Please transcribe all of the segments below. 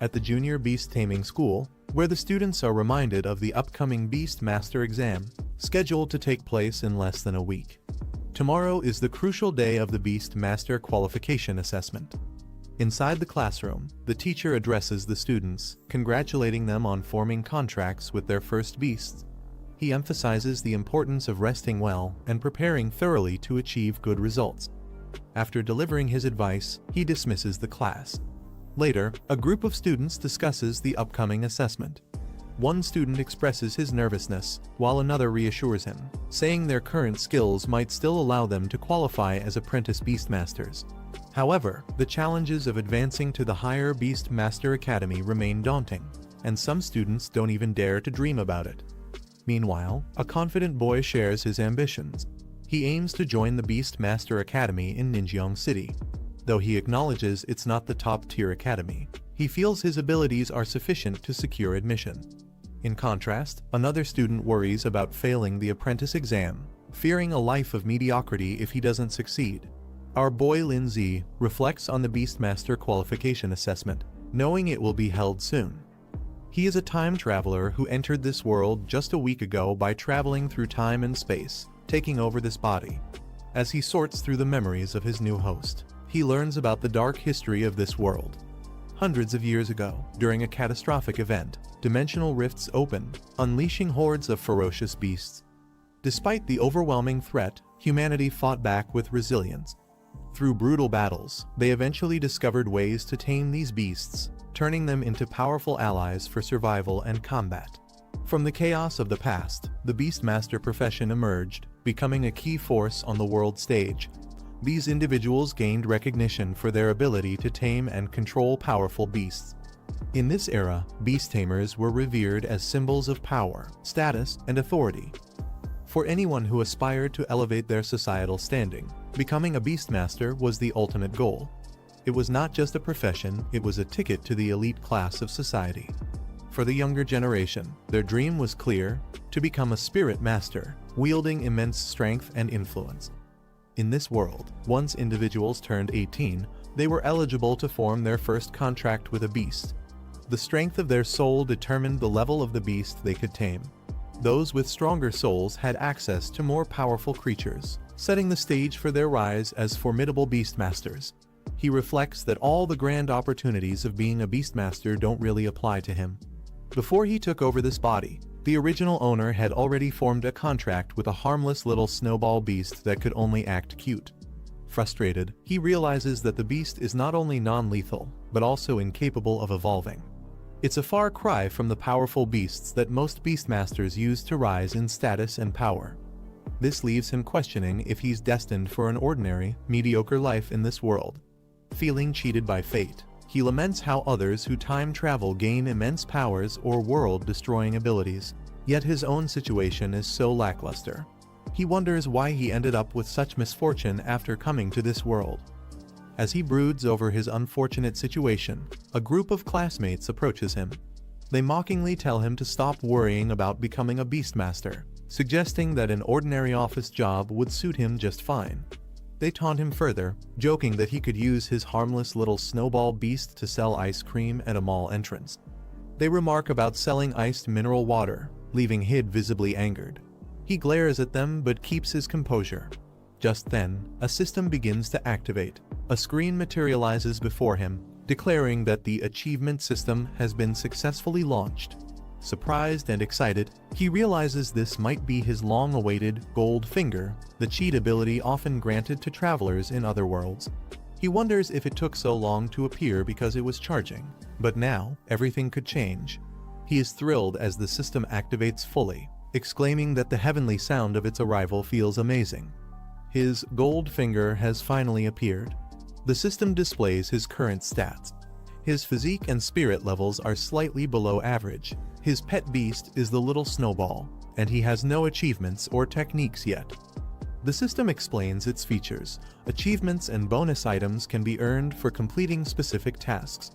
at the Junior Beast Taming School, where the students are reminded of the upcoming Beast Master exam, scheduled to take place in less than a week. Tomorrow is the crucial day of the Beast Master Qualification Assessment. Inside the classroom, the teacher addresses the students, congratulating them on forming contracts with their first beasts. He emphasizes the importance of resting well and preparing thoroughly to achieve good results. After delivering his advice, he dismisses the class. Later, a group of students discusses the upcoming assessment. One student expresses his nervousness, while another reassures him, saying their current skills might still allow them to qualify as apprentice Beastmasters. However, the challenges of advancing to the higher Beastmaster Academy remain daunting, and some students don't even dare to dream about it. Meanwhile, a confident boy shares his ambitions. He aims to join the Beastmaster Academy in Ninjeong City. Though he acknowledges it's not the top-tier academy, he feels his abilities are sufficient to secure admission. In contrast, another student worries about failing the apprentice exam, fearing a life of mediocrity if he doesn't succeed. Our boy Lin Zi reflects on the Beastmaster Qualification Assessment, knowing it will be held soon. He is a time traveler who entered this world just a week ago by traveling through time and space, taking over this body. As he sorts through the memories of his new host, he learns about the dark history of this world. Hundreds of years ago, during a catastrophic event, dimensional rifts opened, unleashing hordes of ferocious beasts. Despite the overwhelming threat, humanity fought back with resilience. Through brutal battles, they eventually discovered ways to tame these beasts, turning them into powerful allies for survival and combat. From the chaos of the past, the Beastmaster profession emerged, becoming a key force on the world stage. These individuals gained recognition for their ability to tame and control powerful beasts. In this era, beast tamers were revered as symbols of power, status, and authority. For anyone who aspired to elevate their societal standing, becoming a Beastmaster was the ultimate goal. It was not just a profession, it was a ticket to the elite class of society. For the younger generation, their dream was clear: to become a spirit master, wielding immense strength and influence. In this world, once individuals turned 18, they were eligible to form their first contract with a beast. The strength of their soul determined the level of the beast they could tame. Those with stronger souls had access to more powerful creatures, setting the stage for their rise as formidable beastmasters. He reflects that all the grand opportunities of being a beastmaster don't really apply to him. Before he took over this body, the original owner had already formed a contract with a harmless little snowball beast that could only act cute. Frustrated, he realizes that the beast is not only non-lethal, but also incapable of evolving. It's a far cry from the powerful beasts that most beastmasters use to rise in status and power. This leaves him questioning if he's destined for an ordinary, mediocre life in this world. Feeling cheated by fate, he laments how others who time travel gain immense powers or world-destroying abilities, yet his own situation is so lackluster. He wonders why he ended up with such misfortune after coming to this world. As he broods over his unfortunate situation, a group of classmates approaches him. They mockingly tell him to stop worrying about becoming a beastmaster, suggesting that an ordinary office job would suit him just fine. They taunt him further, joking that he could use his harmless little snowball beast to sell ice cream at a mall entrance. They remark about selling iced mineral water, leaving Hid visibly angered. He glares at them but keeps his composure. Just then, a system begins to activate. A screen materializes before him, declaring that the achievement system has been successfully launched. Surprised and excited, he realizes this might be his long-awaited gold finger, the cheat ability often granted to travelers in other worlds. He wonders if it took so long to appear because it was charging, but now, everything could change. He is thrilled as the system activates fully, exclaiming that the heavenly sound of its arrival feels amazing. His gold finger has finally appeared. The system displays his current stats. His physique and spirit levels are slightly below average. His pet beast is the little Snowball, and he has no achievements or techniques yet. The system explains its features. Achievements and bonus items can be earned for completing specific tasks.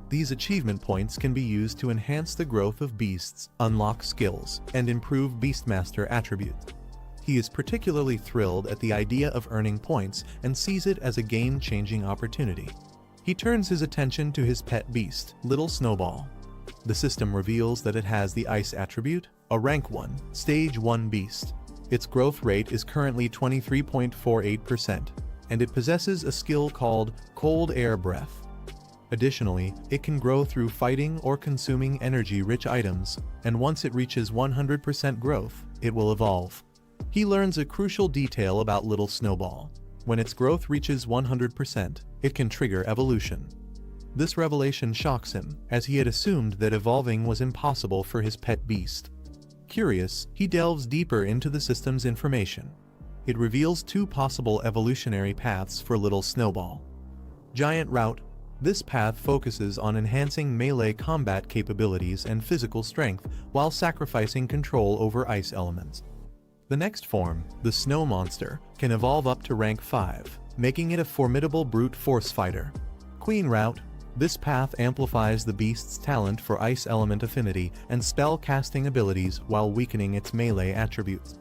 These achievement points can be used to enhance the growth of beasts, unlock skills, and improve Beastmaster attributes. He is particularly thrilled at the idea of earning points and sees it as a game-changing opportunity. He turns his attention to his pet beast, Little Snowball. The system reveals that it has the Ice attribute, a Rank 1, Stage 1 beast. Its growth rate is currently 23.48%, and it possesses a skill called Cold Air Breath. Additionally, it can grow through fighting or consuming energy-rich items, and once it reaches 100% growth, it will evolve. He learns a crucial detail about Little Snowball. When its growth reaches 100%, it can trigger evolution. This revelation shocks him, as he had assumed that evolving was impossible for his pet beast. Curious, he delves deeper into the system's information. It reveals two possible evolutionary paths for Little Snowball. Giant Route. This path focuses on enhancing melee combat capabilities and physical strength while sacrificing control over ice elements. The next form, the Snow Monster, can evolve up to rank 5, making it a formidable brute force fighter. Queen Route. This path amplifies the beast's talent for ice element affinity and spell casting abilities while weakening its melee attributes.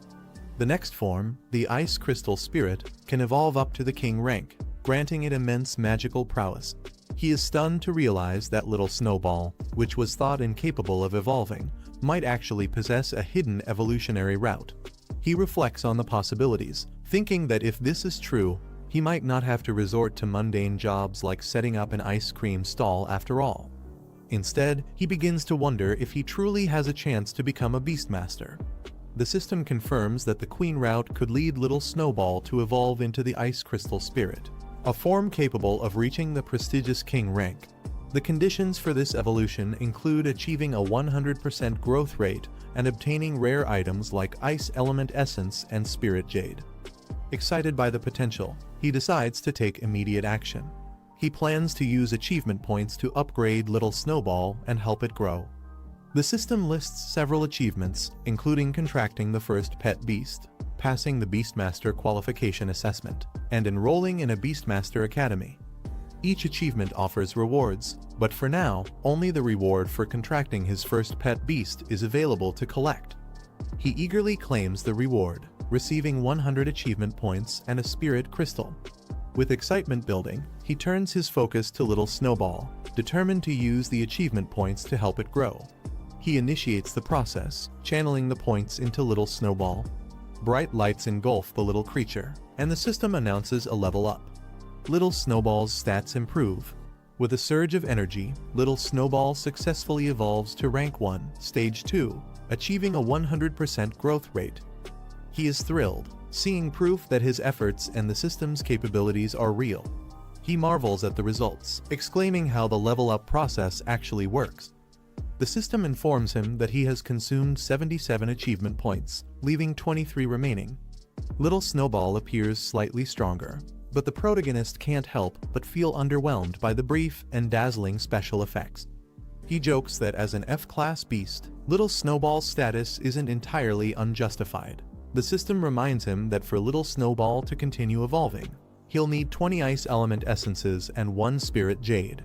The next form, the Ice Crystal Spirit, can evolve up to the King rank, granting it immense magical prowess. He is stunned to realize that Little Snowball, which was thought incapable of evolving, might actually possess a hidden evolutionary route. He reflects on the possibilities, thinking that if this is true, he might not have to resort to mundane jobs like setting up an ice cream stall after all. Instead, he begins to wonder if he truly has a chance to become a Beastmaster. The system confirms that the Queen route could lead Little Snowball to evolve into the Ice Crystal Spirit, a form capable of reaching the prestigious King rank. The conditions for this evolution include achieving a 100% growth rate and obtaining rare items like Ice Element Essence and Spirit Jade. Excited by the potential, he decides to take immediate action. He plans to use achievement points to upgrade Little Snowball and help it grow. The system lists several achievements, including contracting the first pet beast, passing the Beastmaster qualification assessment, and enrolling in a Beastmaster Academy. Each achievement offers rewards, but for now, only the reward for contracting his first pet beast is available to collect. He eagerly claims the reward, receiving 100 achievement points and a spirit crystal. With excitement building, he turns his focus to Little Snowball, determined to use the achievement points to help it grow. He initiates the process, channeling the points into Little Snowball. Bright lights engulf the little creature, and the system announces a level up. Little Snowball's stats improve. With a surge of energy, Little Snowball successfully evolves to rank 1, stage 2, achieving a 100% growth rate. He is thrilled, seeing proof that his efforts and the system's capabilities are real. He marvels at the results, exclaiming how the level up process actually works. The system informs him that he has consumed 77 achievement points, leaving 23 remaining. Little Snowball appears slightly stronger, but the protagonist can't help but feel underwhelmed by the brief and dazzling special effects. He jokes that as an F-class beast, Little Snowball's status isn't entirely unjustified. The system reminds him that for Little Snowball to continue evolving, he'll need 20 Ice Element Essences and 1 Spirit Jade.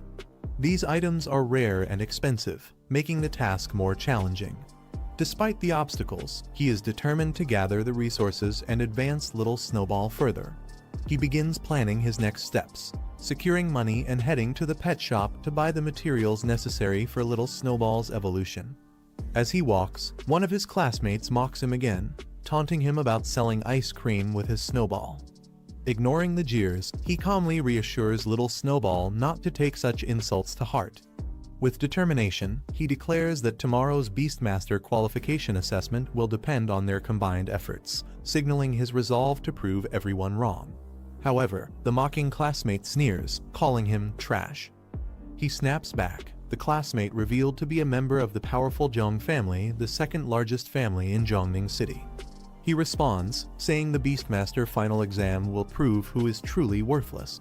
These items are rare and expensive, making the task more challenging. Despite the obstacles, he is determined to gather the resources and advance Little Snowball further. He begins planning his next steps, securing money and heading to the pet shop to buy the materials necessary for Little Snowball's evolution. As he walks, one of his classmates mocks him again, taunting him about selling ice cream with his snowball. Ignoring the jeers, he calmly reassures Little Snowball not to take such insults to heart. With determination, he declares that tomorrow's Beastmaster qualification assessment will depend on their combined efforts, signaling his resolve to prove everyone wrong. However, the mocking classmate sneers, calling him trash. He snaps back, the classmate revealed to be a member of the powerful Zhong family, the second largest family in Zhongning City. He responds, saying the Beastmaster final exam will prove who is truly worthless.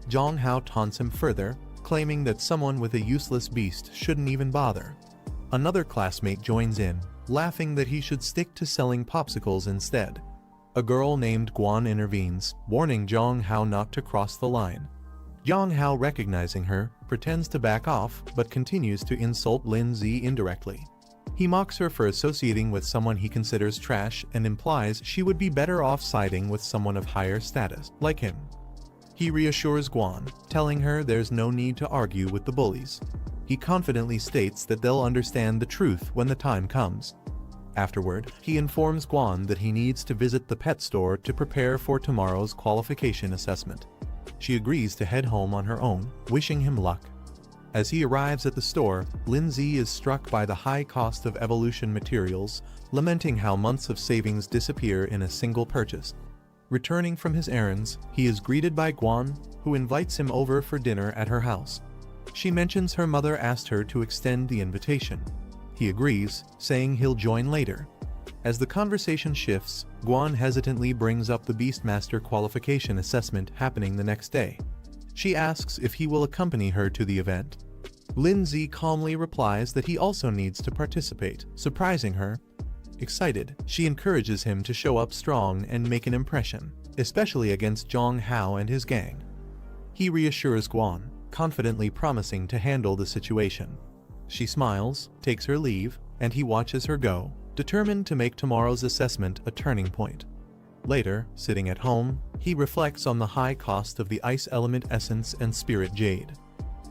Zhong Hao taunts him further, claiming that someone with a useless beast shouldn't even bother. Another classmate joins in, laughing that he should stick to selling popsicles instead. A girl named Guan intervenes, warning Zhong Hao not to cross the line. Zhong Hao, recognizing her, pretends to back off but continues to insult Lin Zi indirectly. He mocks her for associating with someone he considers trash and implies she would be better off siding with someone of higher status, like him. He reassures Guan, telling her there's no need to argue with the bullies. He confidently states that they'll understand the truth when the time comes. Afterward, he informs Guan that he needs to visit the pet store to prepare for tomorrow's qualification assessment. She agrees to head home on her own, wishing him luck. As he arrives at the store, Lindsay is struck by the high cost of evolution materials, lamenting how months of savings disappear in a single purchase. Returning from his errands, he is greeted by Guan, who invites him over for dinner at her house. She mentions her mother asked her to extend the invitation. He agrees, saying he'll join later. As the conversation shifts, Guan hesitantly brings up the Beastmaster qualification assessment happening the next day. She asks if he will accompany her to the event. Lindsay calmly replies that he also needs to participate, surprising her. Excited, she encourages him to show up strong and make an impression, especially against Zhang Hao and his gang. He reassures Guan, confidently promising to handle the situation. She smiles, takes her leave, and he watches her go, determined to make tomorrow's assessment a turning point. Later, sitting at home, he reflects on the high cost of the ice element essence and spirit jade.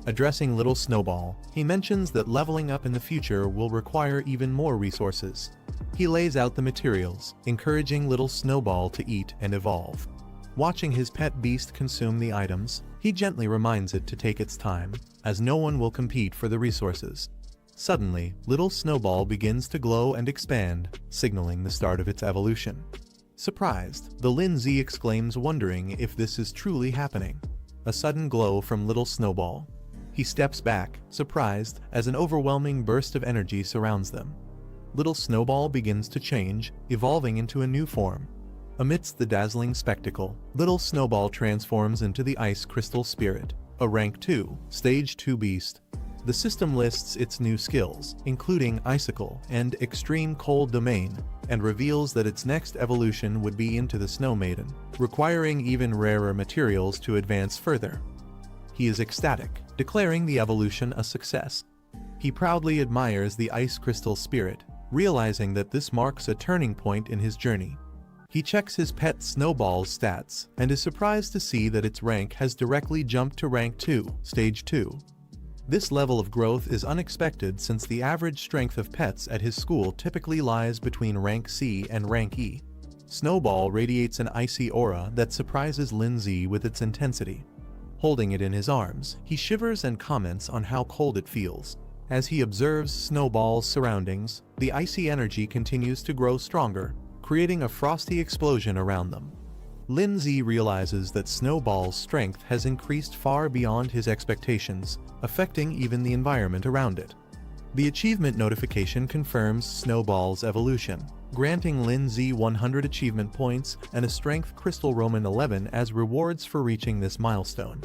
Addressing little Snowball, he mentions that leveling up in the future will require even more resources. He lays out the materials, encouraging little Snowball to eat and evolve. Watching his pet beast consume the items, he gently reminds it to take its time, as no one will compete for the resources. Suddenly, little Snowball begins to glow and expand, signaling the start of its evolution. Surprised, the Lindsay exclaims, wondering if this is truly happening. A sudden glow from little Snowball. He steps back, surprised, as an overwhelming burst of energy surrounds them. Little Snowball begins to change, evolving into a new form. Amidst the dazzling spectacle, little Snowball transforms into the Ice Crystal Spirit, a Rank 2, Stage 2 beast. The system lists its new skills, including Icicle and Extreme Cold Domain, and reveals that its next evolution would be into the Snow Maiden, requiring even rarer materials to advance further. He is ecstatic, declaring the evolution a success. He proudly admires the Ice Crystal Spirit, realizing that this marks a turning point in his journey. He checks his pet Snowball's stats, and is surprised to see that its rank has directly jumped to Rank 2, Stage 2. This level of growth is unexpected since the average strength of pets at his school typically lies between Rank C and Rank E. Snowball radiates an icy aura that surprises Lindsay with its intensity. Holding it in his arms, he shivers and comments on how cold it feels. As he observes Snowball's surroundings, the icy energy continues to grow stronger, creating a frosty explosion around them. Lindsay realizes that Snowball's strength has increased far beyond his expectations, affecting even the environment around it. The achievement notification confirms Snowball's evolution, granting Lindsay 100 achievement points and a Strength Crystal Roman 11 as rewards for reaching this milestone.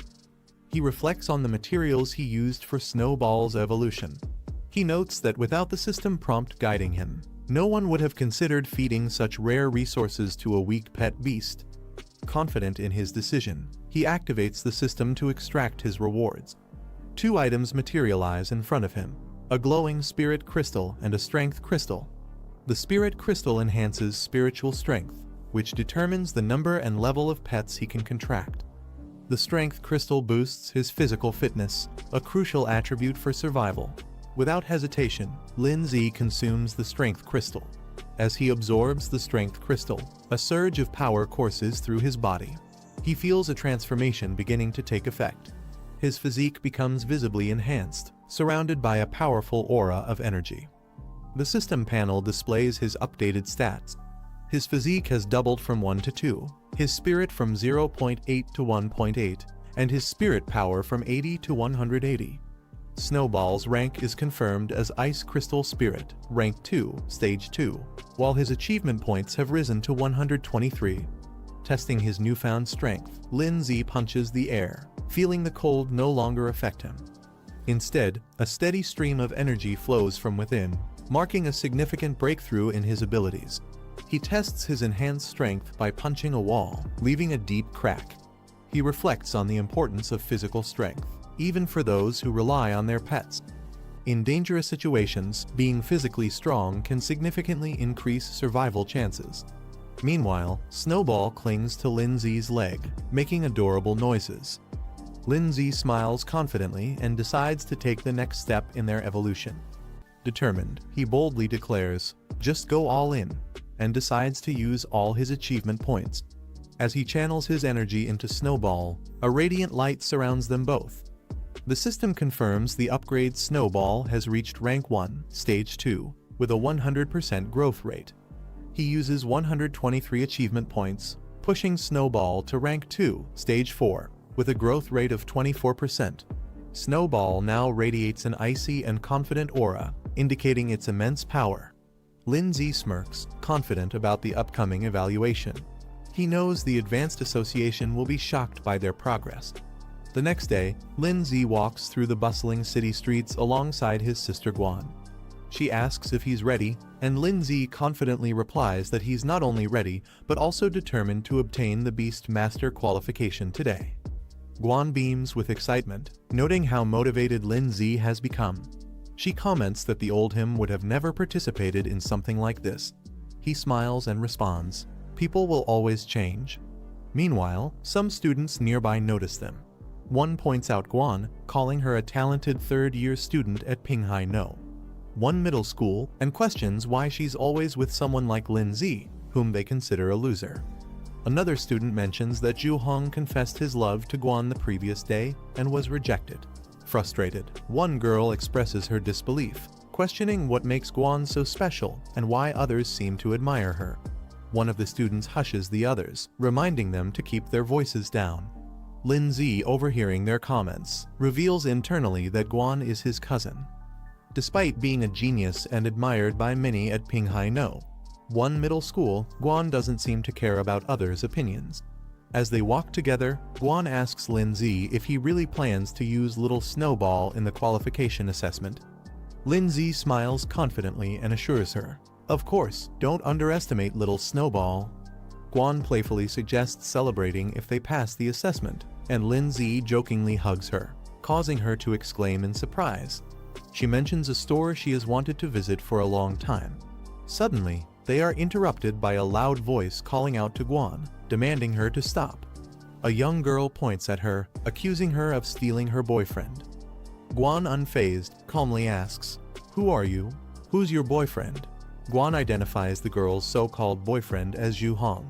He reflects on the materials he used for Snowball's evolution. He notes that without the system prompt guiding him, no one would have considered feeding such rare resources to a weak pet beast. Confident in his decision, he activates the system to extract his rewards. Two items materialize in front of him, a glowing spirit crystal and a strength crystal. The spirit crystal enhances spiritual strength, which determines the number and level of pets he can contract. The strength crystal boosts his physical fitness, a crucial attribute for survival. Without hesitation, Lindsay consumes the strength crystal. As he absorbs the strength crystal, a surge of power courses through his body. He feels a transformation beginning to take effect. His physique becomes visibly enhanced, surrounded by a powerful aura of energy. The system panel displays his updated stats. His physique has doubled from 1 to 2, his spirit from 0.8 to 1.8, and his spirit power from 80 to 180. Snowball's rank is confirmed as Ice Crystal Spirit, Rank 2, Stage 2, while his achievement points have risen to 123. Testing his newfound strength, Lindsay punches the air, feeling the cold no longer affect him. Instead, a steady stream of energy flows from within, marking a significant breakthrough in his abilities. He tests his enhanced strength by punching a wall, leaving a deep crack. He reflects on the importance of physical strength, even for those who rely on their pets. In dangerous situations, being physically strong can significantly increase survival chances. Meanwhile, Snowball clings to Lindsay's leg, making adorable noises. Lindsay smiles confidently and decides to take the next step in their evolution. Determined, he boldly declares, "Just go all in," and decides to use all his achievement points. As he channels his energy into Snowball, a radiant light surrounds them both. The system confirms the upgrade Snowball has reached Rank 1, Stage 2, with a 100% growth rate. He uses 123 achievement points, pushing Snowball to Rank 2, Stage 4, with a growth rate of 24%. Snowball now radiates an icy and confident aura, indicating its immense power. Lindsay smirks, confident about the upcoming evaluation. He knows the Advanced Association will be shocked by their progress. The next day, Lindsay walks through the bustling city streets alongside his sister Guan. She asks if he's ready, and Lindsay confidently replies that he's not only ready, but also determined to obtain the Beast Master qualification today. Guan beams with excitement, noting how motivated Lindsay has become. She comments that the old him would have never participated in something like this. He smiles and responds, "People will always change." Meanwhile, some students nearby notice them. One points out Guan, calling her a talented third-year student at Pinghai No. One middle school, and questions why she's always with someone like Lindsay, whom they consider a loser. Another student mentions that Ju Hong confessed his love to Guan the previous day and was rejected. Frustrated, one girl expresses her disbelief, questioning what makes Guan so special and why others seem to admire her. One of the students hushes the others, reminding them to keep their voices down. Lindsay, overhearing their comments, reveals internally that Guan is his cousin. Despite being a genius and admired by many at Pinghai No, one middle school, Guan doesn't seem to care about others' opinions. As they walk together, Guan asks Lindsay if he really plans to use Little Snowball in the qualification assessment. Lindsay smiles confidently and assures her, "Of course, don't underestimate Little Snowball." Guan playfully suggests celebrating if they pass the assessment, and Lindsay jokingly hugs her, causing her to exclaim in surprise. She mentions a store she has wanted to visit for a long time. Suddenly, they are interrupted by a loud voice calling out to Guan, demanding her to stop. A young girl points at her, accusing her of stealing her boyfriend. Guan, unfazed, calmly asks, "Who are you? Who's your boyfriend?" Guan identifies the girl's so-called boyfriend as Ju Hong.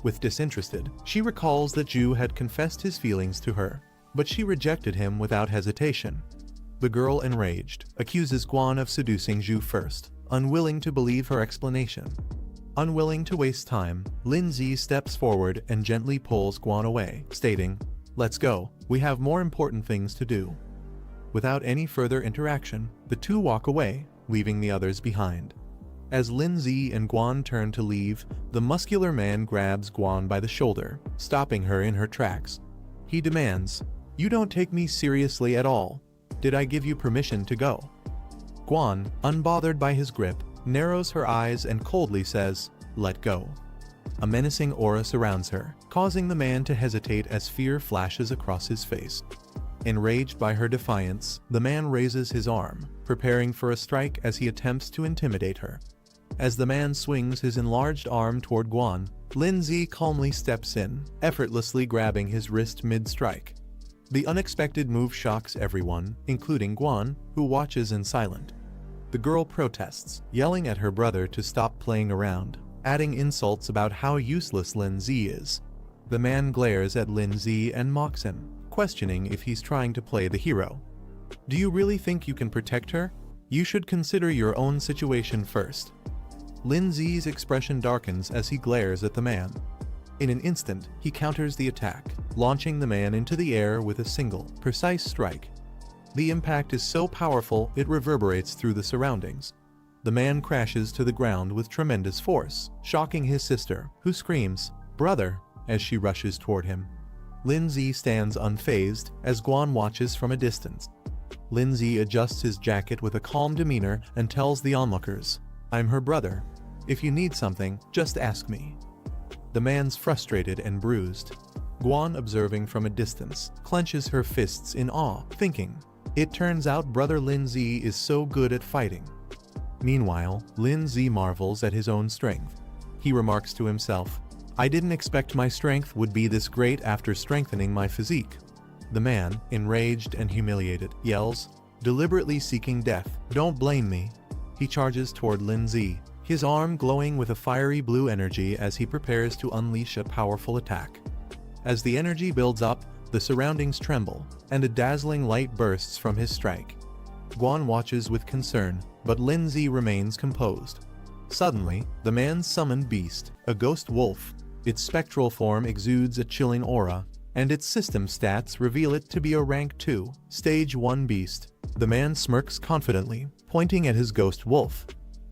With disinterested, she recalls that Ju had confessed his feelings to her, but she rejected him without hesitation. The girl, enraged, accuses Guan of seducing Ju first, unwilling to believe her explanation. Unwilling to waste time, Lindsay steps forward and gently pulls Guan away, stating, "Let's go, we have more important things to do." Without any further interaction, the two walk away, leaving the others behind. As Lindsay and Guan turn to leave, the muscular man grabs Guan by the shoulder, stopping her in her tracks. He demands, "You don't take me seriously at all. Did I give you permission to go?" Guan, unbothered by his grip, narrows her eyes and coldly says, "Let go." A menacing aura surrounds her, causing the man to hesitate as fear flashes across his face. Enraged by her defiance, the man raises his arm, preparing for a strike as he attempts to intimidate her. As the man swings his enlarged arm toward Guan, Lindsay calmly steps in, effortlessly grabbing his wrist mid-strike. The unexpected move shocks everyone, including Guan, who watches in silence. The girl protests, yelling at her brother to stop playing around, adding insults about how useless Lindsay is. The man glares at Lindsay and mocks him, questioning if he's trying to play the hero. "Do you really think you can protect her? You should consider your own situation first." Lindsay's expression darkens as he glares at the man. In an instant, he counters the attack, launching the man into the air with a single, precise strike. The impact is so powerful it reverberates through the surroundings. The man crashes to the ground with tremendous force, shocking his sister, who screams, "Brother," as she rushes toward him. Lindsay stands unfazed as Guan watches from a distance. Lindsay adjusts his jacket with a calm demeanor and tells the onlookers, "I'm her brother. If you need something, just ask me." The man's frustrated and bruised. Guan, observing from a distance, clenches her fists in awe, thinking, "It turns out brother Lindsay is so good at fighting." Meanwhile, Lindsay marvels at his own strength. he remarks to himself. I didn't expect my strength would be this great after strengthening my physique. The man, enraged and humiliated, yells, deliberately seeking death. Don't blame me. He charges toward Lin Zi, his arm glowing with a fiery blue energy as he prepares to unleash a powerful attack. As the energy builds up, the surroundings tremble, and a dazzling light bursts from his strike. Guan watches with concern, but Lin Zi remains composed. Suddenly, the man's summoned beast, a ghost wolf, its spectral form exudes a chilling aura, and its system stats reveal it to be a rank 2, stage 1 beast. The man smirks confidently, pointing at his ghost wolf.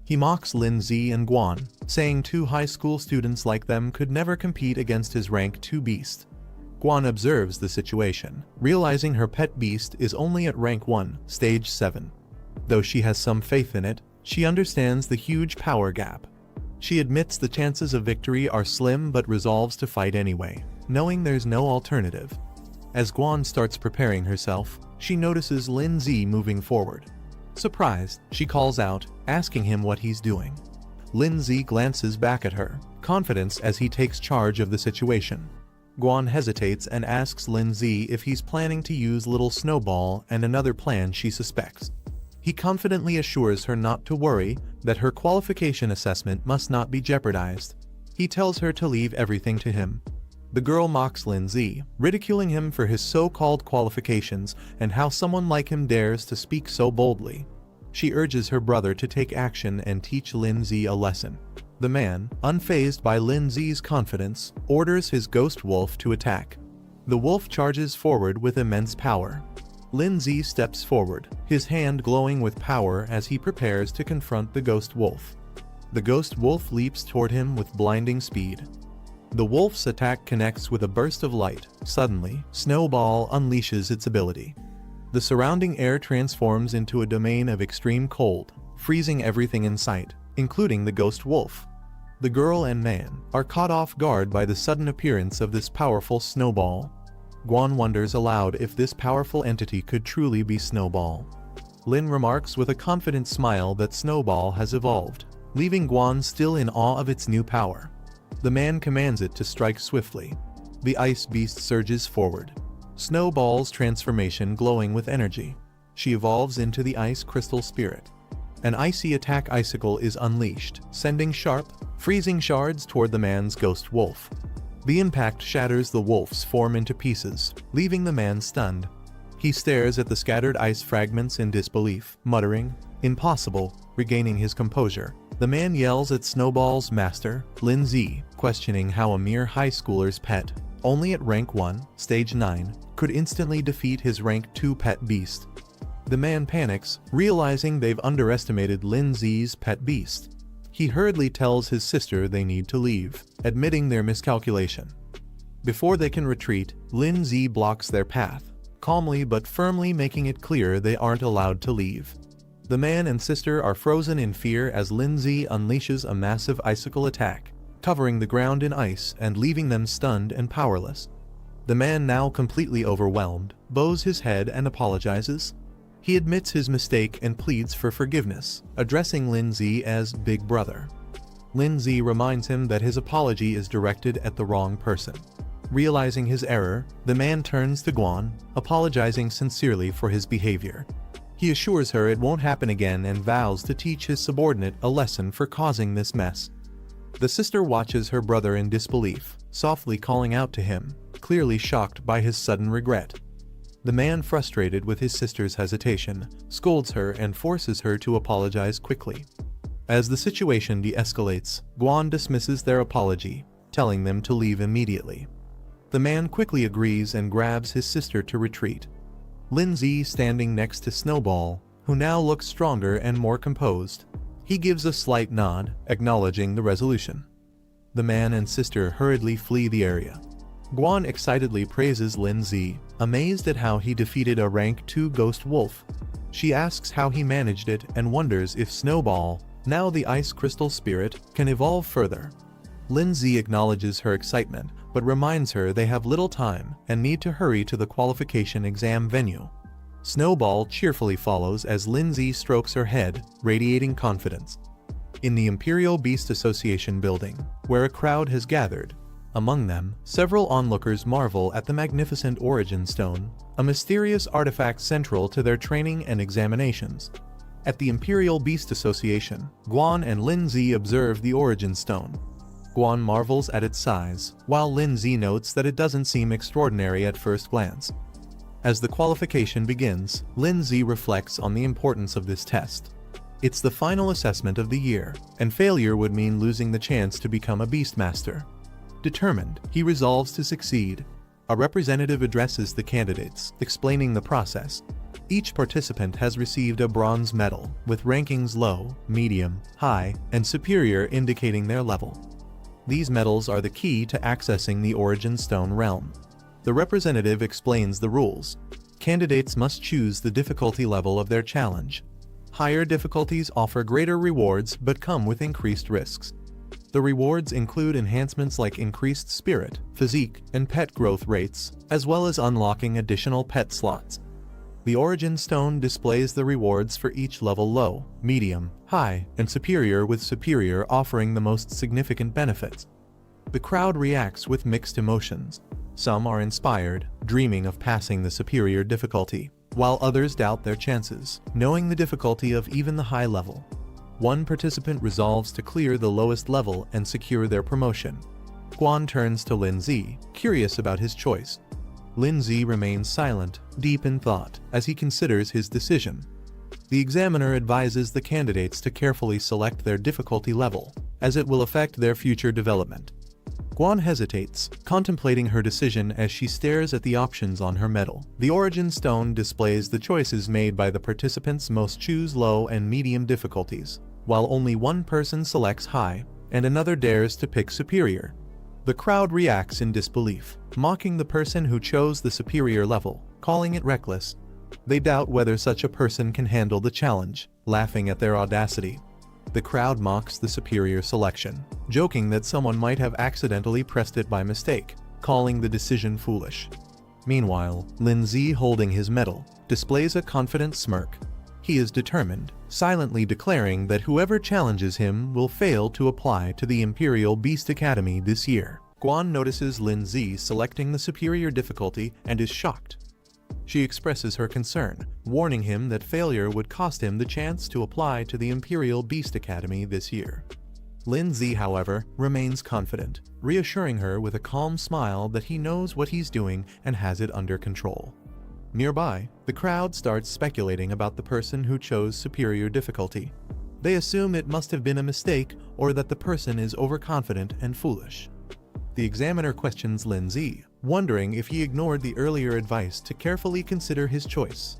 He mocks Lin Zi and Guan, saying 2 high school students like them could never compete against his rank 2 beast. Guan observes the situation, realizing her pet beast is only at rank 1, stage 7. Though she has some faith in it, she understands the huge power gap. She admits the chances of victory are slim but resolves to fight anyway, knowing there's no alternative. As Guan starts preparing herself, she notices Lin Zi moving forward. Surprised, she calls out, asking him what he's doing. Lin Zi glances back at her, confidence as he takes charge of the situation. Guan hesitates and asks Lin Zi if he's planning to use Little Snowball and another plan she suspects. He confidently assures her not to worry, that her qualification assessment must not be jeopardized. He tells her to leave everything to him. The girl mocks Lin Zi, ridiculing him for his so-called qualifications and how someone like him dares to speak so boldly. She urges her brother to take action and teach Lin Zi a lesson. The man, unfazed by Lin Zi's confidence, orders his ghost wolf to attack. The wolf charges forward with immense power. Lin Zi steps forward, his hand glowing with power as he prepares to confront the ghost wolf. The ghost wolf leaps toward him with blinding speed. The wolf's attack connects with a burst of light. Suddenly, Snowball unleashes its ability. The surrounding air transforms into a domain of extreme cold, freezing everything in sight, including the ghost wolf. The girl and man are caught off guard by the sudden appearance of this powerful Snowball. Guan wonders aloud if this powerful entity could truly be Snowball. Lin remarks with a confident smile that Snowball has evolved, leaving Guan still in awe of its new power. The man commands it to strike swiftly. The ice beast surges forward, Snowball's transformation glowing with energy. She evolves into the ice crystal spirit. An icy attack icicle is unleashed, sending sharp, freezing shards toward the man's ghost wolf. The impact shatters the wolf's form into pieces, leaving the man stunned. He stares at the scattered ice fragments in disbelief, muttering, "Impossible," regaining his composure. The man yells at Snowball's master, Lin Zi, questioning how a mere high schooler's pet, only at rank 1, stage 9, could instantly defeat his rank 2 pet beast. The man panics, realizing they've underestimated Lin Zi's pet beast. He hurriedly tells his sister they need to leave, admitting their miscalculation. Before they can retreat, Lin Zi blocks their path, calmly but firmly making it clear they aren't allowed to leave. The man and sister are frozen in fear as Lin Zi unleashes a massive icicle attack, covering the ground in ice and leaving them stunned and powerless. The man, now completely overwhelmed, bows his head and apologizes. He admits his mistake and pleads for forgiveness, addressing Lin Zi as Big Brother. Lin Zi reminds him that his apology is directed at the wrong person. Realizing his error, the man turns to Guan, apologizing sincerely for his behavior. He assures her it won't happen again and vows to teach his subordinate a lesson for causing this mess. The sister watches her brother in disbelief, softly calling out to him, clearly shocked by his sudden regret. The man, frustrated with his sister's hesitation, scolds her and forces her to apologize quickly. As the situation de-escalates, Guan dismisses their apology, telling them to leave immediately. The man quickly agrees and grabs his sister to retreat. Lin Zi standing next to Snowball, who now looks stronger and more composed. He gives a slight nod, acknowledging the resolution. The man and sister hurriedly flee the area. Guan excitedly praises Lin Zi, amazed at how he defeated a rank 2 ghost wolf. She asks how he managed it and wonders if Snowball, now the ice crystal spirit, can evolve further. Lin Zi acknowledges her excitement, but reminds her they have little time and need to hurry to the qualification exam venue. Snowball cheerfully follows as Lin Zi strokes her head, radiating confidence. in the Imperial Beast Association building, where a crowd has gathered. Among them, several onlookers marvel at the magnificent Origin Stone, a mysterious artifact central to their training and examinations. At the Imperial Beast Association, Guan and Lin Zi observe the Origin Stone. Guan marvels at its size, while Lin Zi notes that it doesn't seem extraordinary at first glance. As the qualification begins, Lin Zi reflects on the importance of this test. It's the final assessment of the year, and failure would mean losing the chance to become a Beastmaster. Determined, he resolves to succeed. A representative addresses the candidates, explaining the process. Each participant has received a bronze medal, with rankings low, medium, high, and superior indicating their level. These medals are the key to accessing the Origin Stone realm. The representative explains the rules. Candidates must choose the difficulty level of their challenge. Higher difficulties offer greater rewards but come with increased risks. The rewards include enhancements like increased spirit, physique, and pet growth rates, as well as unlocking additional pet slots. The Origin Stone displays the rewards for each level: low, medium, high, and superior, with superior offering the most significant benefits. The crowd reacts with mixed emotions. Some are inspired, dreaming of passing the superior difficulty, while others doubt their chances, knowing the difficulty of even the high level. One participant resolves to clear the lowest level and secure their promotion. Guan turns to Lin Zi, curious about his choice. Lin Zi remains silent, deep in thought, as he considers his decision. The examiner advises the candidates to carefully select their difficulty level, as it will affect their future development. Guan hesitates, contemplating her decision as she stares at the options on her medal. The Origin Stone displays the choices made by the participants. Most choose low and medium difficulties, while only one person selects high, and another dares to pick superior. The crowd reacts in disbelief, mocking the person who chose the superior level, calling it reckless. They doubt whether such a person can handle the challenge, laughing at their audacity. The crowd mocks the superior selection, joking that someone might have accidentally pressed it by mistake, calling the decision foolish. Meanwhile, Lin Zi, holding his medal, displays a confident smirk. He is determined, silently declaring that whoever challenges him will fail to apply to the Imperial Beast Academy this year. Guan notices Lin Zi selecting the superior difficulty and is shocked. She expresses her concern, warning him that failure would cost him the chance to apply to the Imperial Beast Academy this year. Lin Zi, however, remains confident, reassuring her with a calm smile that he knows what he's doing and has it under control. Nearby, the crowd starts speculating about the person who chose superior difficulty. They assume it must have been a mistake or that the person is overconfident and foolish. The examiner questions Lin Zi, wondering if he ignored the earlier advice to carefully consider his choice.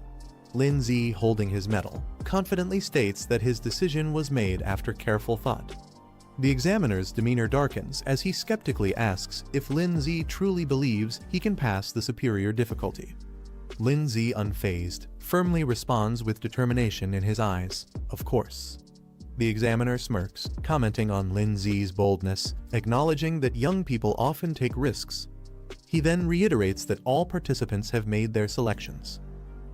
Lin Zi, holding his medal, confidently states that his decision was made after careful thought. The examiner's demeanor darkens as he skeptically asks if Lin Zi truly believes he can pass the superior difficulty. Lin Zi, unfazed, firmly responds with determination in his eyes, "Of course." The examiner smirks, commenting on Lin Zi's boldness, acknowledging that young people often take risks. He then reiterates that all participants have made their selections.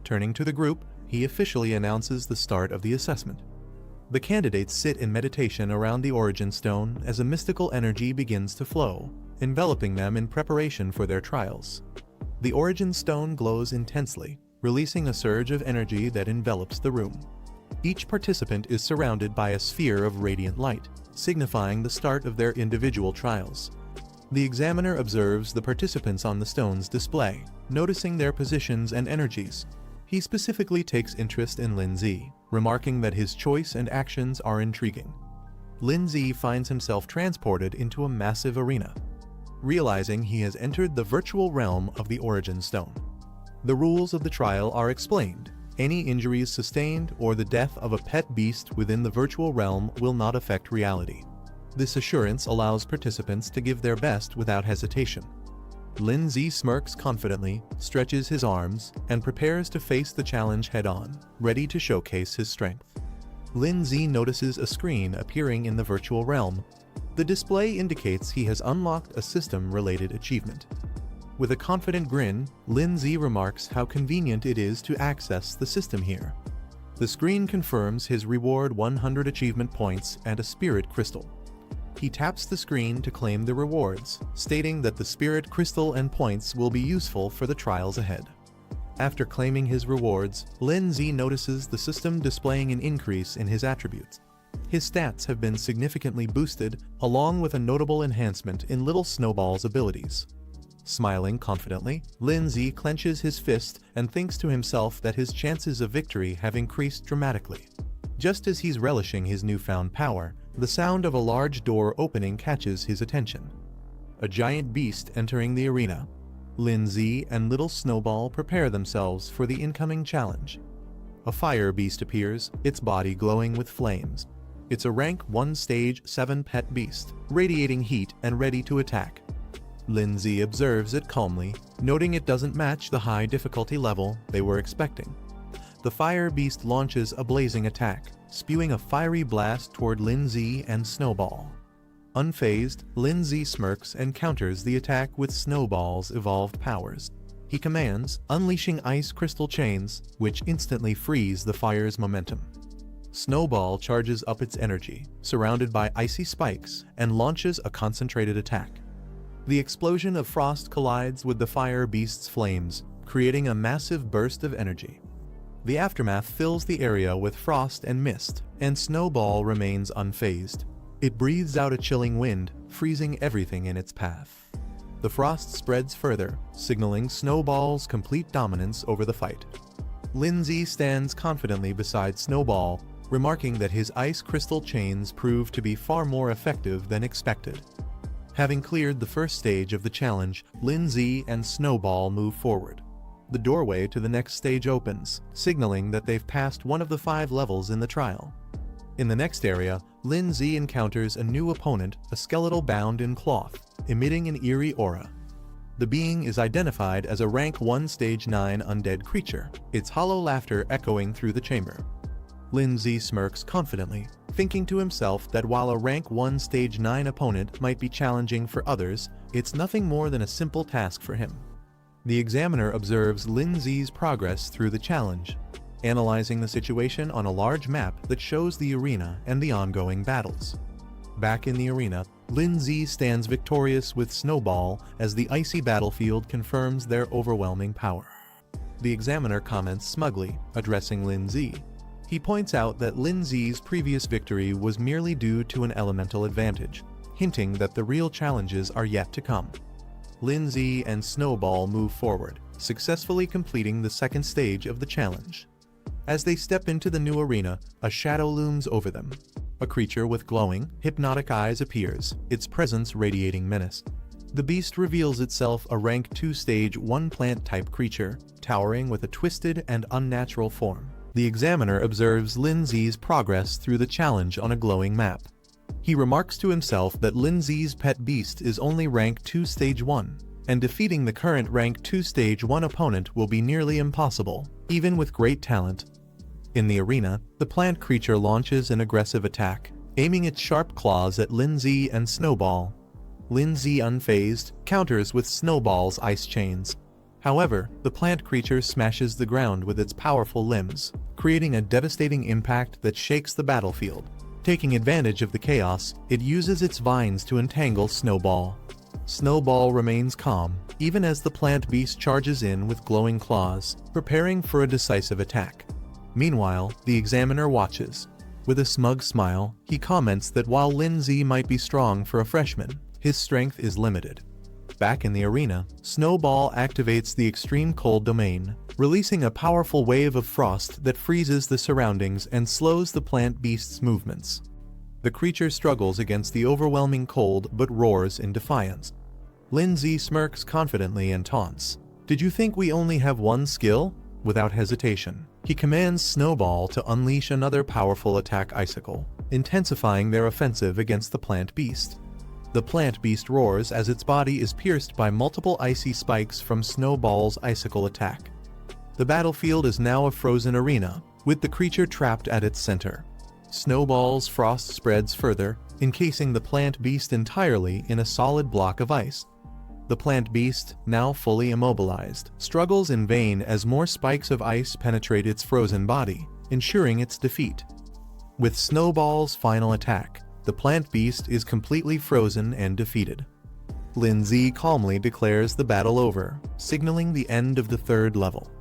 Turning to the group, he officially announces the start of the assessment. The candidates sit in meditation around the Origin Stone as a mystical energy begins to flow, enveloping them in preparation for their trials. The Origin Stone glows intensely, releasing a surge of energy that envelops the room. Each participant is surrounded by a sphere of radiant light, signifying the start of their individual trials. The examiner observes the participants on the stone's display, noticing their positions and energies. He specifically takes interest in Lin Zi, remarking that his choice and actions are intriguing. Lin Zi finds himself transported into a massive arena, realizing he has entered the virtual realm of the Origin Stone. The rules of the trial are explained. Any injuries sustained or the death of a pet beast within the virtual realm will not affect reality. This assurance allows participants to give their best without hesitation. Lin Zi smirks confidently, stretches his arms, and prepares to face the challenge head-on, ready to showcase his strength. Lin Zi notices a screen appearing in the virtual realm. The display indicates he has unlocked a system-related achievement. With a confident grin, Lin Zi remarks how convenient it is to access the system here. The screen confirms his reward: 100 achievement points and a spirit crystal. He taps the screen to claim the rewards, stating that the spirit crystal and points will be useful for the trials ahead. After claiming his rewards, Lin Z notices the system displaying an increase in his attributes. His stats have been significantly boosted, along with a notable enhancement in Little Snowball's abilities. Smiling confidently, Lin Z clenches his fist and thinks to himself that his chances of victory have increased dramatically. Just as he's relishing his newfound power, the sound of a large door opening catches his attention. A giant beast entering the arena. Lin Z and Little Snowball prepare themselves for the incoming challenge. A fire beast appears, its body glowing with flames. It's a rank 1 stage 7 pet beast, radiating heat and ready to attack. Lin Z observes it calmly, noting it doesn't match the high difficulty level they were expecting. The fire beast launches a blazing attack, spewing a fiery blast toward Lin Z and Snowball. Unfazed, Lin Z smirks and counters the attack with Snowball's evolved powers. He commands, unleashing ice crystal chains, which instantly freeze the fire's momentum. Snowball charges up its energy, surrounded by icy spikes, and launches a concentrated attack. The explosion of frost collides with the fire beast's flames, creating a massive burst of energy. The aftermath fills the area with frost and mist, and Snowball remains unfazed. It breathes out a chilling wind, freezing everything in its path. The frost spreads further, signaling Snowball's complete dominance over the fight. Lin Z stands confidently beside Snowball, remarking that his ice crystal chains prove to be far more effective than expected. Having cleared the first stage of the challenge, Lin Z and Snowball move forward. The doorway to the next stage opens, signaling that they've passed one of the 5 levels in the trial. In the next area, Lin Z encounters a new opponent, a skeletal bound in cloth, emitting an eerie aura. The being is identified as a rank 1 stage 9 undead creature, its hollow laughter echoing through the chamber. Lin Z smirks confidently, thinking to himself that while a rank 1 stage 9 opponent might be challenging for others, it's nothing more than a simple task for him. The examiner observes Lin Z's progress through the challenge, analyzing the situation on a large map that shows the arena and the ongoing battles. Back in the arena, Lin Z stands victorious with Snowball as the icy battlefield confirms their overwhelming power. The examiner comments smugly, addressing Lin Z. He points out that Lin Z's previous victory was merely due to an elemental advantage, hinting that the real challenges are yet to come. Lin Z and Snowball move forward, successfully completing the second stage of the challenge. As they step into the new arena, a shadow looms over them. A creature with glowing, hypnotic eyes appears, its presence radiating menace. The beast reveals itself a rank 2 stage 1 plant-type creature, towering with a twisted and unnatural form. The examiner observes Lin Z's progress through the challenge on a glowing map. He remarks to himself that Lin Z's pet beast is only rank 2 stage 1, and defeating the current rank 2 stage 1 opponent will be nearly impossible, even with great talent. In the arena, the plant creature launches an aggressive attack, aiming its sharp claws at Lin Z and Snowball. Lin Z, unfazed, counters with Snowball's ice chains. However, the plant creature smashes the ground with its powerful limbs, creating a devastating impact that shakes the battlefield. Taking advantage of the chaos, it uses its vines to entangle Snowball. Snowball remains calm, even as the plant beast charges in with glowing claws, preparing for a decisive attack. Meanwhile, the examiner watches. With a smug smile, he comments that while Lin Z might be strong for a freshman, his strength is limited. Back in the arena, Snowball activates the extreme cold domain, releasing a powerful wave of frost that freezes the surroundings and slows the plant beast's movements. The creature struggles against the overwhelming cold but roars in defiance. Lin Z smirks confidently and taunts, "Did you think we only have one skill?" Without hesitation, he commands Snowball to unleash another powerful attack icicle, intensifying their offensive against the plant beast. The plant beast roars as its body is pierced by multiple icy spikes from Snowball's icicle attack. The battlefield is now a frozen arena, with the creature trapped at its center. Snowball's frost spreads further, encasing the plant beast entirely in a solid block of ice. The plant beast, now fully immobilized, struggles in vain as more spikes of ice penetrate its frozen body, ensuring its defeat. With Snowball's final attack, the plant beast is completely frozen and defeated. Lindsay calmly declares the battle over, signaling the end of the third level.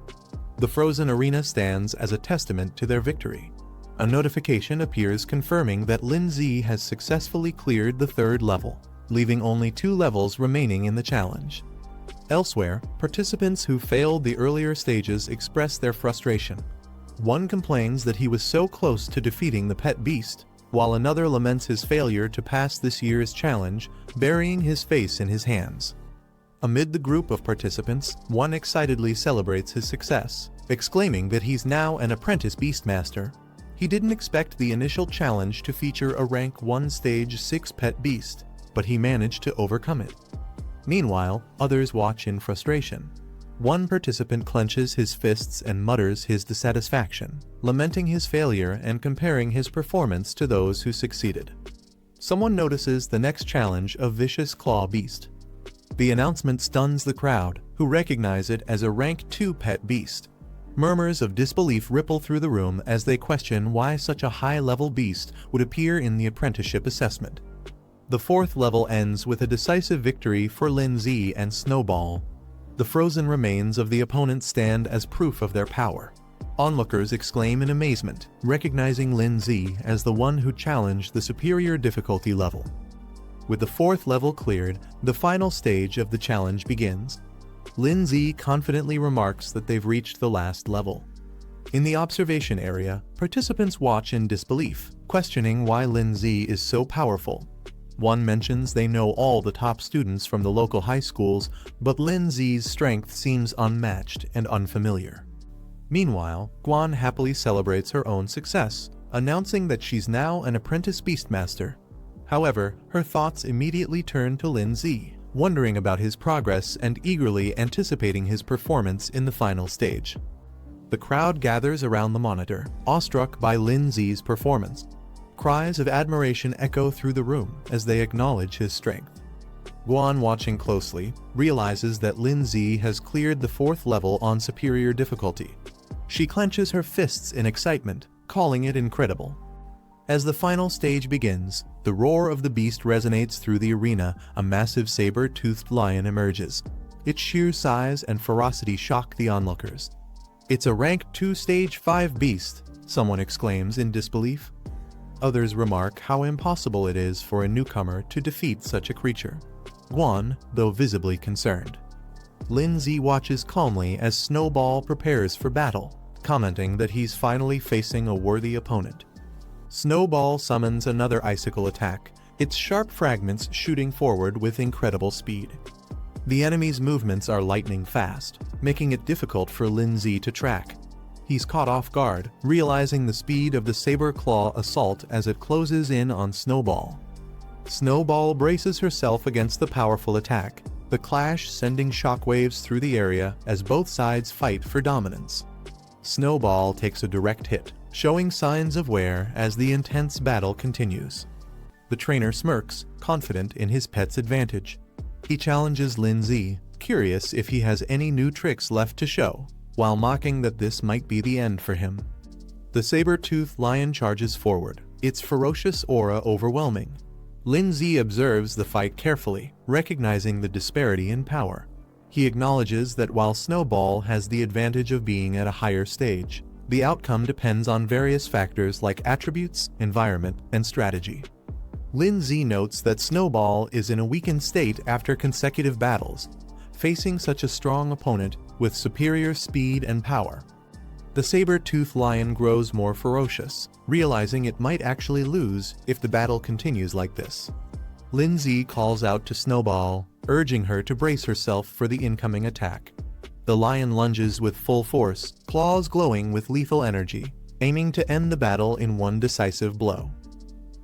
The frozen arena stands as a testament to their victory. A notification appears confirming that Lindsay has successfully cleared the third level, leaving only 2 levels remaining in the challenge. Elsewhere, participants who failed the earlier stages express their frustration. One complains that he was so close to defeating the pet beast, while another laments his failure to pass this year's challenge, burying his face in his hands. Amid the group of participants, one excitedly celebrates his success, exclaiming that he's now an apprentice beastmaster. He didn't expect the initial challenge to feature a rank 1 stage 6 pet beast, but he managed to overcome it. Meanwhile, others watch in frustration. One participant clenches his fists and mutters his dissatisfaction, lamenting his failure and comparing his performance to those who succeeded. Someone notices the next challenge, a vicious claw beast. The announcement stuns the crowd, who recognize it as a rank 2 pet beast. Murmurs of disbelief ripple through the room as they question why such a high-level beast would appear in the apprenticeship assessment. The 4th level ends with a decisive victory for Lindsay and Snowball. The frozen remains of the opponents stand as proof of their power. Onlookers exclaim in amazement, recognizing Lindsay as the one who challenged the superior difficulty level. With the 4th level cleared, the final stage of the challenge begins. Lindsay confidently remarks that they've reached the last level. In the observation area, participants watch in disbelief, questioning why Lindsay is so powerful. One mentions they know all the top students from the local high schools, but Lindsay's strength seems unmatched and unfamiliar. Meanwhile, Guan happily celebrates her own success, announcing that she's now an apprentice beastmaster. However, her thoughts immediately turn to Lindsay, wondering about his progress and eagerly anticipating his performance in the final stage. The crowd gathers around the monitor, awestruck by Lindsay's performance. Cries of admiration echo through the room as they acknowledge his strength. Guan, watching closely, realizes that Lindsay has cleared the 4th level on superior difficulty. She clenches her fists in excitement, calling it incredible. As the final stage begins, the roar of the beast resonates through the arena. A massive saber-toothed lion emerges. Its sheer size and ferocity shock the onlookers. "It's a rank 2 stage 5 beast," someone exclaims in disbelief. Others remark how impossible it is for a newcomer to defeat such a creature. Guan, though visibly concerned. Lindsay watches calmly as Snowball prepares for battle, commenting that he's finally facing a worthy opponent. Snowball summons another icicle attack, its sharp fragments shooting forward with incredible speed. The enemy's movements are lightning fast, making it difficult for Lindsay to track. He's caught off guard, realizing the speed of the saber claw assault as it closes in on Snowball. Snowball braces herself against the powerful attack, the clash sending shockwaves through the area as both sides fight for dominance. Snowball takes a direct hit, showing signs of wear as the intense battle continues. The trainer smirks, confident in his pet's advantage. He challenges Lindsay, curious if he has any new tricks left to show, while mocking that this might be the end for him. The saber-toothed lion charges forward, its ferocious aura overwhelming. Lindsay observes the fight carefully, recognizing the disparity in power. He acknowledges that while Snowball has the advantage of being at a higher stage, the outcome depends on various factors like attributes, environment, and strategy. Lindsay notes that Snowball is in a weakened state after consecutive battles, facing such a strong opponent with superior speed and power. The saber-toothed lion grows more ferocious, realizing it might actually lose if the battle continues like this. Lindsay calls out to Snowball, urging her to brace herself for the incoming attack. The lion lunges with full force, claws glowing with lethal energy, aiming to end the battle in one decisive blow.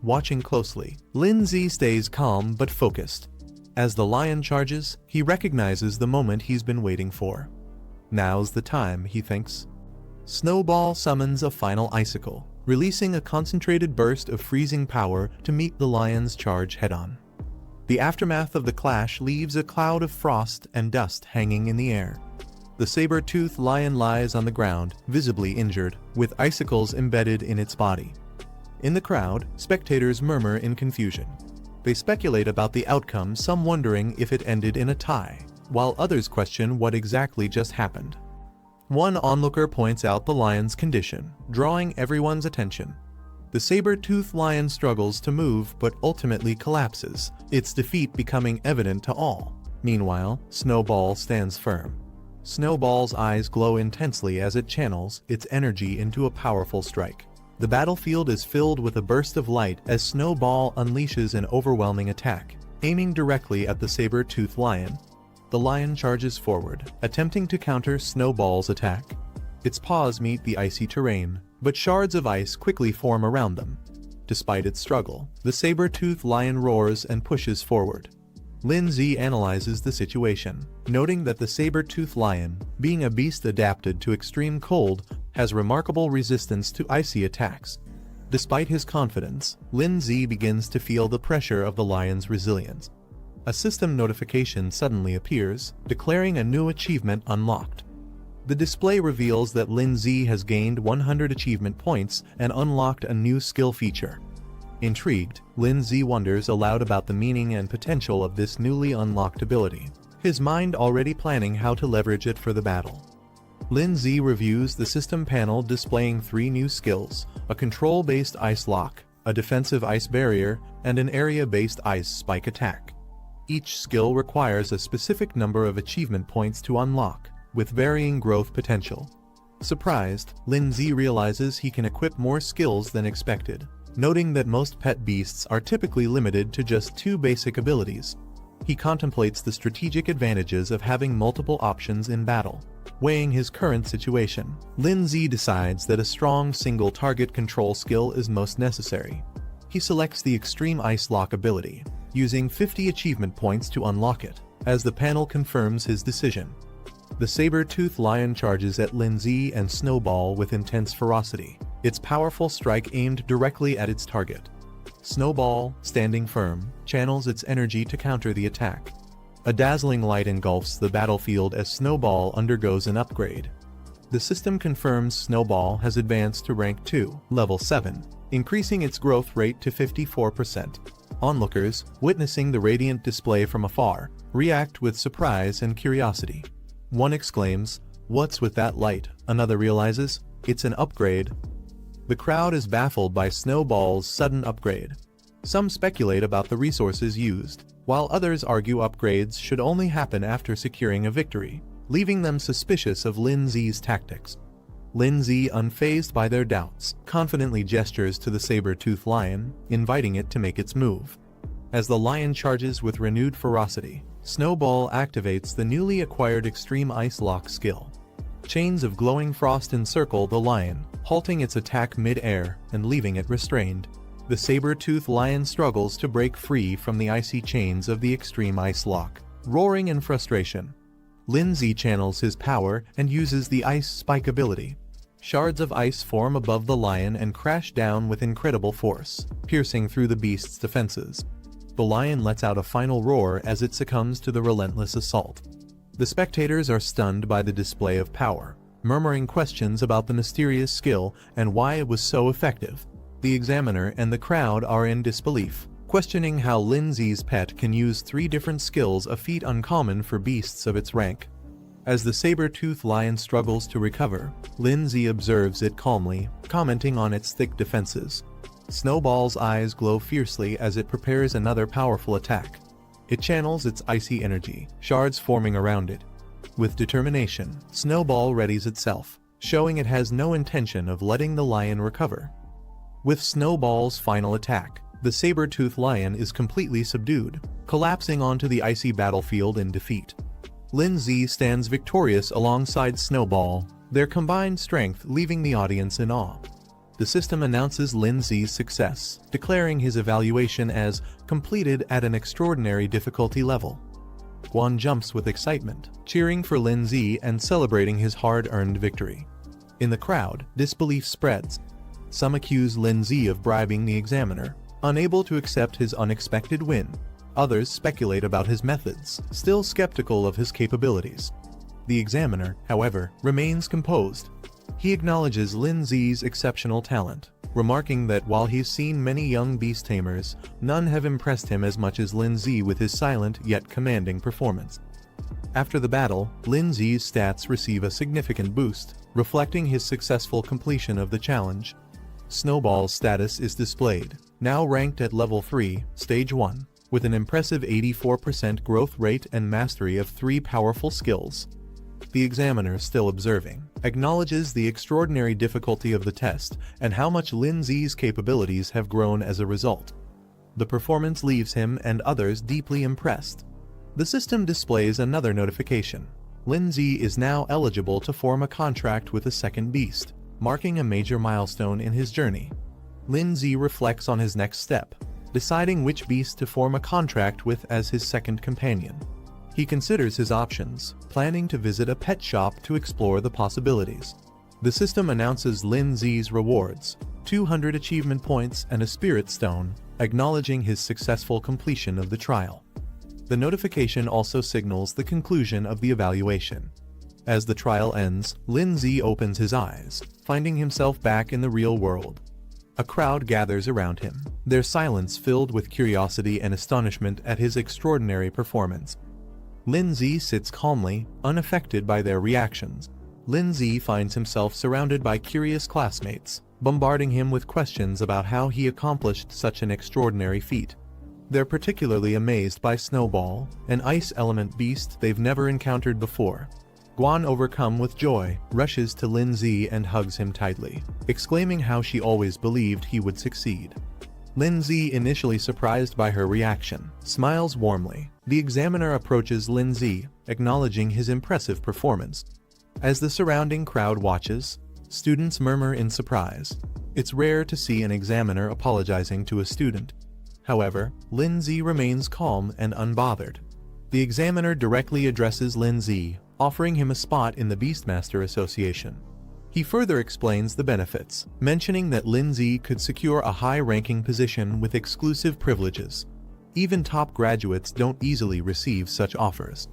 Watching closely, Lindsay stays calm but focused. As the lion charges, he recognizes the moment he's been waiting for. Now's the time, he thinks. Snowball summons a final icicle, releasing a concentrated burst of freezing power to meet the lion's charge head-on. The aftermath of the clash leaves a cloud of frost and dust hanging in the air. The saber-toothed lion lies on the ground, visibly injured, with icicles embedded in its body. In the crowd, spectators murmur in confusion. They speculate about the outcome, some wondering if it ended in a tie, while others question what exactly just happened. One onlooker points out the lion's condition, drawing everyone's attention. The saber-toothed lion struggles to move but ultimately collapses, its defeat becoming evident to all. Meanwhile, Snowball stands firm. Snowball's eyes glow intensely as it channels its energy into a powerful strike. The battlefield is filled with a burst of light as Snowball unleashes an overwhelming attack, aiming directly at the saber-toothed lion. The lion charges forward, attempting to counter Snowball's attack. Its paws meet the icy terrain, but shards of ice quickly form around them. Despite its struggle, the saber-toothed lion roars and pushes forward. Lindsay analyzes the situation, noting that the saber-toothed lion, being a beast adapted to extreme cold, has remarkable resistance to icy attacks. Despite his confidence, Lindsay begins to feel the pressure of the lion's resilience. A system notification suddenly appears, declaring a new achievement unlocked. The display reveals that Lindsay has gained 100 achievement points and unlocked a new skill feature. Intrigued, Lindsay wonders aloud about the meaning and potential of this newly unlocked ability, his mind already planning how to leverage it for the battle. Lindsay reviews the system panel displaying 3 new skills: a control-based ice lock, a defensive ice barrier, and an area-based ice spike attack. Each skill requires a specific number of achievement points to unlock, with varying growth potential. Surprised, Lindsay realizes he can equip more skills than expected, noting that most pet beasts are typically limited to just 2 basic abilities. He contemplates the strategic advantages of having multiple options in battle. Weighing his current situation, Lindsay decides that a strong single-target control skill is most necessary. He selects the Extreme Ice Lock ability, using 50 achievement points to unlock it, as the panel confirms his decision. The saber-toothed lion charges at Lindsay and Snowball with intense ferocity, its powerful strike aimed directly at its target. Snowball, standing firm, channels its energy to counter the attack. A dazzling light engulfs the battlefield as Snowball undergoes an upgrade. The system confirms Snowball has advanced to rank 2, level 7, increasing its growth rate to 54%. Onlookers, witnessing the radiant display from afar, react with surprise and curiosity. One exclaims, "What's with that light?" Another realizes, "It's an upgrade." The crowd is baffled by Snowball's sudden upgrade. Some speculate about the resources used, while others argue upgrades should only happen after securing a victory, leaving them suspicious of Lindsay's tactics. Lindsay, unfazed by their doubts, confidently gestures to the saber-toothed lion, inviting it to make its move. As the lion charges with renewed ferocity, Snowball activates the newly acquired Extreme Ice Lock skill. Chains of glowing frost encircle the lion, halting its attack mid-air and leaving it restrained. The saber-toothed lion struggles to break free from the icy chains of the Extreme Ice Lock, roaring in frustration. Lindsay channels his power and uses the Ice Spike ability. Shards of ice form above the lion and crash down with incredible force, piercing through the beast's defenses. The lion lets out a final roar as it succumbs to the relentless assault. The spectators are stunned by the display of power, murmuring questions about the mysterious skill and why it was so effective. The examiner and the crowd are in disbelief, questioning how Lindsay's pet can use 3 different skills, a feat uncommon for beasts of its rank. As the saber-toothed lion struggles to recover, Lindsay observes it calmly, commenting on its thick defenses. Snowball's eyes glow fiercely as it prepares another powerful attack. It channels its icy energy, shards forming around it. With determination, Snowball readies itself, showing it has no intention of letting the lion recover. With Snowball's final attack, the saber-toothed lion is completely subdued, collapsing onto the icy battlefield in defeat. Lindsay stands victorious alongside Snowball, their combined strength leaving the audience in awe. The system announces Lindsay's success, declaring his evaluation as completed at an extraordinary difficulty level. Guan jumps with excitement, cheering for Lindsay and celebrating his hard-earned victory. In the crowd, disbelief spreads. Some accuse Lindsay of bribing the examiner, unable to accept his unexpected win. Others speculate about his methods, still skeptical of his capabilities. The examiner, however, remains composed. He acknowledges Lin Zi's exceptional talent, remarking that while he's seen many young beast tamers, none have impressed him as much as Lin Zi with his silent yet commanding performance. After the battle, Lin Zi's stats receive a significant boost, reflecting his successful completion of the challenge. Snowball's status is displayed, now ranked at level 3, stage 1, with an impressive 84% growth rate and mastery of 3 powerful skills. The examiner, still observing, acknowledges the extraordinary difficulty of the test and how much Lin Zi's capabilities have grown as a result. The performance leaves him and others deeply impressed. The system displays another notification. Lin Zi is now eligible to form a contract with a second beast, marking a major milestone in his journey. Lin Zi reflects on his next step, deciding which beast to form a contract with as his second companion. He considers his options, planning to visit a pet shop to explore the possibilities. The system announces Lin Zi's rewards, 200 achievement points and a spirit stone, acknowledging his successful completion of the trial. The notification also signals the conclusion of the evaluation. As the trial ends, Lin Zi opens his eyes, finding himself back in the real world. A crowd gathers around him, their silence filled with curiosity and astonishment at his extraordinary performance. Lin Zi sits calmly, unaffected by their reactions. Lin Zi finds himself surrounded by curious classmates, bombarding him with questions about how he accomplished such an extraordinary feat. They're particularly amazed by Snowball, an ice element beast they've never encountered before. Guan, overcome with joy, rushes to Lin Zi and hugs him tightly, exclaiming how she always believed he would succeed. Lin Zi, initially surprised by her reaction, smiles warmly. The examiner approaches Lin Zi, acknowledging his impressive performance. As the surrounding crowd watches, students murmur in surprise. It's rare to see an examiner apologizing to a student. However, Lin Zi remains calm and unbothered. The examiner directly addresses Lin Zi, offering him a spot in the Beastmaster Association. He further explains the benefits, mentioning that Lin Zi could secure a high-ranking position with exclusive privileges. Even top graduates don't easily receive such offers.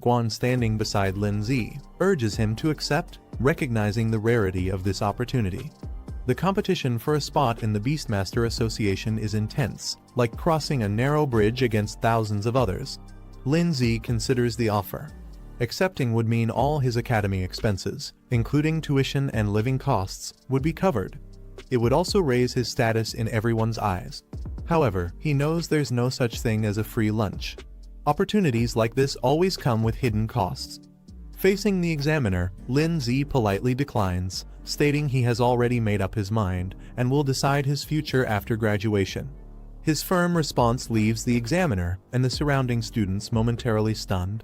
Guan, standing beside Lin Zi, urges him to accept, recognizing the rarity of this opportunity. The competition for a spot in the Beastmaster Association is intense, like crossing a narrow bridge against thousands of others. Lin Zi considers the offer. Accepting would mean all his academy expenses, including tuition and living costs, would be covered. It would also raise his status in everyone's eyes. However, he knows there's no such thing as a free lunch. Opportunities like this always come with hidden costs. Facing the examiner, Lin Zi politely declines, stating he has already made up his mind and will decide his future after graduation. His firm response leaves the examiner and the surrounding students momentarily stunned.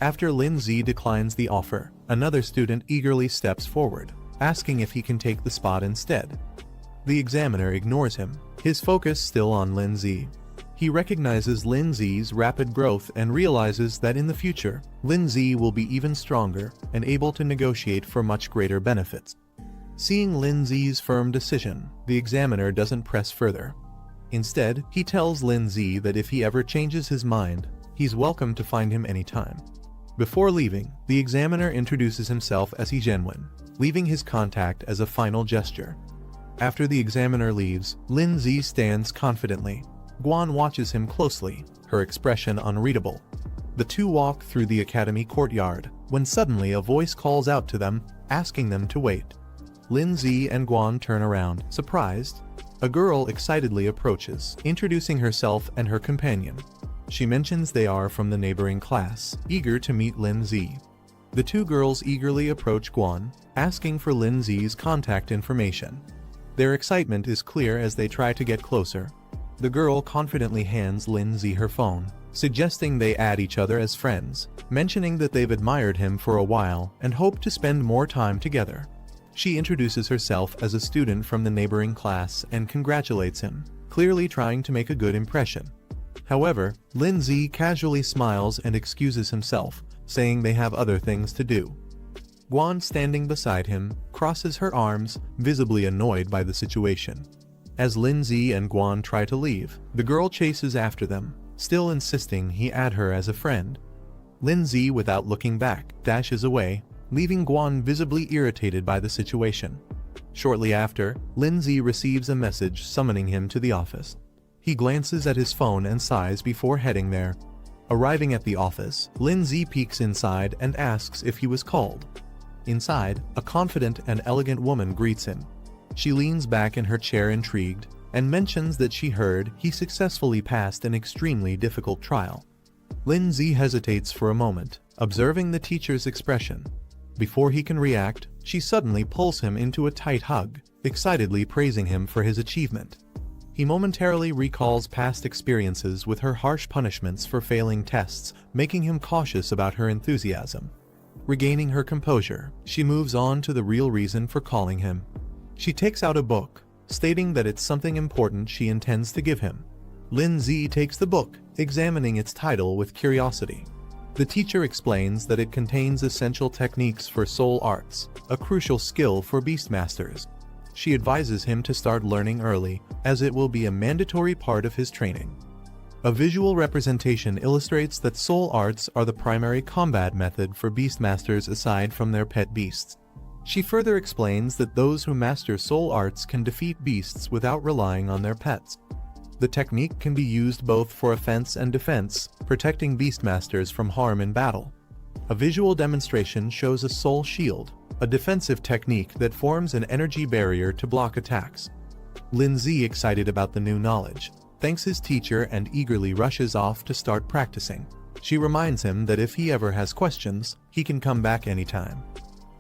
After Lin Zi declines the offer, another student eagerly steps forward, asking if he can take the spot instead. The examiner ignores him, his focus still on Lin Zi. He recognizes Lin Zi's rapid growth and realizes that in the future, Lin Zi will be even stronger and able to negotiate for much greater benefits. Seeing Lin Zi's firm decision, the examiner doesn't press further. Instead, he tells Lin Zi that if he ever changes his mind, he's welcome to find him anytime. Before leaving, the examiner introduces himself as Genuine, leaving his contact as a final gesture. After the examiner leaves, Lin Zi stands confidently. Guan watches him closely, her expression unreadable. The two walk through the academy courtyard, when suddenly a voice calls out to them, asking them to wait. Lin Zi and Guan turn around, surprised. A girl excitedly approaches, introducing herself and her companion. She mentions they are from the neighboring class, eager to meet Lin Zi. The two girls eagerly approach Guan, asking for Lin Zi's contact information. Their excitement is clear as they try to get closer. The girl confidently hands Lin Zi her phone, suggesting they add each other as friends, mentioning that they've admired him for a while and hope to spend more time together. She introduces herself as a student from the neighboring class and congratulates him, clearly trying to make a good impression. However, Lin Zi casually smiles and excuses himself, saying they have other things to do. Guan, standing beside him, crosses her arms, visibly annoyed by the situation. As Lin Zi and Guan try to leave, the girl chases after them, still insisting he add her as a friend. Lindsay, without looking back, dashes away, leaving Guan visibly irritated by the situation. Shortly after, Lindsay receives a message summoning him to the office. He glances at his phone and sighs before heading there. Arriving at the office, Lindsay peeks inside and asks if he was called. Inside, a confident and elegant woman greets him. She leans back in her chair intrigued, and mentions that she heard he successfully passed an extremely difficult trial. Lindsay hesitates for a moment, observing the teacher's expression. Before he can react, she suddenly pulls him into a tight hug, excitedly praising him for his achievement. He momentarily recalls past experiences with her harsh punishments for failing tests, making him cautious about her enthusiasm. Regaining her composure, she moves on to the real reason for calling him. She takes out a book, stating that it's something important she intends to give him. Lindsay takes the book, examining its title with curiosity. The teacher explains that it contains essential techniques for soul arts, a crucial skill for beastmasters. She advises him to start learning early, as it will be a mandatory part of his training. A visual representation illustrates that soul arts are the primary combat method for beastmasters aside from their pet beasts. She further explains that those who master soul arts can defeat beasts without relying on their pets. The technique can be used both for offense and defense, protecting beastmasters from harm in battle. A visual demonstration shows a soul shield, a defensive technique that forms an energy barrier to block attacks. Lindsay, excited about the new knowledge, thanks his teacher and eagerly rushes off to start practicing. She reminds him that if he ever has questions, he can come back anytime.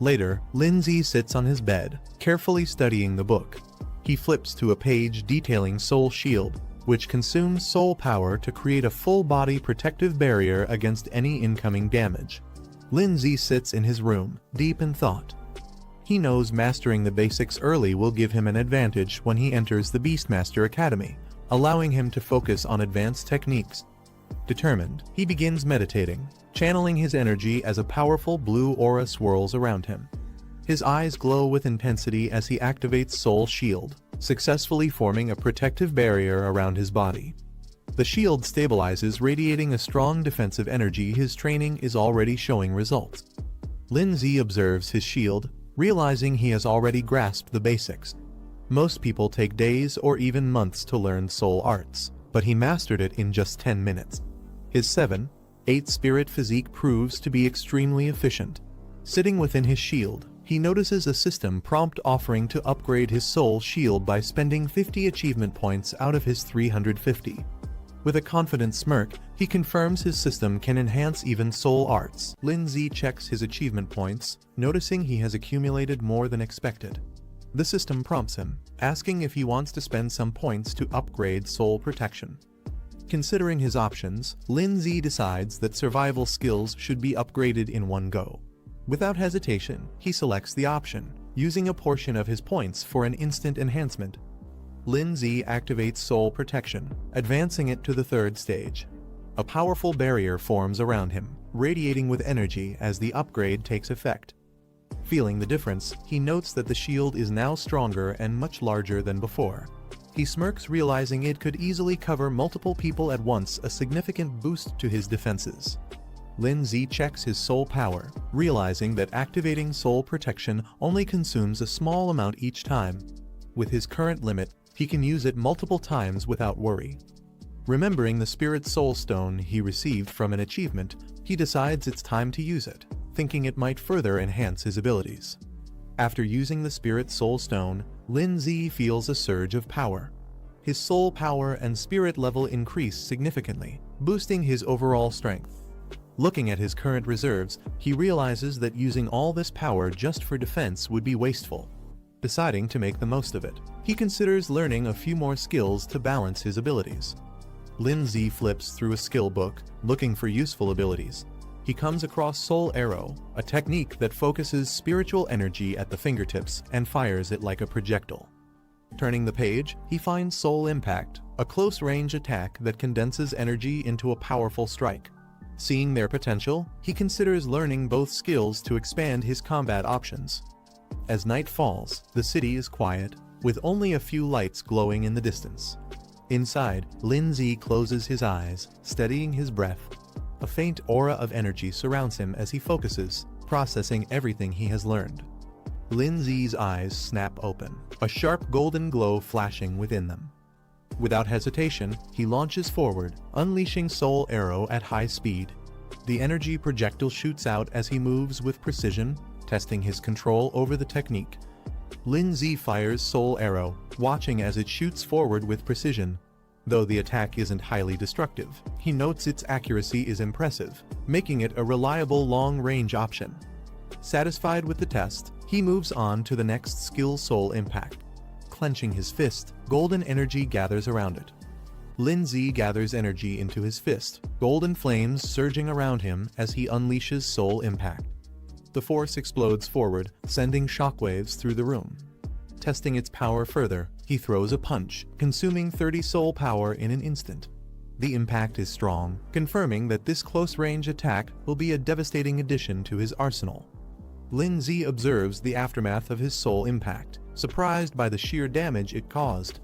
Later, Lindsay sits on his bed, carefully studying the book. He flips to a page detailing Soul Shield, which consumes soul power to create a full-body protective barrier against any incoming damage. Lindsay sits in his room, deep in thought. He knows mastering the basics early will give him an advantage when he enters the Beastmaster Academy, allowing him to focus on advanced techniques. Determined, he begins meditating, channeling his energy as a powerful blue aura swirls around him. His eyes glow with intensity as he activates Soul Shield, successfully forming a protective barrier around his body. The shield stabilizes, radiating a strong defensive energy. His training is already showing results. Lindsay observes his shield, realizing he has already grasped the basics. Most people take days or even months to learn soul arts, but he mastered it in just 10 minutes. His 7-8 spirit physique proves to be extremely efficient. Sitting within his shield, he notices a system prompt offering to upgrade his soul shield by spending 50 achievement points out of his 350. With a confident smirk, he confirms his system can enhance even soul arts. Lindsay checks his achievement points, noticing he has accumulated more than expected. The system prompts him, asking if he wants to spend some points to upgrade soul protection. Considering his options, Lindsay decides that survival skills should be upgraded in one go. Without hesitation, he selects the option, using a portion of his points for an instant enhancement. Lindsay activates Soul Protection, advancing it to the 3rd stage. A powerful barrier forms around him, radiating with energy as the upgrade takes effect. Feeling the difference, he notes that the shield is now stronger and much larger than before. He smirks, realizing it could easily cover multiple people at once, a significant boost to his defenses. Lindsay checks his soul power, realizing that activating Soul Protection only consumes a small amount each time. With his current limit, he can use it multiple times without worry. Remembering the Spirit Soul Stone he received from an achievement, he decides it's time to use it, thinking it might further enhance his abilities. After using the Spirit Soul Stone, Lindsay feels a surge of power. His soul power and spirit level increase significantly, boosting his overall strength. Looking at his current reserves, he realizes that using all this power just for defense would be wasteful. Deciding to make the most of it, he considers learning a few more skills to balance his abilities. Lindsay flips through a skill book, looking for useful abilities. He comes across Soul Arrow, a technique that focuses spiritual energy at the fingertips and fires it like a projectile. Turning the page, he finds Soul Impact, a close-range attack that condenses energy into a powerful strike. Seeing their potential, he considers learning both skills to expand his combat options. As night falls, the city is quiet, with only a few lights glowing in the distance. Inside, Lin-Z closes his eyes, steadying his breath. A faint aura of energy surrounds him as he focuses, processing everything he has learned. Lin-Z's eyes snap open, a sharp golden glow flashing within them. Without hesitation, he launches forward, unleashing Soul Arrow at high speed. The energy projectile shoots out as he moves with precision, testing his control over the technique. Lin-Z fires Soul Arrow, watching as it shoots forward with precision. Though the attack isn't highly destructive, he notes its accuracy is impressive, making it a reliable long-range option. Satisfied with the test, he moves on to the next skill, Soul Impact. Clenching his fist, golden energy gathers around it. Lin-Z gathers energy into his fist, golden flames surging around him as he unleashes Soul Impact. The force explodes forward, sending shockwaves through the room. Testing its power further, he throws a punch, consuming 30 soul power in an instant. The impact is strong, confirming that this close-range attack will be a devastating addition to his arsenal. Lin-Z observes the aftermath of his soul impact, surprised by the sheer damage it caused.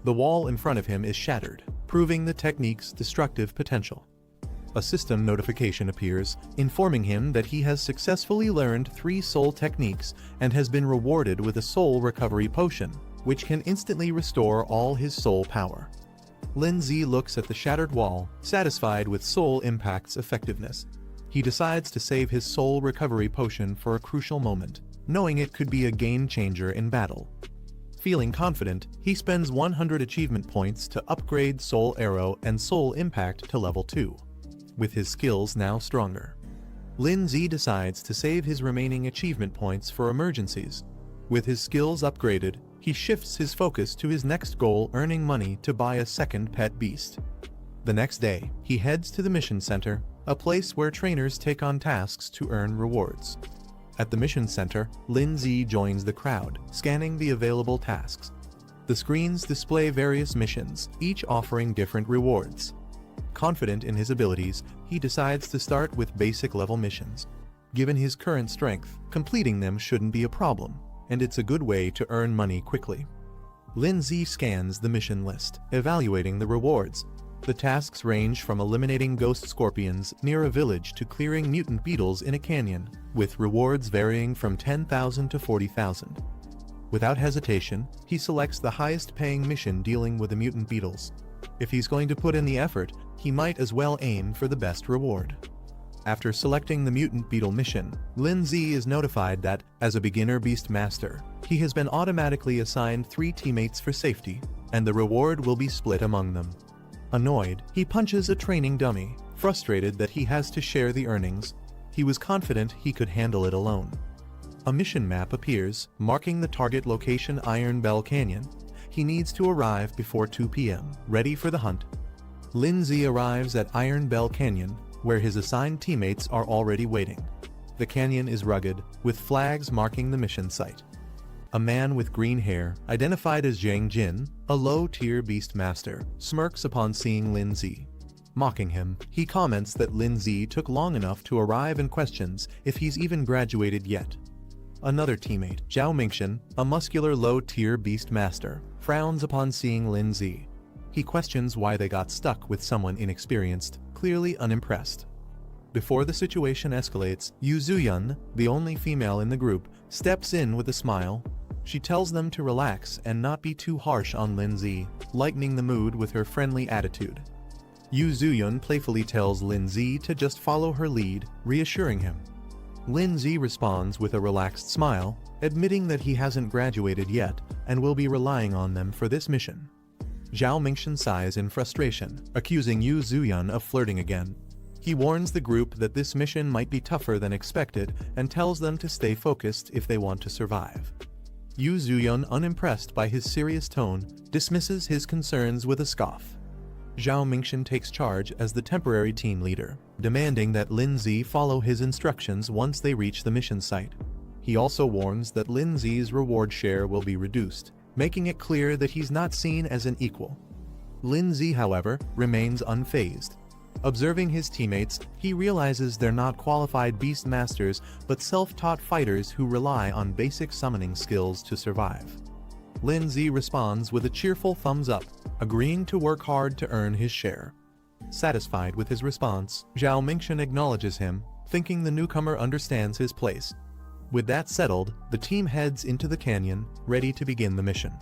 The wall in front of him is shattered, proving the technique's destructive potential. A system notification appears, informing him that he has successfully learned 3 soul techniques and has been rewarded with a soul recovery potion, which can instantly restore all his soul power. Lin-Z looks at the shattered wall, satisfied with soul impact's effectiveness. He decides to save his soul recovery potion for a crucial moment, knowing it could be a game-changer in battle. Feeling confident, he spends 100 achievement points to upgrade Soul Arrow and Soul Impact to level 2. With his skills now stronger, Lin-Z decides to save his remaining achievement points for emergencies. With his skills upgraded, he shifts his focus to his next goal, earning money to buy a second pet beast. The next day, he heads to the mission center, a place where trainers take on tasks to earn rewards. At the mission center, Lin-Z joins the crowd, scanning the available tasks. The screens display various missions, each offering different rewards. Confident in his abilities, he decides to start with basic level missions. Given his current strength, completing them shouldn't be a problem, and it's a good way to earn money quickly. Lin-Z scans the mission list, evaluating the rewards. The tasks range from eliminating ghost scorpions near a village to clearing mutant beetles in a canyon, with rewards varying from 10,000 to 40,000. Without hesitation, he selects the highest-paying mission dealing with the mutant beetles. If he's going to put in the effort, he might as well aim for the best reward. After selecting the mutant beetle mission, Lin-Z is notified that, as a beginner beast master, he has been automatically assigned 3 teammates for safety, and the reward will be split among them. Annoyed, he punches a training dummy, frustrated that he has to share the earnings. He was confident he could handle it alone. A mission map appears, marking the target location, Iron Bell Canyon. He needs to arrive before 2 p.m., ready for the hunt. Lin-Z arrives at Iron Bell Canyon, where his assigned teammates are already waiting. The canyon is rugged, with flags marking the mission site. A man with green hair, identified as Zhang Jin, a low-tier beast master, smirks upon seeing Lin-Z. Mocking him, he comments that Lin-Z took long enough to arrive and questions if he's even graduated yet. Another teammate, Zhao Mingxian, a muscular low-tier beast master, frowns upon seeing Lin-Z. He questions why they got stuck with someone inexperienced, clearly unimpressed. Before the situation escalates, Yu Zuyun, the only female in the group, steps in with a smile. She tells them to relax and not be too harsh on Lin-Z, lightening the mood with her friendly attitude. Yu Zuyun playfully tells Lin-Z to just follow her lead, reassuring him. Lin-Z responds with a relaxed smile, admitting that he hasn't graduated yet and will be relying on them for this mission. Zhao Mingxian sighs in frustration, accusing Yu Zuyun of flirting again. He warns the group that this mission might be tougher than expected and tells them to stay focused if they want to survive. Yu Zuyun, unimpressed by his serious tone, dismisses his concerns with a scoff. Zhao Mingxian takes charge as the temporary team leader, demanding that Lin-Z follow his instructions once they reach the mission site. He also warns that Lin-Z's reward share will be reduced, making it clear that he's not seen as an equal. Lin-Z, however, remains unfazed. Observing his teammates, he realizes they're not qualified beast masters but self-taught fighters who rely on basic summoning skills to survive. Lin Zi responds with a cheerful thumbs up, agreeing to work hard to earn his share. Satisfied with his response, Zhao Mingxian acknowledges him, thinking the newcomer understands his place. With that settled, the team heads into the canyon, ready to begin the mission.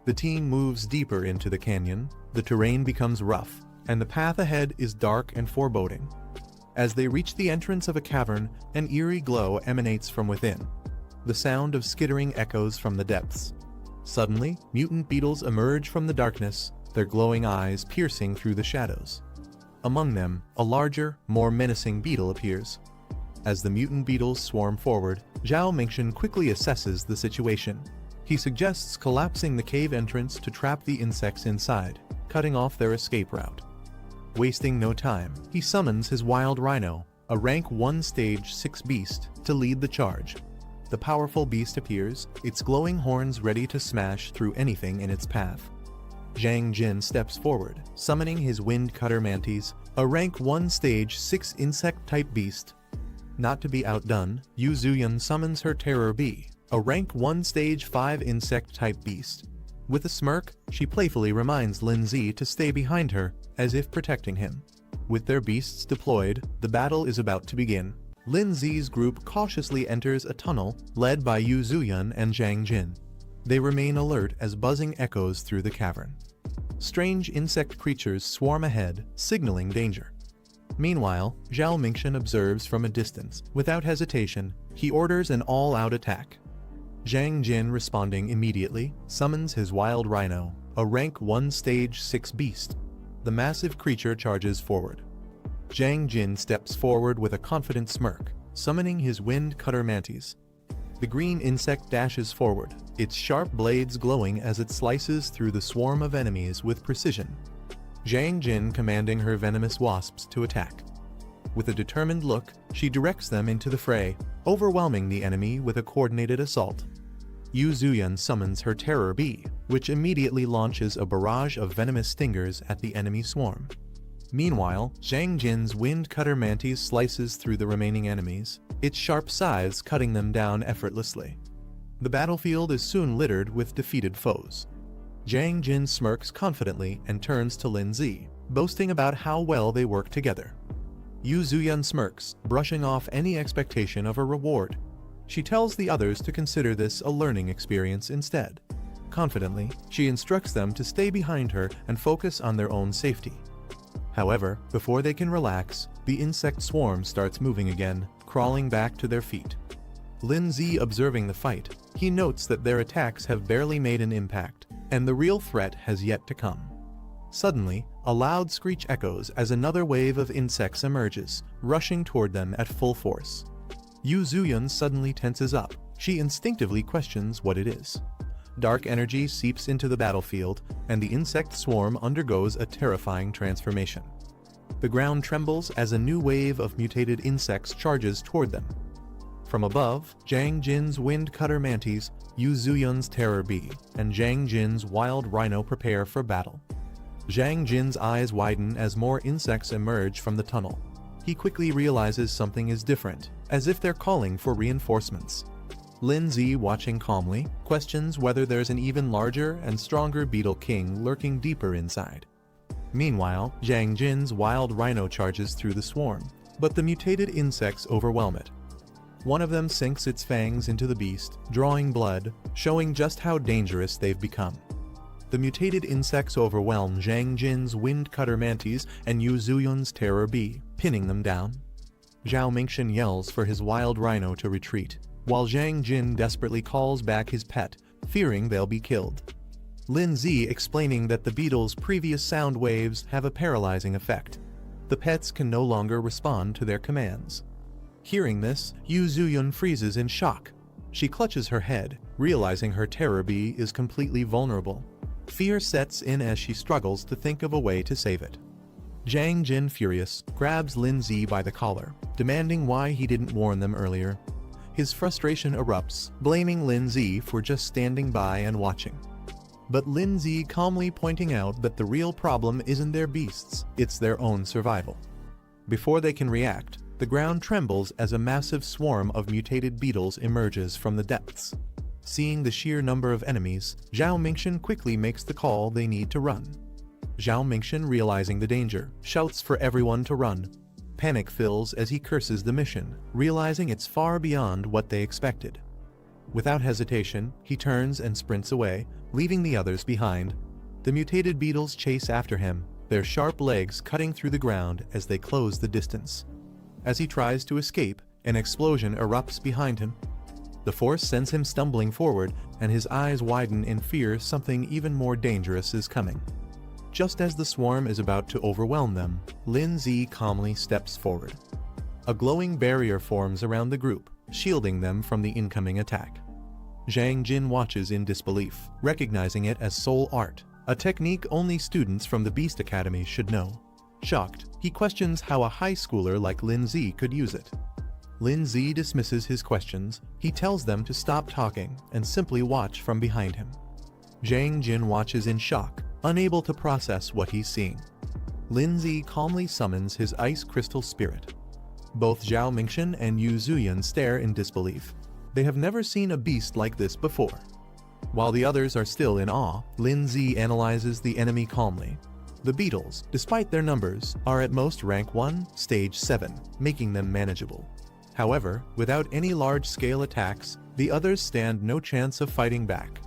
The team moves deeper into the canyon, the terrain becomes rough, and the path ahead is dark and foreboding. As they reach the entrance of a cavern, an eerie glow emanates from within. The sound of skittering echoes from the depths. Suddenly, mutant beetles emerge from the darkness, their glowing eyes piercing through the shadows. Among them, a larger, more menacing beetle appears. As the mutant beetles swarm forward, Zhao Mingxian quickly assesses the situation. He suggests collapsing the cave entrance to trap the insects inside, cutting off their escape route. Wasting no time, he summons his wild rhino, a rank 1 stage 6 beast, to lead the charge. The powerful beast appears, its glowing horns ready to smash through anything in its path. Zhang Jin steps forward, summoning his wind cutter mantis, a rank 1 stage 6 insect-type beast. Not to be outdone, Yu Zuyun summons her terror bee, a rank 1 stage 5 insect-type beast. With a smirk, she playfully reminds Lin Zi to stay behind her, as if protecting him. With their beasts deployed, the battle is about to begin. Lin Zi's group cautiously enters a tunnel, led by Yu Zuyun and Zhang Jin. They remain alert as buzzing echoes through the cavern. Strange insect creatures swarm ahead, signaling danger. Meanwhile, Zhao Mingxian observes from a distance. Without hesitation, he orders an all-out attack. Zhang Jin, responding immediately, summons his wild rhino, a rank 1 stage 6 beast. The massive creature charges forward. Zhang Jin steps forward with a confident smirk, summoning his wind cutter mantis. The green insect dashes forward, its sharp blades glowing as it slices through the swarm of enemies with precision. Zhang Jin commanding her venomous wasps to attack. With a determined look, she directs them into the fray, overwhelming the enemy with a coordinated assault. Yu Zuyun summons her terror bee, which immediately launches a barrage of venomous stingers at the enemy swarm. Meanwhile, Zhang Jin's wind cutter mantis slices through the remaining enemies, its sharp scythes cutting them down effortlessly. The battlefield is soon littered with defeated foes. Zhang Jin smirks confidently and turns to Lin Zi, boasting about how well they work together. Yu Zuyun smirks, brushing off any expectation of a reward. She tells the others to consider this a learning experience instead. Confidently, she instructs them to stay behind her and focus on their own safety. However, before they can relax, the insect swarm starts moving again, crawling back to their feet. Lin Zi observing the fight, he notes that their attacks have barely made an impact, and the real threat has yet to come. Suddenly, a loud screech echoes as another wave of insects emerges, rushing toward them at full force. Yu Zuyun suddenly tenses up. She instinctively questions what it is. Dark energy seeps into the battlefield, and the insect swarm undergoes a terrifying transformation. The ground trembles as a new wave of mutated insects charges toward them. From above, Zhang Jin's wind cutter mantis, Yu Zuyun's terror bee, and Zhang Jin's wild rhino prepare for battle. Zhang Jin's eyes widen as more insects emerge from the tunnel. He quickly realizes something is different, as if they're calling for reinforcements. Lin Zi, watching calmly, questions whether there's an even larger and stronger beetle king lurking deeper inside. Meanwhile, Zhang Jin's wild rhino charges through the swarm, but the mutated insects overwhelm it. One of them sinks its fangs into the beast, drawing blood, showing just how dangerous they've become. The mutated insects overwhelm Zhang Jin's wind cutter mantis and Yu Zuyun's terror bee, pinning them down. Zhao Mingxian yells for his wild rhino to retreat, while Zhang Jin desperately calls back his pet, fearing they'll be killed. Lin Zi explaining that the beetle's previous sound waves have a paralyzing effect. The pets can no longer respond to their commands. Hearing this, Yu Zuyun freezes in shock. She clutches her head, realizing her terror bee is completely vulnerable. Fear sets in as she struggles to think of a way to save it. Zhang Jin, furious, grabs Lin Zi by the collar, demanding why he didn't warn them earlier. His frustration erupts, blaming Lin Zi for just standing by and watching. But Lin Zi calmly pointing out that the real problem isn't their beasts, it's their own survival. Before they can react, the ground trembles as a massive swarm of mutated beetles emerges from the depths. Seeing the sheer number of enemies, Zhao Mingxian quickly makes the call they need to run. Zhao Mingxian, realizing the danger, shouts for everyone to run. Panic fills as he curses the mission, realizing it's far beyond what they expected. Without hesitation, he turns and sprints away, leaving the others behind. The mutated beetles chase after him, their sharp legs cutting through the ground as they close the distance. As he tries to escape, an explosion erupts behind him. The force sends him stumbling forward, and his eyes widen in fear something even more dangerous is coming. Just as the swarm is about to overwhelm them, Lin Zi calmly steps forward. A glowing barrier forms around the group, shielding them from the incoming attack. Zhang Jin watches in disbelief, recognizing it as soul art, a technique only students from the Beast Academy should know. Shocked, he questions how a high schooler like Lin Zi could use it. Lin Zi dismisses his questions. He tells them to stop talking and simply watch from behind him. Zhang Jin watches in shock, unable to process what he's seeing. Lin Zi calmly summons his ice crystal spirit. Both Zhao Mingxian and Yu Zuyan stare in disbelief. They have never seen a beast like this before. While the others are still in awe, Lin Zi analyzes the enemy calmly. The beetles, despite their numbers, are at most rank 1, stage 7, making them manageable. However, without any large-scale attacks, the others stand no chance of fighting back.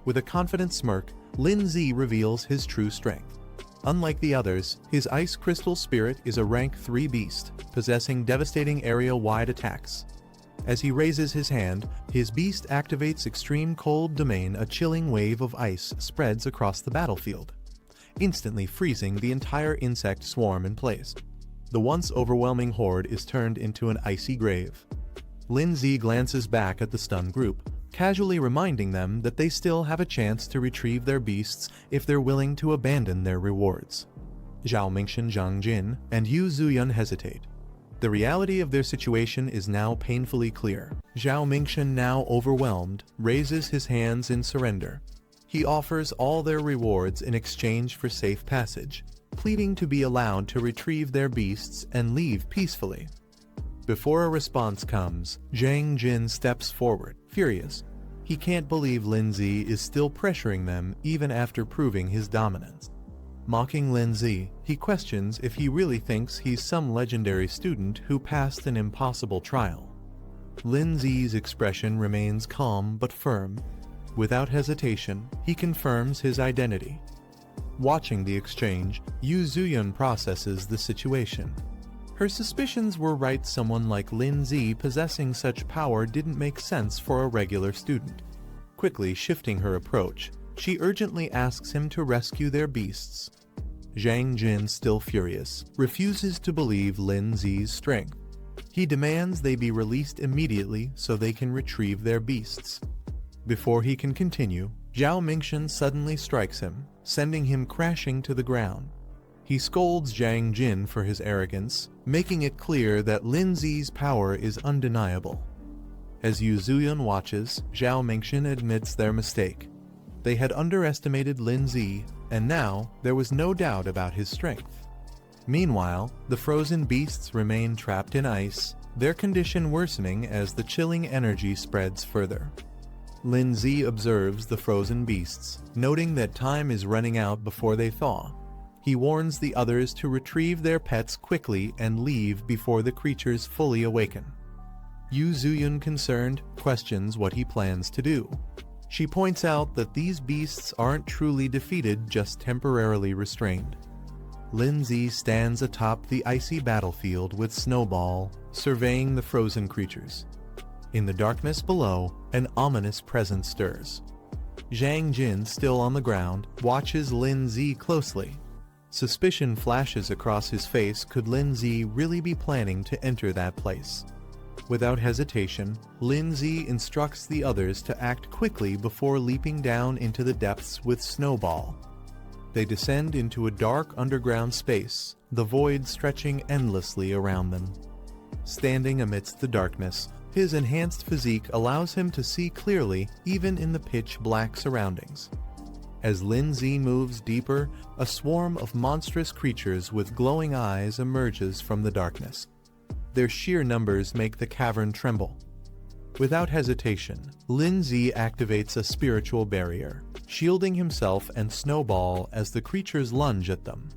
With a confident smirk, Lin Zi reveals his true strength. Unlike the others, his ice crystal spirit is a rank 3 beast, possessing devastating area-wide attacks. As he raises his hand, his beast activates extreme cold domain. A chilling wave of ice spreads across the battlefield, instantly freezing the entire insect swarm in place. The once overwhelming horde is turned into an icy grave. Lin Zi glances back at the stunned group, casually reminding them that they still have a chance to retrieve their beasts if they're willing to abandon their rewards. Zhao Mingxian, Zhang Jin, and Yu Zuyan hesitate. The reality of their situation is now painfully clear. Zhao Mingxian, now overwhelmed, raises his hands in surrender. He offers all their rewards in exchange for safe passage, pleading to be allowed to retrieve their beasts and leave peacefully. Before a response comes, Zhang Jin steps forward, furious. He can't believe Lin Zi is still pressuring them even after proving his dominance. Mocking Lin Zi, he questions if he really thinks he's some legendary student who passed an impossible trial. Lin Zi's expression remains calm but firm. Without hesitation, he confirms his identity. Watching the exchange, Yu Zuyan processes the situation. Her suspicions were right. Someone like Lin Zi possessing such power didn't make sense for a regular student. Quickly shifting her approach, she urgently asks him to rescue their beasts. Zhang Jin, still furious, refuses to believe Lin Zi's strength. He demands they be released immediately so they can retrieve their beasts. Before he can continue, Zhao Mingxian suddenly strikes him, sending him crashing to the ground. He scolds Zhang Jin for his arrogance, making it clear that Lin Zi's power is undeniable. As Yu Zuyan watches, Zhao Mingxian admits their mistake. They had underestimated Lin Zi, and now there was no doubt about his strength. Meanwhile, the frozen beasts remain trapped in ice, their condition worsening as the chilling energy spreads further. Lin Zi observes the frozen beasts, noting that time is running out before they thaw. He warns the others to retrieve their pets quickly and leave before the creatures fully awaken. Yu Zuyan, concerned, questions what he plans to do. She points out that these beasts aren't truly defeated, just temporarily restrained. Lin Zi stands atop the icy battlefield with Snowball, surveying the frozen creatures. In the darkness below, an ominous presence stirs. Zhang Jin, still on the ground, watches Lin Zi closely. Suspicion flashes across his face. Could Lin Zi really be planning to enter that place? Without hesitation, Lin Zi instructs the others to act quickly before leaping down into the depths with Snowball. They descend into a dark underground space, the void stretching endlessly around them. Standing amidst the darkness, his enhanced physique allows him to see clearly even in the pitch-black surroundings. As Lin Zi moves deeper, a swarm of monstrous creatures with glowing eyes emerges from the darkness. Their sheer numbers make the cavern tremble. Without hesitation, Lin Zi activates a spiritual barrier, shielding himself and Snowball as the creatures lunge at them.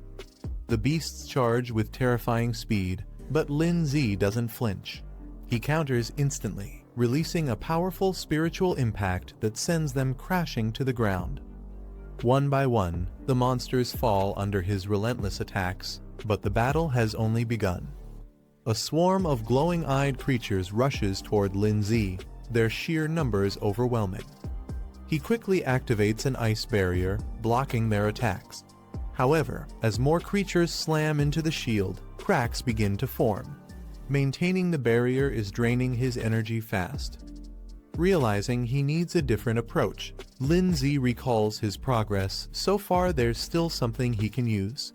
The beasts charge with terrifying speed, but Lin Zi doesn't flinch. He counters instantly, releasing a powerful spiritual impact that sends them crashing to the ground. One by one, the monsters fall under his relentless attacks, but the battle has only begun. A swarm of glowing-eyed creatures rushes toward Lin Zi, their sheer numbers overwhelming. He quickly activates an ice barrier, blocking their attacks. However, as more creatures slam into the shield, cracks begin to form. Maintaining the barrier is draining his energy fast. Realizing he needs a different approach, Lin Zi recalls his progress. So far, there's still something he can use.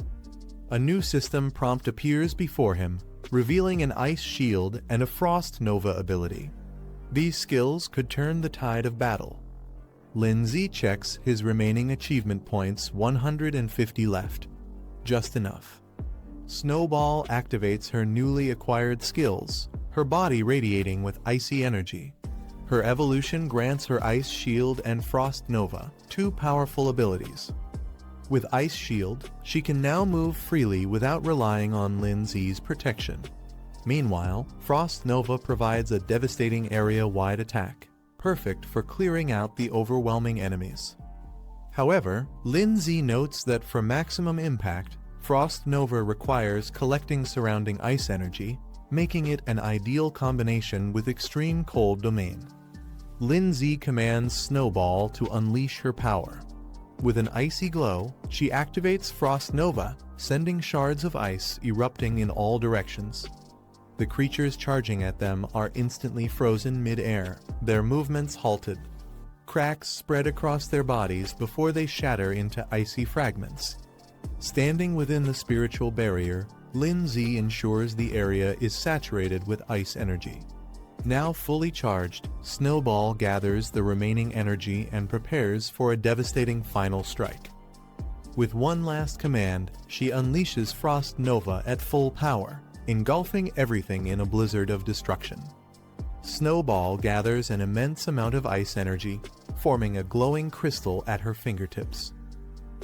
A new system prompt appears before him, revealing an ice shield and a frost nova ability. These skills could turn the tide of battle. Lin Zi checks his remaining achievement points, 150 left. Just enough. Snowball activates her newly acquired skills, her body radiating with icy energy. Her evolution grants her Ice Shield and Frost Nova, two powerful abilities. With Ice Shield, she can now move freely without relying on Lin Zi's protection. Meanwhile, Frost Nova provides a devastating area-wide attack, perfect for clearing out the overwhelming enemies. However, Lin Zi notes that for maximum impact, Frost Nova requires collecting surrounding ice energy, making it an ideal combination with extreme cold domain. Lin Zi commands Snowball to unleash her power. With an icy glow, she activates Frost Nova, sending shards of ice erupting in all directions. The creatures charging at them are instantly frozen mid-air, their movements halted. Cracks spread across their bodies before they shatter into icy fragments. Standing within the spiritual barrier, Lin Zi ensures the area is saturated with ice energy. Now fully charged, Snowball gathers the remaining energy and prepares for a devastating final strike. With one last command, she unleashes Frost Nova at full power, engulfing everything in a blizzard of destruction. Snowball gathers an immense amount of ice energy, forming a glowing crystal at her fingertips.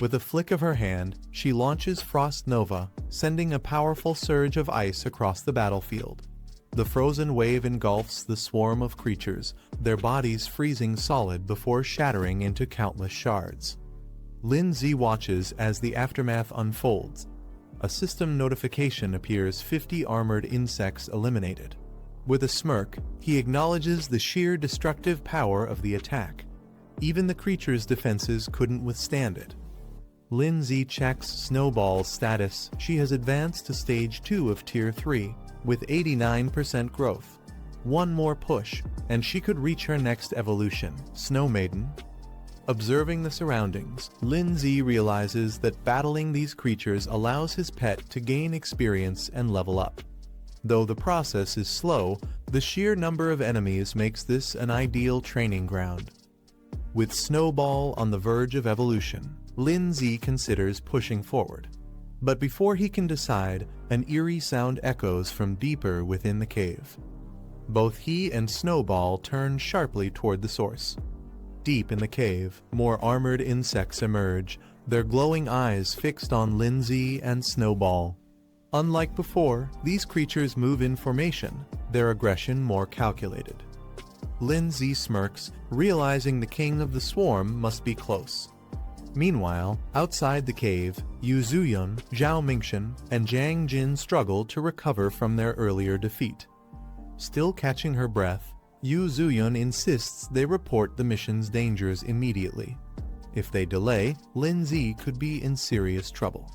With a flick of her hand, she launches Frost Nova, sending a powerful surge of ice across the battlefield. The frozen wave engulfs the swarm of creatures, their bodies freezing solid before shattering into countless shards. Lin Zi watches as the aftermath unfolds. A system notification appears: 50 armored insects eliminated. With a smirk, he acknowledges the sheer destructive power of the attack. Even the creature's defenses couldn't withstand it. Lin Zi checks Snowball's status. She has advanced to Stage 2 of Tier 3, with 89% growth. One more push, and she could reach her next evolution, Snow Maiden. Observing the surroundings, Lin Zi realizes that battling these creatures allows his pet to gain experience and level up. Though the process is slow, the sheer number of enemies makes this an ideal training ground. With Snowball on the verge of evolution, Lin Zi considers pushing forward. But before he can decide, an eerie sound echoes from deeper within the cave. Both he and Snowball turn sharply toward the source. Deep in the cave, more armored insects emerge, their glowing eyes fixed on Lin Zi and Snowball. Unlike before, these creatures move in formation, their aggression more calculated. Lin Zi smirks, realizing the king of the swarm must be close. Meanwhile, outside the cave, Yu Zuyun, Zhao Mingshan, and Jiang Jin struggle to recover from their earlier defeat. Still catching her breath, Yu Zuyun insists they report the mission's dangers immediately. If they delay, Lin Zi could be in serious trouble.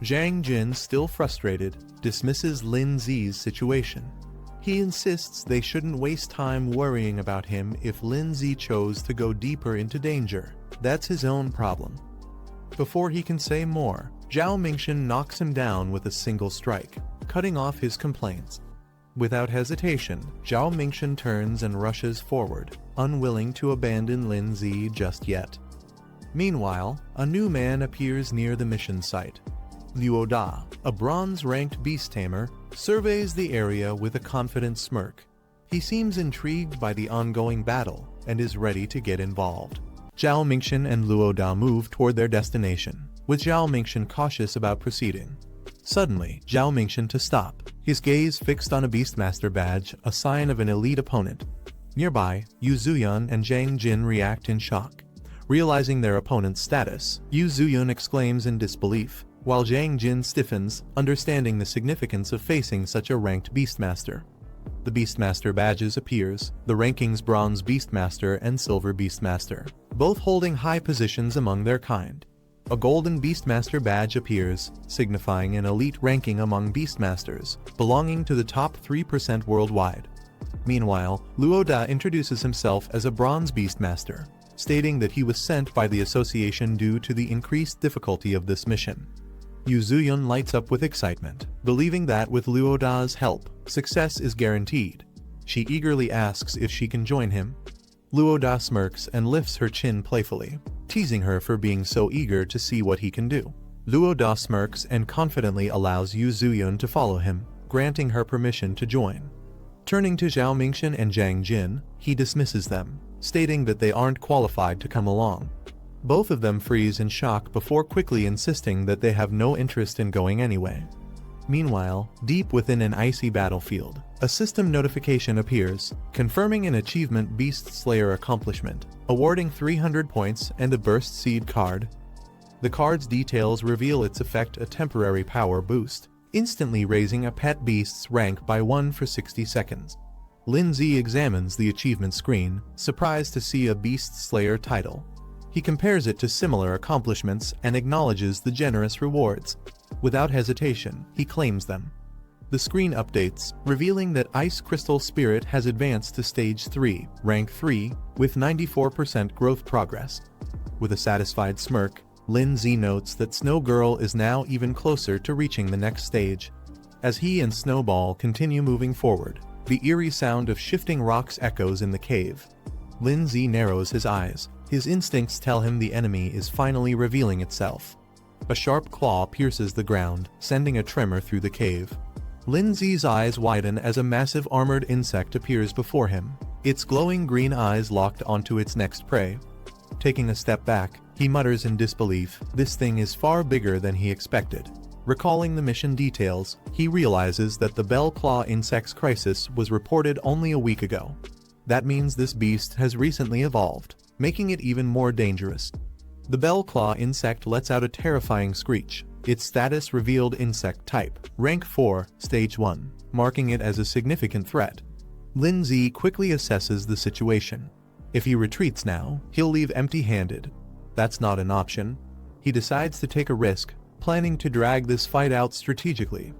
Jiang Jin, still frustrated, dismisses Lin Zi's situation. He insists they shouldn't waste time worrying about him. If Lin Zi chose to go deeper into danger, that's his own problem. Before he can say more, Zhao Mingshan knocks him down with a single strike, cutting off his complaints. Without hesitation, Zhao Mingshan turns and rushes forward, unwilling to abandon Lin Zi just yet. Meanwhile, a new man appears near the mission site. Liu Da, a bronze-ranked beast tamer, surveys the area with a confident smirk. He seems intrigued by the ongoing battle and is ready to get involved. Zhao Mingxian and Luo Da move toward their destination, with Zhao Mingxian cautious about proceeding. Suddenly, Zhao Mingxian to stop, his gaze fixed on a Beastmaster badge, a sign of an elite opponent. Nearby, Yu Zuyun and Zhang Jin react in shock. Realizing their opponent's status, Yu Zuyun exclaims in disbelief, while Zhang Jin stiffens, understanding the significance of facing such a ranked Beastmaster. The Beastmaster badges appears, the rankings Bronze Beastmaster and Silver Beastmaster, both holding high positions among their kind. A Golden Beastmaster badge appears, signifying an elite ranking among Beastmasters, belonging to the top 3% worldwide. Meanwhile, Luo Da introduces himself as a Bronze Beastmaster, stating that he was sent by the association due to the increased difficulty of this mission. Yu Zuyun lights up with excitement, believing that with Luo Da's help, success is guaranteed. She eagerly asks if she can join him. Luo Da smirks and lifts her chin playfully, teasing her for being so eager to see what he can do. Luo Da smirks and confidently allows Yu Zuyun to follow him, granting her permission to join. Turning to Zhao Mingxian and Zhang Jin, he dismisses them, stating that they aren't qualified to come along. Both of them freeze in shock before quickly insisting that they have no interest in going anyway. Meanwhile, deep within an icy battlefield, a system notification appears, confirming an achievement Beast Slayer accomplishment, awarding 300 points and a Burst Seed card. The card's details reveal its effect, a temporary power boost, instantly raising a pet beast's rank by 1 for 60 seconds. Lin Zi examines the achievement screen, surprised to see a Beast Slayer title. He compares it to similar accomplishments and acknowledges the generous rewards. Without hesitation, he claims them. The screen updates, revealing that Ice Crystal Spirit has advanced to Stage 3, Rank 3, with 94% growth progress. With a satisfied smirk, Lin Zi notes that Snow Girl is now even closer to reaching the next stage. As he and Snowball continue moving forward, the eerie sound of shifting rocks echoes in the cave. Lin Zi narrows his eyes. His instincts tell him the enemy is finally revealing itself. A sharp claw pierces the ground, sending a tremor through the cave. Lin Zi's eyes widen as a massive armored insect appears before him, its glowing green eyes locked onto its next prey. Taking a step back, he mutters in disbelief, this thing is far bigger than he expected. Recalling the mission details, he realizes that the Bell Claw insect's crisis was reported only a week ago. That means this beast has recently evolved, making it even more dangerous. The Bell Claw insect lets out a terrifying screech, its status revealed insect type, rank 4, stage 1, marking it as a significant threat. Lin Zi quickly assesses the situation. If he retreats now, he'll leave empty-handed. That's not an option. He decides to take a risk, planning to drag this fight out strategically.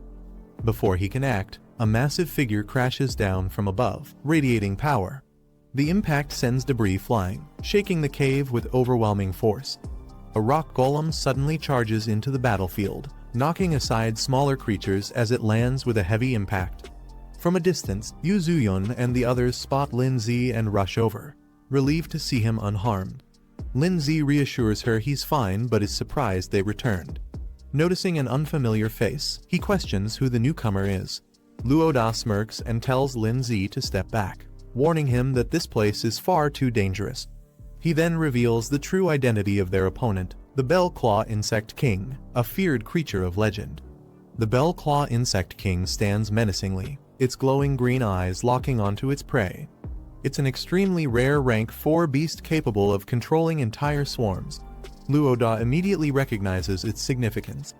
Before he can act, a massive figure crashes down from above, radiating power. The impact sends debris flying, shaking the cave with overwhelming force. A rock golem suddenly charges into the battlefield, knocking aside smaller creatures as it lands with a heavy impact. From a distance, Yu Zuyun and the others spot Lin Zi and rush over, relieved to see him unharmed. Lin Zi reassures her he's fine but is surprised they returned. Noticing an unfamiliar face, he questions who the newcomer is. Luo Da smirks and tells Lin Zi to step back, warning him that this place is far too dangerous. He then reveals the true identity of their opponent, the Bell Claw Insect King, a feared creature of legend. The Bell Claw Insect King stands menacingly, its glowing green eyes locking onto its prey. It's an extremely rare rank 4 beast capable of controlling entire swarms. Luo Da immediately recognizes its significance.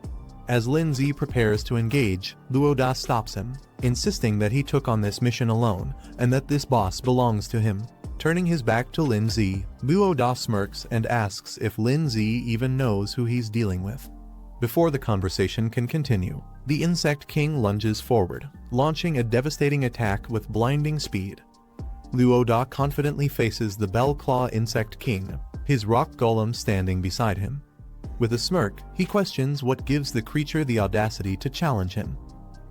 As Lin Zi prepares to engage, Luo Da stops him, insisting that he took on this mission alone, and that this boss belongs to him. Turning his back to Lin Zi, Luo Da smirks and asks if Lin Zi even knows who he's dealing with. Before the conversation can continue, the Insect King lunges forward, launching a devastating attack with blinding speed. Luo Da confidently faces the Bell Claw Insect King, his rock golem standing beside him. With a smirk, he questions what gives the creature the audacity to challenge him.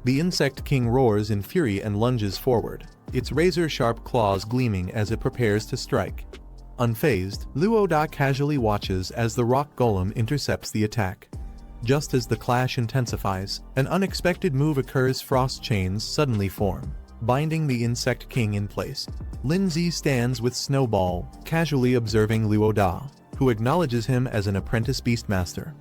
The Insect King roars in fury and lunges forward, its razor-sharp claws gleaming as it prepares to strike. Unfazed, Luo Da casually watches as the rock golem intercepts the attack. Just as the clash intensifies, an unexpected move occurs. Frost chains suddenly form. binding the insect king in place. Lindsay stands with Snowball, casually observing Luo Da, who acknowledges him as an apprentice beastmaster.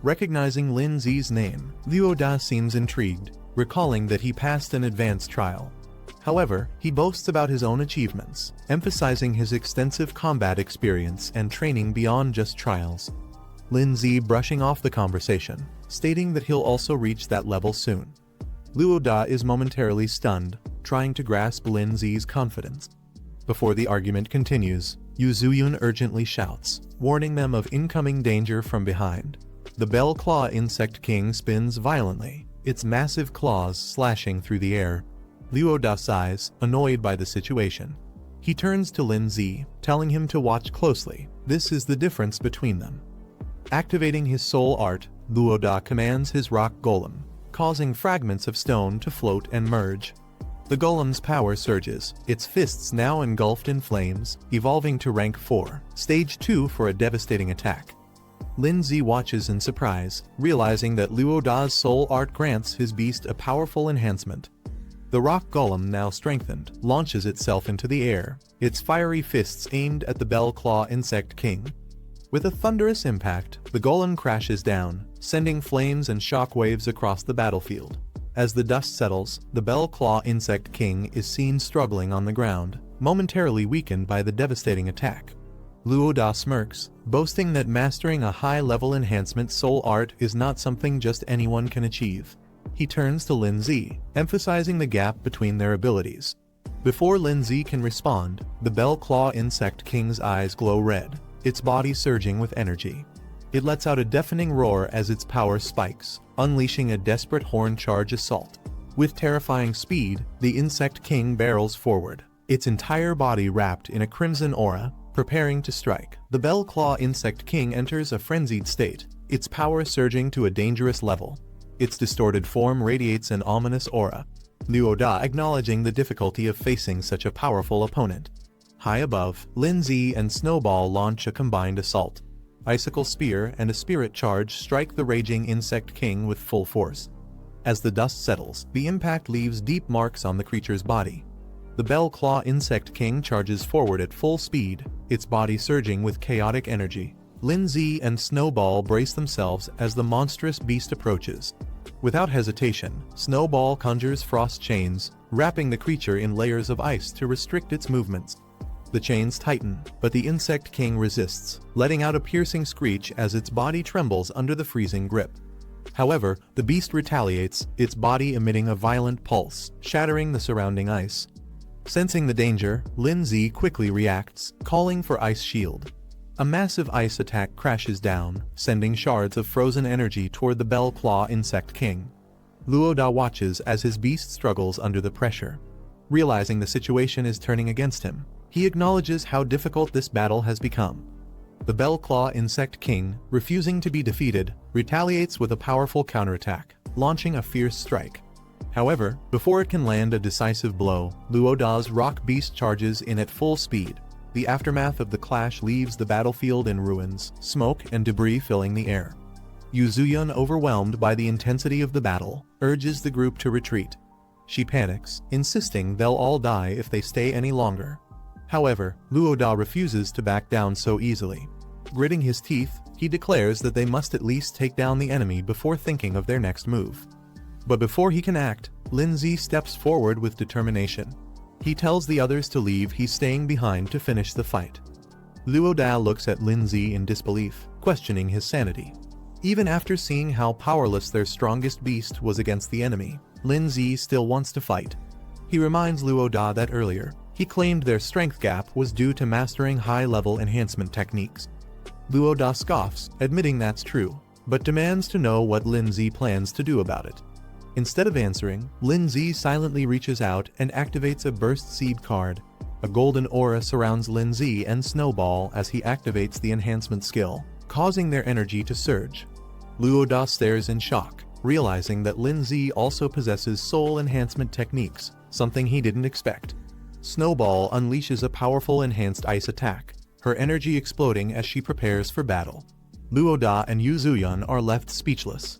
Recognizing Lindsay's name, Luo Da seems intrigued, recalling that he passed an advanced trial. However, he boasts about his own achievements, emphasizing his extensive combat experience and training beyond just trials. Lindsay brushing off the conversation, stating that he'll also reach that level soon. Luo Da is momentarily stunned, trying to grasp Lindsay's confidence. Before the argument continues, Yu Zuyun urgently shouts, warning them of incoming danger from behind. The Bell Claw Insect King spins violently, its massive claws slashing through the air. Luo Da sighs, annoyed by the situation. He turns to Lindsay, telling him to watch closely. This is the difference between them. Activating his soul art, Luo Da commands his rock golem, causing fragments of stone to float and merge. The golem's power surges, its fists now engulfed in flames, evolving to rank 4, stage 2 for a devastating attack. Lindsay watches in surprise, realizing that Luo Da's soul art grants his beast a powerful enhancement. The rock golem, now strengthened, launches itself into the air, its fiery fists aimed at the Bell Claw Insect King. With a thunderous impact, the golem crashes down, sending flames and shockwaves across the battlefield. As the dust settles, the Bell Claw Insect King is seen struggling on the ground, momentarily weakened by the devastating attack. Luo Da smirks, boasting that mastering a high-level enhancement soul art is not something just anyone can achieve. He turns to Lindsay, emphasizing the gap between their abilities. Before Lindsay can respond, the Bell Claw Insect King's eyes glow red, its body surging with energy. It lets out a deafening roar as its power spikes, unleashing a desperate horn charge assault. With terrifying speed, the Insect King barrels forward, its entire body wrapped in a crimson aura, preparing to strike. The Bell Claw Insect King enters a frenzied state, its power surging to a dangerous level. Its distorted form radiates an ominous aura. Luo Da acknowledging the difficulty of facing such a powerful opponent. High above, Lindsay and Snowball launch a combined assault. Icicle Spear and a Spirit Charge strike the raging Insect King with full force. As the dust settles, the impact leaves deep marks on the creature's body. The Bell Claw Insect King charges forward at full speed, its body surging with chaotic energy. Lindsay and Snowball brace themselves as the monstrous beast approaches. Without hesitation, Snowball conjures frost chains, wrapping the creature in layers of ice to restrict its movements. The chains tighten, but the Insect King resists, letting out a piercing screech as its body trembles under the freezing grip. However, the beast retaliates, its body emitting a violent pulse, shattering the surrounding ice. Sensing the danger, Lindsay quickly reacts, calling for Ice Shield. A massive ice attack crashes down, sending shards of frozen energy toward the Bell Claw Insect King. Luo Da watches as his beast struggles under the pressure. Realizing the situation is turning against him, he acknowledges how difficult this battle has become. The Bell Claw Insect King, refusing to be defeated, retaliates with a powerful counterattack, launching a fierce strike. However, before it can land a decisive blow, Luo Da's rock beast charges in at full speed. The aftermath of the clash leaves the battlefield in ruins, smoke and debris filling the air. Yu Zuyun, overwhelmed by the intensity of the battle, urges the group to retreat. She panics, insisting they'll all die if they stay any longer. However, Luo Da refuses to back down so easily. Gritting his teeth, he declares that they must at least take down the enemy before thinking of their next move. But before he can act, Lindsay steps forward with determination. He tells the others to leave, he's staying behind to finish the fight. Luo Da looks at Lindsay in disbelief, questioning his sanity. Even after seeing how powerless their strongest beast was against the enemy, Lindsay still wants to fight. He reminds Luo Da that earlier, he claimed their strength gap was due to mastering high-level enhancement techniques. Luo Da scoffs, admitting that's true, but demands to know what Lindsay plans to do about it. Instead of answering, Lindsay silently reaches out and activates a Burst Seed card. A golden aura surrounds Lindsay and Snowball as he activates the enhancement skill, causing their energy to surge. Luo Da stares in shock, realizing that Lindsay also possesses soul enhancement techniques, something he didn't expect. Snowball unleashes a powerful enhanced ice attack, her energy exploding as she prepares for battle. Luo Da and Yu Zuyun are left speechless.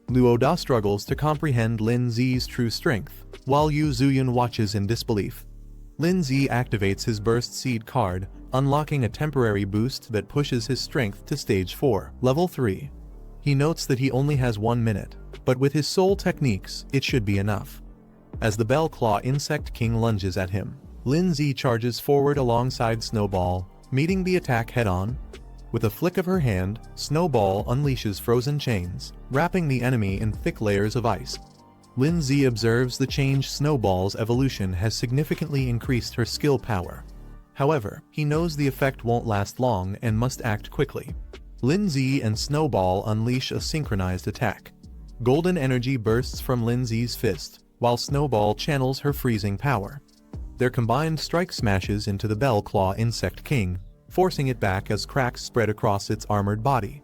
Luo Da struggles to comprehend Lin Zi's true strength, while Yu Zuyun watches in disbelief. Lin Zi activates his Burst Seed card, unlocking a temporary boost that pushes his strength to stage 4, level 3. He notes that he only has 1 minute, but with his soul techniques, it should be enough. As the Bell Claw Insect King lunges at him, Lin Zi charges forward alongside Snowball, meeting the attack head-on. With a flick of her hand, Snowball unleashes frozen chains, wrapping the enemy in thick layers of ice. Lin Zi observes the changed Snowball's evolution has significantly increased her skill power. However, he knows the effect won't last long and must act quickly. Lin Zi and Snowball unleash a synchronized attack. Golden energy bursts from Lin Zi's fist, while Snowball channels her freezing power. Their combined strike smashes into the Bell Claw Insect King, forcing it back as cracks spread across its armored body.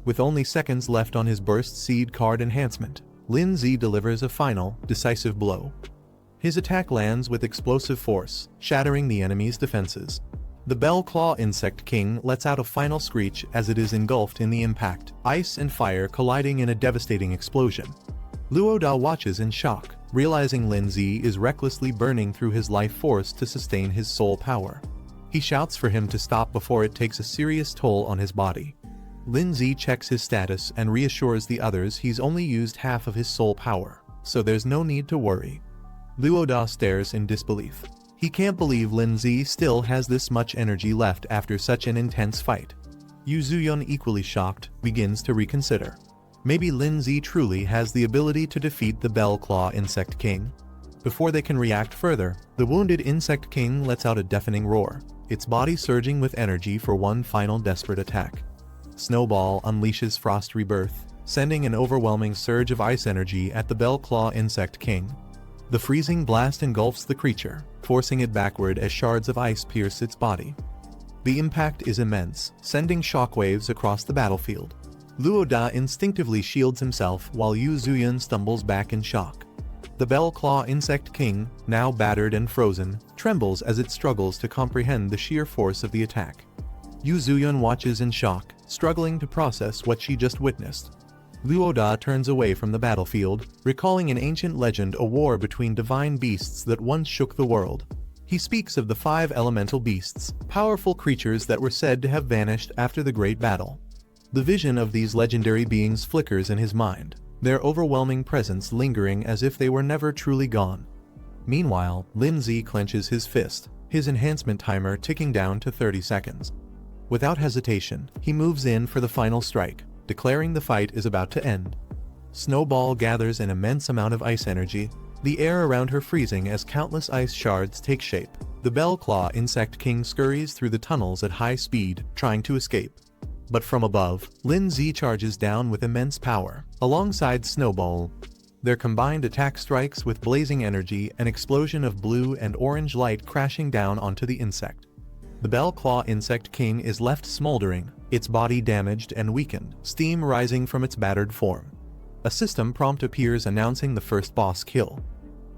With only seconds left on his Burst Seed card enhancement, Lin Zi delivers a final, decisive blow. His attack lands with explosive force, shattering the enemy's defenses. The Bell Claw Insect King lets out a final screech as it is engulfed in the impact, ice and fire colliding in a devastating explosion. Luo Da watches in shock, realizing Lin Zi is recklessly burning through his life force to sustain his soul power. He shouts for him to stop before it takes a serious toll on his body. Lin Zi checks his status and reassures the others he's only used half of his soul power, so there's no need to worry. Luo Da stares in disbelief. He can't believe Lin Zi still has this much energy left after such an intense fight. Yu Zuyun, equally shocked, begins to reconsider. Maybe Lin Zi truly has the ability to defeat the Bell Claw Insect King. Before they can react further, the wounded Insect King lets out a deafening roar, its body surging with energy for one final desperate attack. Snowball unleashes Frost Rebirth, sending an overwhelming surge of ice energy at the Bell Claw Insect King. The freezing blast engulfs the creature, forcing it backward as shards of ice pierce its body. The impact is immense, sending shockwaves across the battlefield. Luo Da instinctively shields himself while Yu Zuyun stumbles back in shock. The Bell Claw Insect King, now battered and frozen, trembles as it struggles to comprehend the sheer force of the attack. Yu Zuyun watches in shock, struggling to process what she just witnessed. Luo Da turns away from the battlefield, recalling an ancient legend, a war between divine beasts that once shook the world. He speaks of the 5 elemental beasts, powerful creatures that were said to have vanished after the great battle. The vision of these legendary beings flickers in his mind, their overwhelming presence lingering as if they were never truly gone. Meanwhile, Lin Zi clenches his fist, his enhancement timer ticking down to 30 seconds. Without hesitation, he moves in for the final strike, declaring the fight is about to end. Snowball gathers an immense amount of ice energy, the air around her freezing as countless ice shards take shape. The Bell Claw Insect King scurries through the tunnels at high speed, trying to escape. But from above, Lin Zi charges down with immense power, alongside Snowball. Their combined attack strikes with blazing energy, an explosion of blue and orange light crashing down onto the insect. The Bell Claw Insect King is left smoldering, its body damaged and weakened, steam rising from its battered form. A system prompt appears announcing the first boss kill.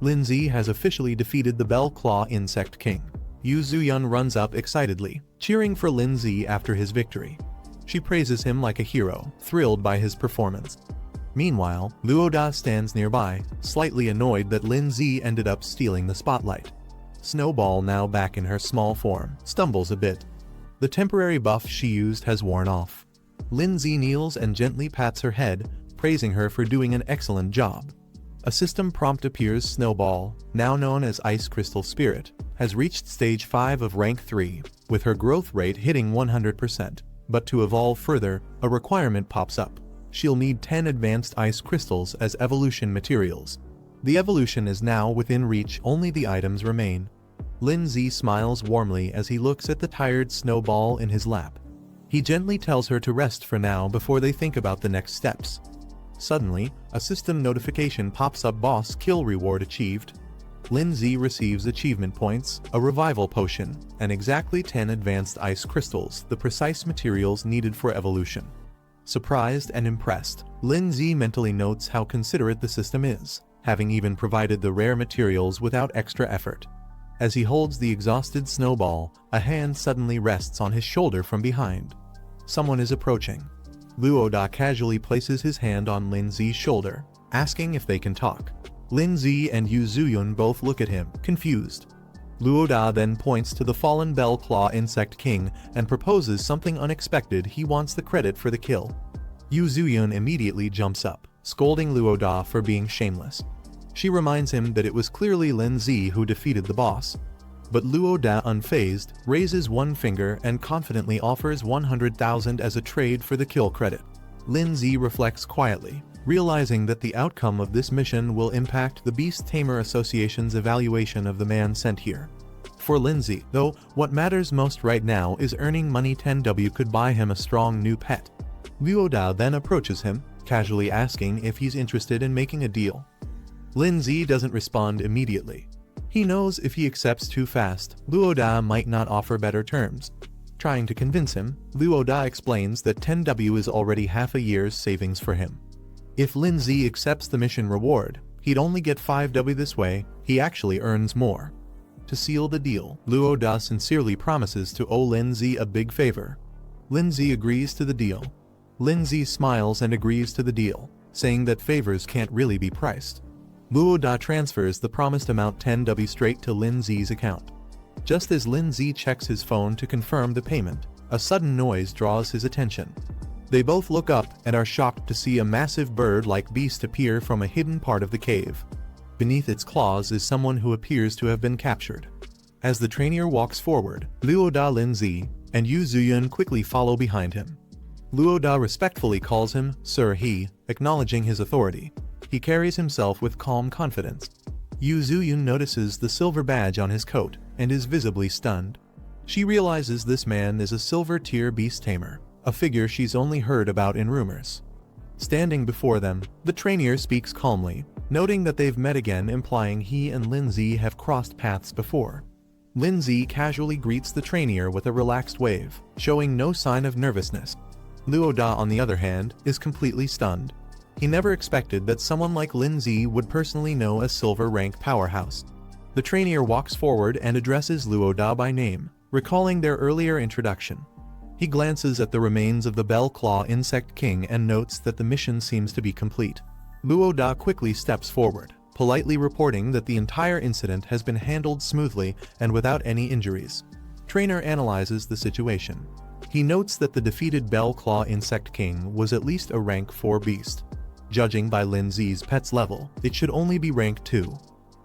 Lin Zi has officially defeated the Bell Claw Insect King. Yu Zuyun runs up excitedly, cheering for Lin Zi after his victory. She praises him like a hero, thrilled by his performance. Meanwhile, Luo Da stands nearby, slightly annoyed that Lin Zi ended up stealing the spotlight. Snowball, now back in her small form, stumbles a bit. The temporary buff she used has worn off. Lin Zi kneels and gently pats her head, praising her for doing an excellent job. A system prompt appears. Snowball, now known as Ice Crystal Spirit, has reached stage 5 of rank 3, with her growth rate hitting 100%. But to evolve further, a requirement pops up. She'll need 10 advanced ice crystals as evolution materials. The evolution is now within reach, only the items remain. Lin Zi smiles warmly as he looks at the tired Snowball in his lap. He gently tells her to rest for now before they think about the next steps. Suddenly, a system notification pops up: boss kill reward achieved. Lin Zi receives achievement points, a revival potion, and exactly 10 advanced ice crystals, the precise materials needed for evolution. Surprised and impressed, Lin Zi mentally notes how considerate the system is, having even provided the rare materials without extra effort. As he holds the exhausted Snowball, a hand suddenly rests on his shoulder from behind. Someone is approaching. Luoda casually places his hand on Lin Zi's shoulder, asking if they can talk. Lin Zi and Yu Zuyun both look at him, confused. Luoda then points to the fallen Bell Claw Insect King and proposes something unexpected. He wants the credit for the kill. Yu Zuyun immediately jumps up, scolding Luoda for being shameless. She reminds him that it was clearly Lin Zi who defeated the boss. But Luoda, unfazed, raises one finger and confidently offers 100,000 as a trade for the kill credit. Lin Zi reflects quietly, realizing that the outcome of this mission will impact the Beast Tamer Association's evaluation of the man sent here. For Lin Zi, though, what matters most right now is earning money. 10W could buy him a strong new pet. Luoda then approaches him, casually asking if he's interested in making a deal. Lin Zi doesn't respond immediately. He knows if he accepts too fast, Luoda might not offer better terms. Trying to convince him, Luoda explains that 10W is already half a year's savings for him. If Lin Zi accepts the mission reward, he'd only get 5W this way. He actually earns more. To seal the deal, Luoda sincerely promises to owe Lin Zi a big favor. Lin Zi agrees to the deal. Lin Zi smiles and agrees to the deal, saying that favors can't really be priced. Luoda transfers the promised amount 10W straight to Lin Zi's account. Just as Lin Zi checks his phone to confirm the payment, a sudden noise draws his attention. They both look up and are shocked to see a massive bird-like beast appear from a hidden part of the cave. Beneath its claws is someone who appears to have been captured. As the trainer walks forward, Luoda, Lin Zi, and Yu Zuyun quickly follow behind him. Luoda respectfully calls him Sir He, acknowledging his authority. He carries himself with calm confidence. Yu Zuyun notices the silver badge on his coat and is visibly stunned. She realizes this man is a silver-tier beast tamer, a figure she's only heard about in rumors. Standing before them, the trainer speaks calmly, noting that they've met again, implying he and Lin Zi have crossed paths before. Lin Zi casually greets the trainer with a relaxed wave, showing no sign of nervousness. Luoda, on the other hand, is completely stunned. He never expected that someone like Lin Zi would personally know a silver-rank powerhouse. The trainer walks forward and addresses Luoda by name, recalling their earlier introduction. He glances at the remains of the Bell Claw Insect King and notes that the mission seems to be complete. Luoda quickly steps forward, politely reporting that the entire incident has been handled smoothly and without any injuries. Trainer analyzes the situation. He notes that the defeated Bell Claw Insect King was at least a rank 4 beast. Judging by Lin Zi's pet's level, it should only be rank 2.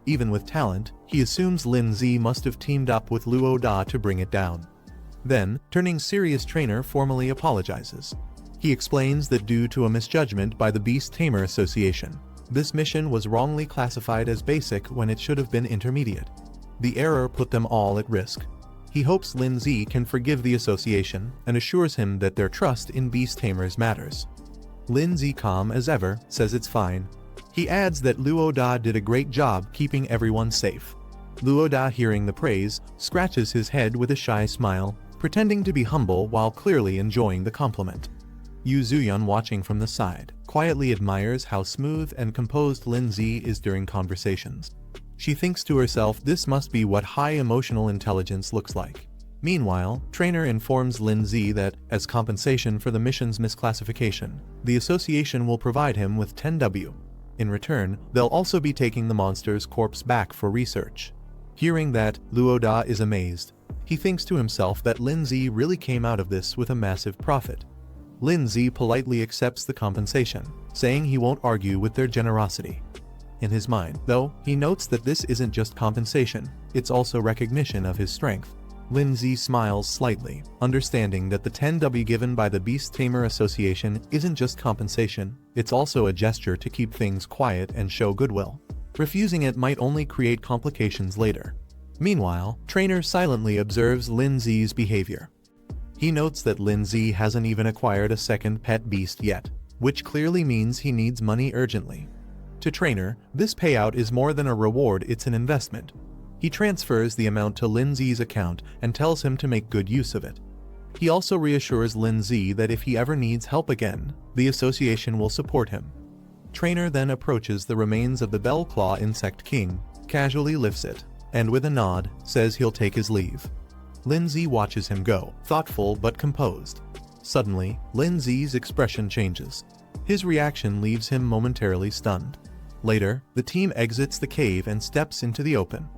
Even with talent, he assumes Lin Zi must have teamed up with Luoda to bring it down. Then, turning serious, trainer formally apologizes. He explains that due to a misjudgment by the Beast Tamer Association, this mission was wrongly classified as basic when it should have been intermediate. The error put them all at risk. He hopes Lin Zi can forgive the association and assures him that their trust in Beast Tamers matters. Lin Zi, calm as ever, says it's fine. He adds that Luoda did a great job keeping everyone safe. Luoda, hearing the praise, scratches his head with a shy smile, pretending to be humble while clearly enjoying the compliment. Yu Zuyun, watching from the side, quietly admires how smooth and composed Lin Zi is during conversations. She thinks to herself, this must be what high emotional intelligence looks like. Meanwhile, trainer informs Lin Zi that, as compensation for the mission's misclassification, the association will provide him with 10W. In return, they'll also be taking the monster's corpse back for research. Hearing that, Luoda is amazed. He thinks to himself that Lin Zi really came out of this with a massive profit. Lin Zi politely accepts the compensation, saying he won't argue with their generosity. In his mind, though, he notes that this isn't just compensation, it's also recognition of his strength. Lin Zi smiles slightly, understanding that the 10W given by the Beast Tamer Association isn't just compensation, it's also a gesture to keep things quiet and show goodwill. Refusing it might only create complications later. Meanwhile, trainer silently observes Lin Zi's behavior. He notes that Lin Zi hasn't even acquired a second pet beast yet, which clearly means he needs money urgently. To trainer, this payout is more than a reward, it's an investment. He transfers the amount to Lin Zi's account and tells him to make good use of it. He also reassures Lin Zi that if he ever needs help again, the association will support him. Trainer then approaches the remains of the Bell Claw Insect King, casually lifts it, and with a nod, says he'll take his leave. Lin Zi watches him go, thoughtful but composed. Suddenly, Lin Zi's expression changes. His reaction leaves him momentarily stunned. Later, the team exits the cave and steps into the open.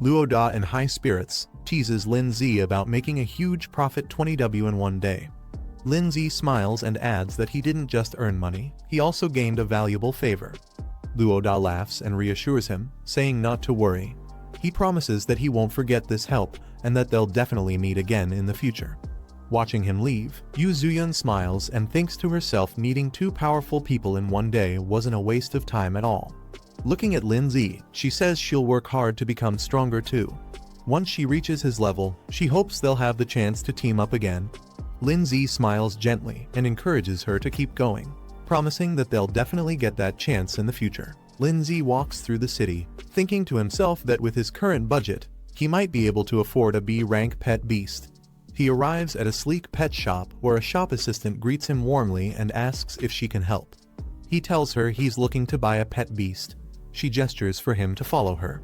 Luo Da, in high spirits, teases Lin Zi about making a huge profit 20W in one day. Lin Zi smiles and adds that he didn't just earn money, he also gained a valuable favor. Luo Da laughs and reassures him, saying not to worry. He promises that he won't forget this help and that they'll definitely meet again in the future. Watching him leave, Yu Zuyun smiles and thinks to herself meeting two powerful people in one day wasn't a waste of time at all. Looking at Lin Zi, she says she'll work hard to become stronger too. Once she reaches his level, she hopes they'll have the chance to team up again. Lin Zi smiles gently and encourages her to keep going, promising that they'll definitely get that chance in the future. Lin Zi walks through the city, thinking to himself that with his current budget, he might be able to afford a B-rank pet beast. He arrives at a sleek pet shop where a shop assistant greets him warmly and asks if she can help. He tells her he's looking to buy a pet beast. She gestures for him to follow her.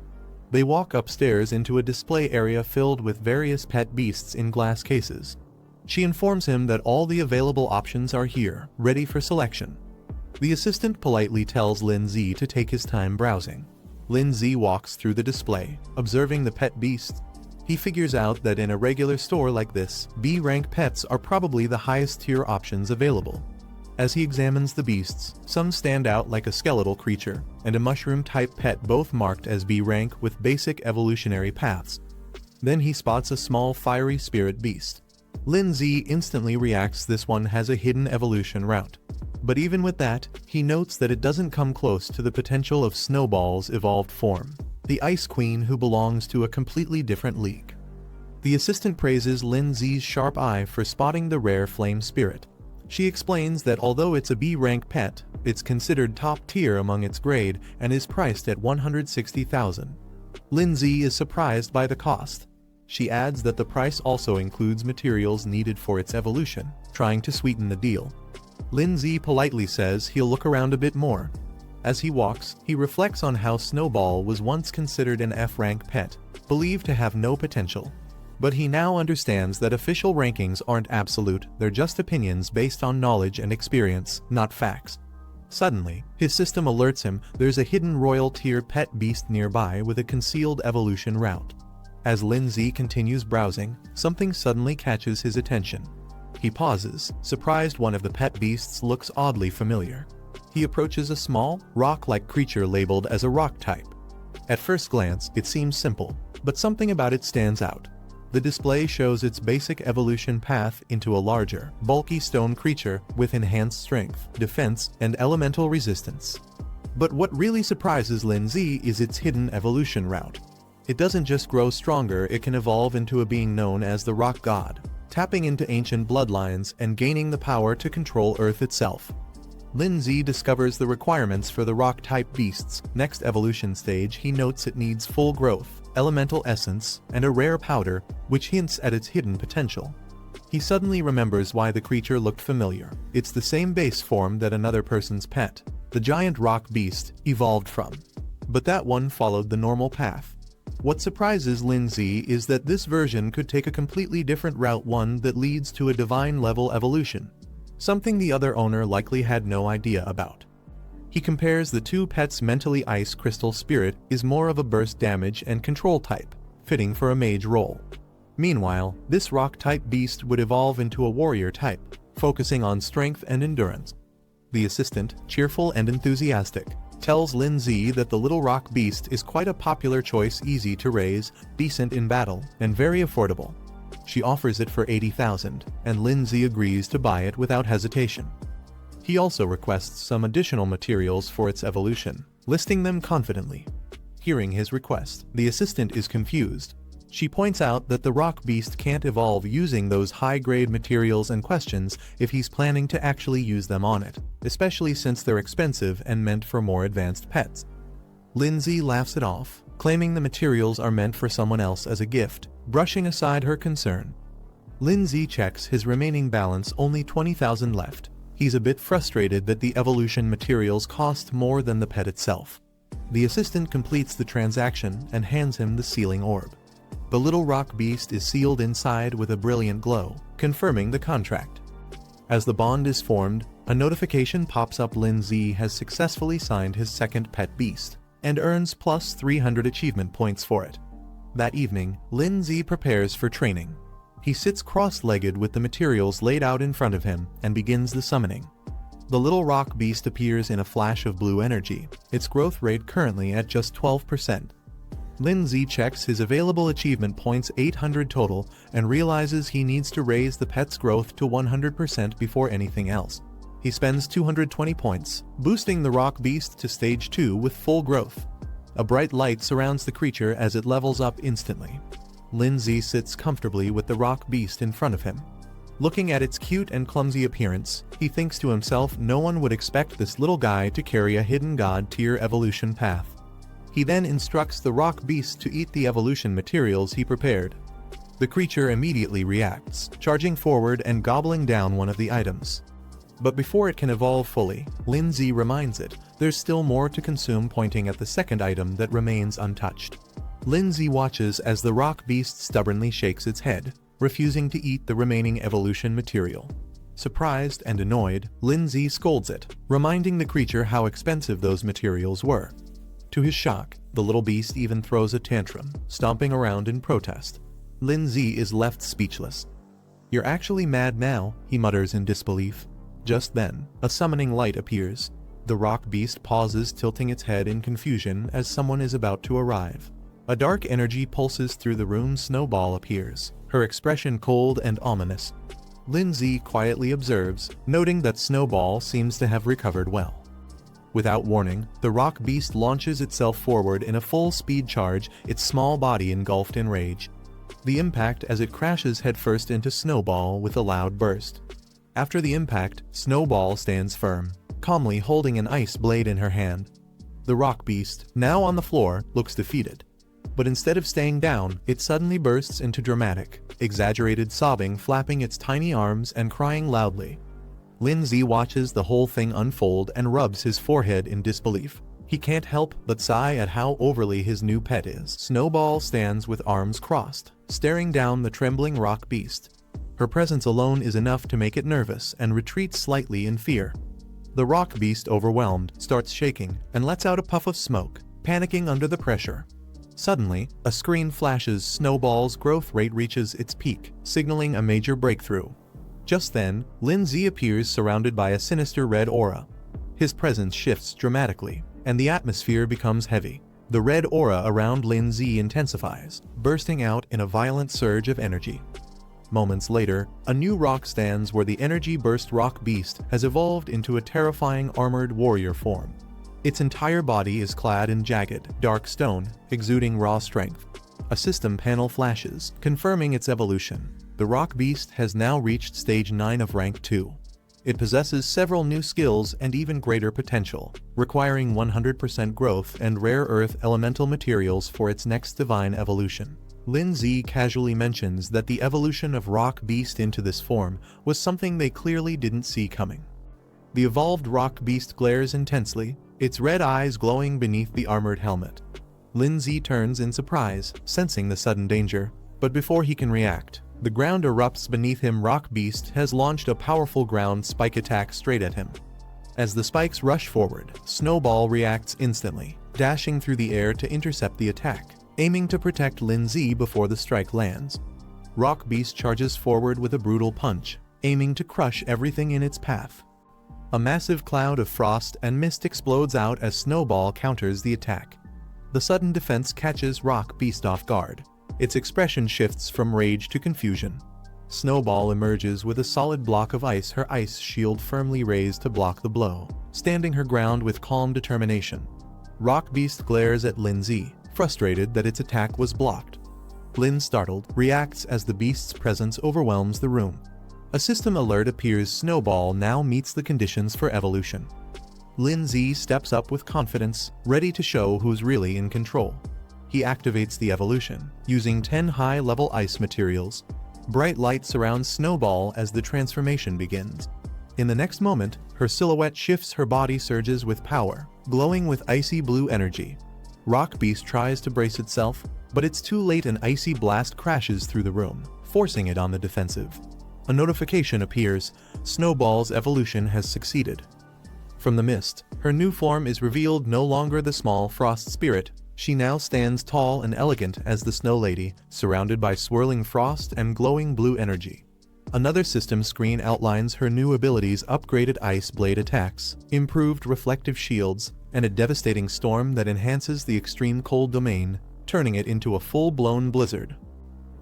They walk upstairs into a display area filled with various pet beasts in glass cases. She informs him that all the available options are here, ready for selection. The assistant politely tells Lin Zi to take his time browsing. Lin Zi walks through the display, observing the pet beasts. He figures out that in a regular store like this, B-rank pets are probably the highest tier options available. As he examines the beasts, some stand out like a skeletal creature, and a mushroom-type pet, both marked as B-rank with basic evolutionary paths. Then he spots a small fiery spirit beast. Lin Zi instantly reacts this one has a hidden evolution route. But even with that, he notes that it doesn't come close to the potential of Snowball's evolved form, the Ice Queen who belongs to a completely different league. The assistant praises Lin Zi's sharp eye for spotting the rare flame spirit. She explains that although it's a B-rank pet, it's considered top tier among its grade and is priced at 160,000. Lin Zi is surprised by the cost. She adds that the price also includes materials needed for its evolution, trying to sweeten the deal. Lin Zi politely says he'll look around a bit more. As he walks, he reflects on how Snowball was once considered an F-rank pet, believed to have no potential. But he now understands that official rankings aren't absolute, they're just opinions based on knowledge and experience, not facts. Suddenly, his system alerts him there's a hidden royal tier pet beast nearby with a concealed evolution route. As Lin Zi continues browsing, something suddenly catches his attention. He pauses, surprised one of the pet beasts looks oddly familiar. He approaches a small, rock-like creature labeled as a rock type. At first glance, it seems simple, but something about it stands out. The display shows its basic evolution path into a larger, bulky stone creature with enhanced strength, defense, and elemental resistance. But what really surprises Lin Zi is its hidden evolution route. It doesn't just grow stronger, it can evolve into a being known as the Rock God, tapping into ancient bloodlines and gaining the power to control Earth itself. Lin Zi discovers the requirements for the rock-type beast's next evolution stage. He notes it needs full growth, elemental essence, and a rare powder, which hints at its hidden potential. He suddenly remembers why the creature looked familiar. It's the same base form that another person's pet, the giant rock beast, evolved from. But that one followed the normal path. What surprises Lin Zi is that this version could take a completely different route, one that leads to a divine-level evolution. Something the other owner likely had no idea about. He compares the two pets mentally. Ice Crystal Spirit is more of a burst damage and control type, fitting for a mage role. Meanwhile, this rock-type beast would evolve into a warrior type, focusing on strength and endurance. The assistant, cheerful and enthusiastic, tells Lin Zi that the little rock beast is quite a popular choice, easy to raise, decent in battle, and very affordable. She offers it for 80,000, and Lin Zi agrees to buy it without hesitation. He also requests some additional materials for its evolution, listing them confidently. Hearing his request, the assistant is confused. She points out that the rock beast can't evolve using those high-grade materials and questions if he's planning to actually use them on it, especially since they're expensive and meant for more advanced pets. Lin Zi laughs it off, claiming the materials are meant for someone else as a gift, brushing aside her concern. Lin Zi checks his remaining balance, only 20,000 left. He's a bit frustrated that the evolution materials cost more than the pet itself. The assistant completes the transaction and hands him the sealing orb. The little rock beast is sealed inside with a brilliant glow, confirming the contract. As the bond is formed, a notification pops up. Lin Z has successfully signed his second pet beast, and earns plus 300 achievement points for it. That evening, Lin Z prepares for training. He sits cross-legged with the materials laid out in front of him and begins the summoning. The little rock beast appears in a flash of blue energy, its growth rate currently at just 12%. Lin Z checks his available achievement points, 800 total, and realizes he needs to raise the pet's growth to 100% before anything else. He spends 220 points, boosting the rock beast to stage 2 with full growth. A bright light surrounds the creature as it levels up instantly. Lin Z sits comfortably with the rock beast in front of him. Looking at its cute and clumsy appearance, he thinks to himself, no one would expect this little guy to carry a hidden god tier evolution path. He then instructs the rock beast to eat the evolution materials he prepared. The creature immediately reacts, charging forward and gobbling down one of the items. But before it can evolve fully, Lin Z reminds it there's still more to consume, pointing at the second item that remains untouched. Lin Z watches as the rock beast stubbornly shakes its head, refusing to eat the remaining evolution material. Surprised and annoyed, Lin Z scolds it, reminding the creature how expensive those materials were. To his shock, the little beast even throws a tantrum, stomping around in protest. Lin Z is left speechless. "You're actually mad now," he mutters in disbelief. Just then, a summoning light appears. The rock beast pauses, tilting its head in confusion as someone is about to arrive. A dark energy pulses through the room. Snowball appears, her expression cold and ominous. Lin Z quietly observes, noting that Snowball seems to have recovered well. Without warning, the rock beast launches itself forward in a full-speed charge, its small body engulfed in rage. The impact as it crashes headfirst into Snowball with a loud burst. After the impact, Snowball stands firm, calmly holding an ice blade in her hand. The rock beast, now on the floor, looks defeated. But instead of staying down, it suddenly bursts into dramatic, exaggerated sobbing, flapping its tiny arms and crying loudly. Lin Z watches the whole thing unfold and rubs his forehead in disbelief. He can't help but sigh at how overly his new pet is. Snowball stands with arms crossed, staring down the trembling rock beast. Her presence alone is enough to make it nervous and retreats slightly in fear. The rock beast, overwhelmed, starts shaking and lets out a puff of smoke, panicking under the pressure. Suddenly, a screen flashes. Snowball's growth rate reaches its peak, signaling a major breakthrough. Just then, Lin Z appears surrounded by a sinister red aura. His presence shifts dramatically, and the atmosphere becomes heavy. The red aura around Lin Z intensifies, bursting out in a violent surge of energy. Moments later, a new rock stands where the energy burst rock beast has evolved into a terrifying armored warrior form. Its entire body is clad in jagged, dark stone, exuding raw strength. A system panel flashes, confirming its evolution. The rock beast has now reached stage 9 of rank 2. It possesses several new skills and even greater potential, requiring 100% growth and rare earth elemental materials for its next divine evolution. Lin Z casually mentions that the evolution of rock beast into this form was something they clearly didn't see coming. The evolved rock beast glares intensely, its red eyes glowing beneath the armored helmet. Lin Z turns in surprise, sensing the sudden danger, but before he can react, the ground erupts beneath him. Rock beast has launched a powerful ground spike attack straight at him. As the spikes rush forward, Snowball reacts instantly, dashing through the air to intercept the attack, aiming to protect Lin Z before the strike lands. Rock beast charges forward with a brutal punch, aiming to crush everything in its path. A massive cloud of frost and mist explodes out as Snowball counters the attack. The sudden defense catches rock beast off guard. Its expression shifts from rage to confusion. Snowball emerges with a solid block of ice, her ice shield firmly raised to block the blow, standing her ground with calm determination. Rock beast glares at Lin Z, frustrated that its attack was blocked. Lin, startled, reacts as the beast's presence overwhelms the room. A system alert appears. Snowball now meets the conditions for evolution. Lin Z steps up with confidence, ready to show who's really in control. He activates the evolution, using 10 high-level ice materials. Bright light surrounds Snowball as the transformation begins. In the next moment, her silhouette shifts, her body surges with power, glowing with icy blue energy. Rock beast tries to brace itself, but it's too late. An icy blast crashes through the room, forcing it on the defensive. A notification appears. Snowball's evolution has succeeded. From the mist, her new form is revealed, no longer the small frost spirit. She now stands tall and elegant as the Snow Lady, surrounded by swirling frost and glowing blue energy. Another system screen outlines her new abilities: upgraded ice blade attacks, improved reflective shields, and a devastating storm that enhances the extreme cold domain, turning it into a full-blown blizzard.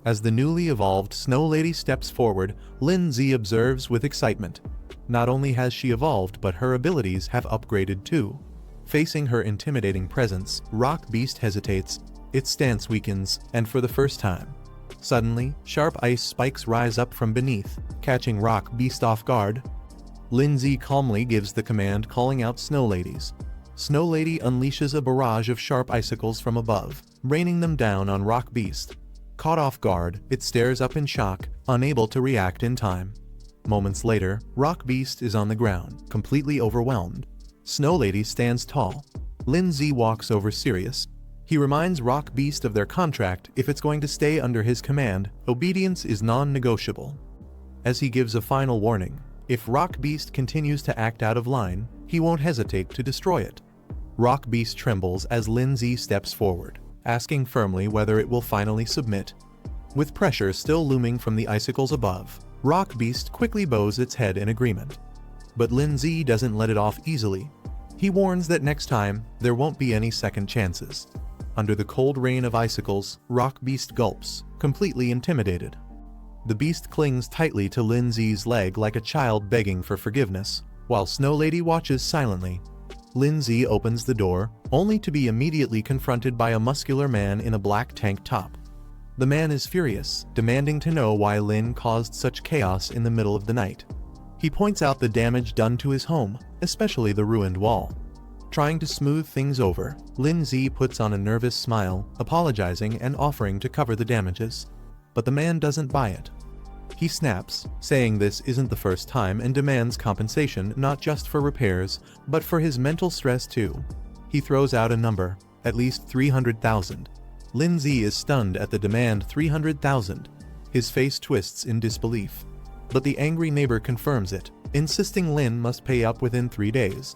As the newly evolved Snow Lady steps forward, Lindsay observes with excitement. Not only has she evolved, but her abilities have upgraded too. Facing her intimidating presence, Rock Beast hesitates, its stance weakens, and for the first time. Suddenly, sharp ice spikes rise up from beneath, catching Rock Beast off guard. Lindsay calmly gives the command, calling out Snow Ladies. Snow Lady unleashes a barrage of sharp icicles from above, raining them down on Rock Beast. Caught off guard, it stares up in shock, unable to react in time. Moments later, Rock Beast is on the ground, completely overwhelmed. Snow Lady stands tall. Lindsay walks over serious. He reminds Rock Beast of their contract. If it's going to stay under his command, obedience is non-negotiable. As he gives a final warning, if Rock Beast continues to act out of line, he won't hesitate to destroy it. Rock Beast trembles as Lindsay steps forward, asking firmly whether it will finally submit. With pressure still looming from the icicles above, Rock Beast quickly bows its head in agreement. But Lindsay doesn't let it off easily. He warns that next time, there won't be any second chances. Under the cold rain of icicles, Rock Beast gulps, completely intimidated. The beast clings tightly to Lindsay's leg like a child begging for forgiveness, while Snow Lady watches silently. Lindsay opens the door, only to be immediately confronted by a muscular man in a black tank top. The man is furious, demanding to know why Lin caused such chaos in the middle of the night. He points out the damage done to his home, especially the ruined wall. Trying to smooth things over, Lindsay puts on a nervous smile, apologizing and offering to cover the damages. But the man doesn't buy it. He snaps, saying this isn't the first time, and demands compensation not just for repairs, but for his mental stress too. He throws out a number, at least 300,000. Lindsay is stunned at the demand. 300,000. His face twists in disbelief. But the angry neighbor confirms it, insisting Lin must pay up within 3 days.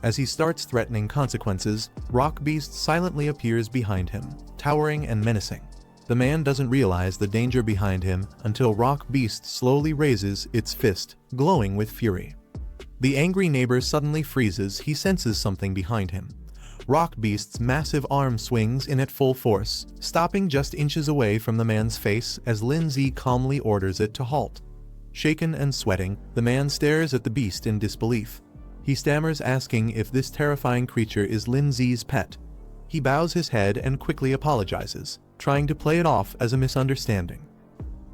As he starts threatening consequences, Rock Beast silently appears behind him, towering and menacing. The man doesn't realize the danger behind him until Rock Beast slowly raises its fist, glowing with fury. The angry neighbor suddenly freezes. He senses something behind him. Rock Beast's massive arm swings in at full force, stopping just inches away from the man's face as Lindsay calmly orders it to halt. Shaken and sweating, the man stares at the beast in disbelief. He stammers, asking if this terrifying creature is Lindsay's pet. He bows his head and quickly apologizes, trying to play it off as a misunderstanding.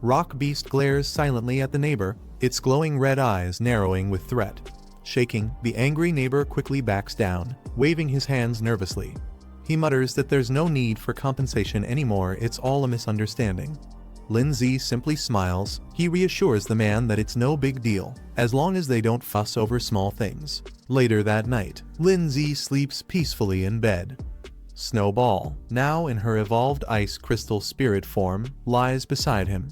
Rock Beast glares silently at the neighbor, its glowing red eyes narrowing with threat. Shaking, the angry neighbor quickly backs down, waving his hands nervously. He mutters that there's no need for compensation anymore, it's all a misunderstanding. Lindsay simply smiles. He reassures the man that it's no big deal, as long as they don't fuss over small things. Later that night, Lindsay sleeps peacefully in bed. Snowball, now in her evolved ice crystal spirit form, lies beside him.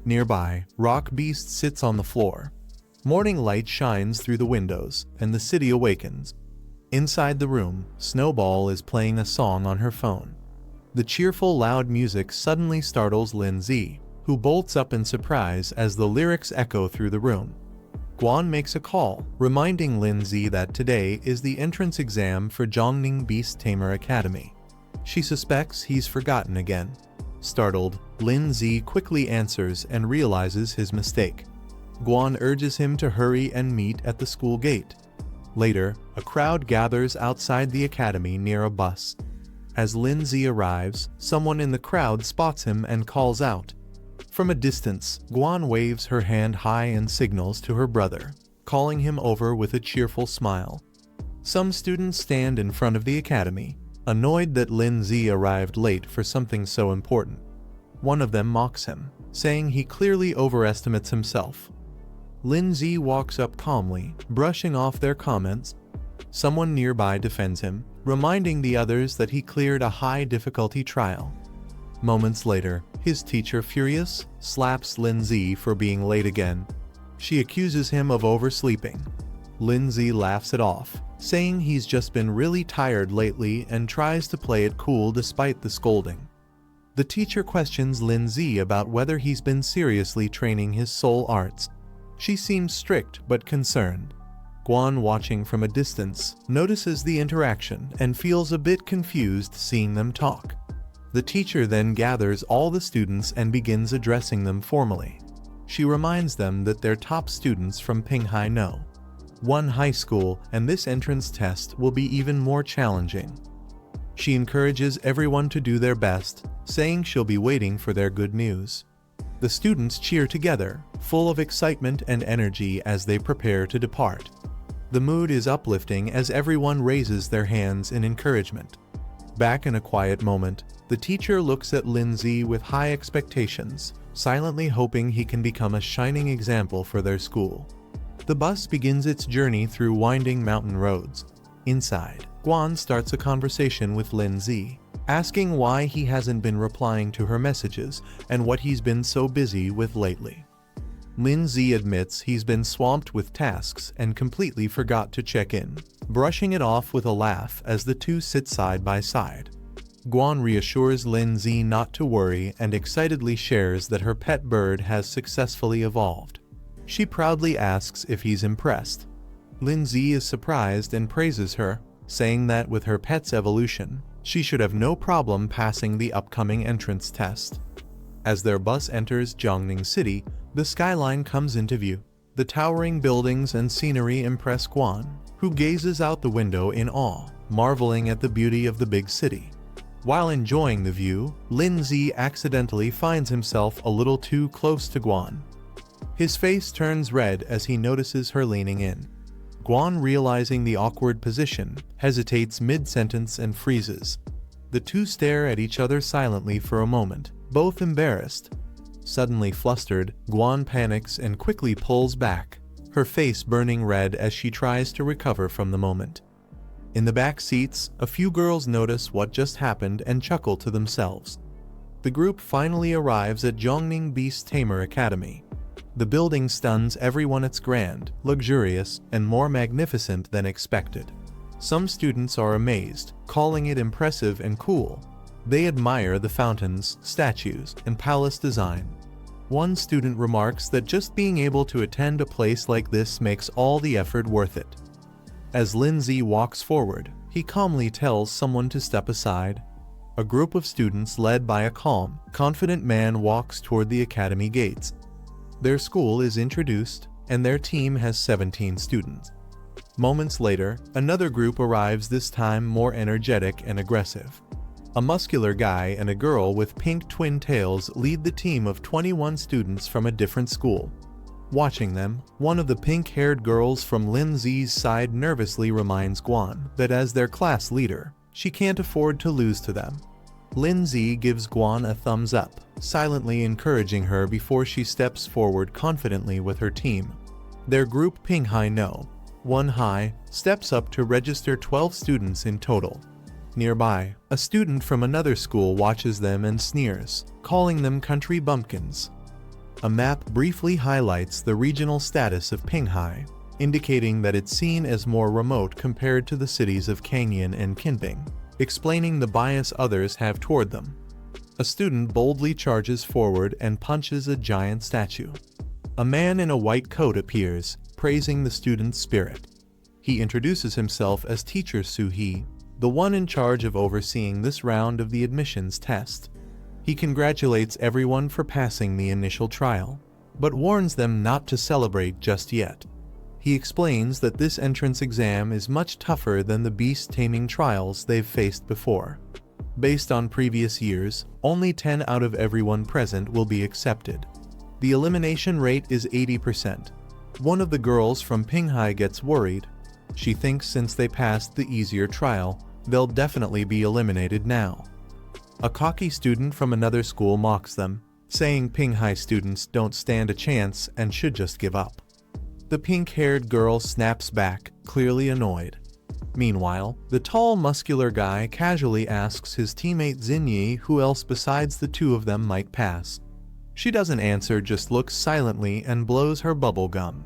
Nearby, Rock Beast sits on the floor. Morning light shines through the windows, and the city awakens. Inside the room, Snowball is playing a song on her phone. The cheerful, loud music suddenly startles Lindsay, who bolts up in surprise as the lyrics echo through the room. Guan makes a call, reminding Lindsay that today is the entrance exam for Zhongning Beast Tamer Academy. She suspects he's forgotten again. Startled, Lindsay quickly answers and realizes his mistake. Guan urges him to hurry and meet at the school gate. Later, a crowd gathers outside the academy near a bus. As Lindsay arrives, someone in the crowd spots him and calls out. From a distance, Guan waves her hand high and signals to her brother, calling him over with a cheerful smile. Some students stand in front of the academy, annoyed that Lindsay arrived late for something so important. One of them mocks him, saying he clearly overestimates himself. Lindsay walks up calmly, brushing off their comments. Someone nearby defends him, reminding the others that he cleared a high-difficulty trial. Moments later, his teacher, furious, slaps Lindsay for being late again. She accuses him of oversleeping. Lindsay laughs it off, saying he's just been really tired lately and tries to play it cool despite the scolding. The teacher questions Lindsay about whether he's been seriously training his soul arts. She seems strict but concerned. Guan, watching from a distance, notices the interaction and feels a bit confused seeing them talk. The teacher then gathers all the students and begins addressing them formally. She reminds them that they're top students from Pinghai No. 1 high school, and this entrance test will be even more challenging. She encourages everyone to do their best, saying she'll be waiting for their good news. The students cheer together, full of excitement and energy as they prepare to depart. The mood is uplifting as everyone raises their hands in encouragement. Back in a quiet moment, the teacher looks at Lindsay with high expectations, silently hoping he can become a shining example for their school. The bus begins its journey through winding mountain roads. Inside, Guan starts a conversation with Lindsay, asking why he hasn't been replying to her messages and what he's been so busy with lately. Lindsay admits he's been swamped with tasks and completely forgot to check in, brushing it off with a laugh as the two sit side by side. Guan reassures Lindsay not to worry and excitedly shares that her pet bird has successfully evolved. She proudly asks if he's impressed. Lindsay is surprised and praises her, saying that with her pet's evolution, she should have no problem passing the upcoming entrance test. As their bus enters Jiangning City, the skyline comes into view. The towering buildings and scenery impress Guan, who gazes out the window in awe, marveling at the beauty of the big city. While enjoying the view, Lindsay accidentally finds himself a little too close to Guan. His face turns red as he notices her leaning in. Guan, realizing the awkward position, hesitates mid-sentence and freezes. The two stare at each other silently for a moment, both embarrassed. Suddenly flustered, Guan panics and quickly pulls back, her face burning red as she tries to recover from the moment. In the back seats, a few girls notice what just happened and chuckle to themselves. The group finally arrives at Jiangning Beast Tamer Academy. The building stuns everyone. It's grand, luxurious, and more magnificent than expected. Some students are amazed, calling it impressive and cool. They admire the fountains, statues, and palace design. One student remarks that just being able to attend a place like this makes all the effort worth it. As Lindsay walks forward, he calmly tells someone to step aside. A group of students led by a calm, confident man walks toward the academy gates. Their school is introduced, and their team has 17 students. Moments later, another group arrives, this time more energetic and aggressive. A muscular guy and a girl with pink twin tails lead the team of 21 students from a different school. Watching them, one of the pink-haired girls from Lindsay's side nervously reminds Guan that as their class leader, she can't afford to lose to them. Lindsay gives Guan a thumbs up, silently encouraging her before she steps forward confidently with her team. Their group, Pinghai No. 1 High, steps up to register 12 students in total. Nearby, a student from another school watches them and sneers, calling them country bumpkins. A map briefly highlights the regional status of Pinghai, indicating that it's seen as more remote compared to the cities of Kangyan and Kinping, explaining the bias others have toward them. A student boldly charges forward and punches a giant statue. A man in a white coat appears, praising the student's spirit. He introduces himself as Teacher Su-hee, the one in charge of overseeing this round of the admissions test. He congratulates everyone for passing the initial trial, but warns them not to celebrate just yet. He explains that this entrance exam is much tougher than the beast taming trials they've faced before. Based on previous years, only 10 out of everyone present will be accepted. The elimination rate is 80%. One of the girls from Pinghai gets worried. She thinks since they passed the easier trial, they'll definitely be eliminated now. A cocky student from another school mocks them, saying Pinghai students don't stand a chance and should just give up. The pink-haired girl snaps back, clearly annoyed. Meanwhile, the tall, muscular guy casually asks his teammate Xinyi who else besides the two of them might pass. She doesn't answer, just looks silently and blows her bubble gum.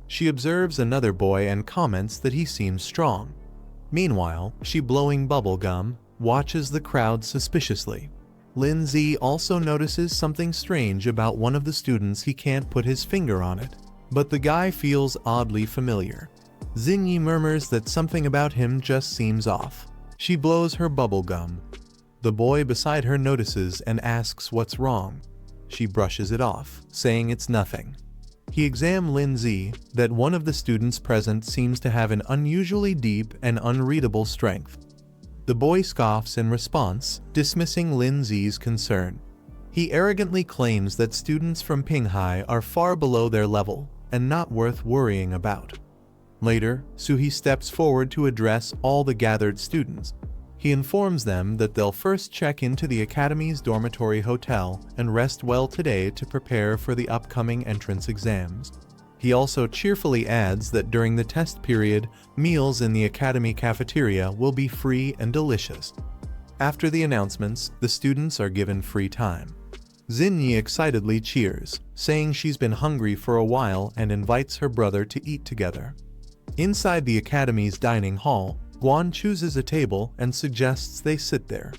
She observes another boy and comments that he seems strong. Meanwhile, she blowing bubble gum, watches the crowd suspiciously. Lindsay also notices something strange about one of the students. He can't put his finger on it, but the guy feels oddly familiar. Xinyi murmurs that something about him just seems off. She blows her bubble gum. The boy beside her notices and asks what's wrong. She brushes it off, saying it's nothing. He examines Lindsay, that one of the students present seems to have an unusually deep and unreadable strength. The boy scoffs in response, dismissing Lindsay's concern. He arrogantly claims that students from Pinghai are far below their level and not worth worrying about. Later, Suhi steps forward to address all the gathered students. He informs them that they'll first check into the academy's dormitory hotel and rest well today to prepare for the upcoming entrance exams. He also cheerfully adds that during the test period, meals in the academy cafeteria will be free and delicious. After the announcements, the students are given free time. Xinyi excitedly cheers, saying she's been hungry for a while and invites her brother to eat together. Inside the academy's dining hall, Guan chooses a table and suggests they sit there.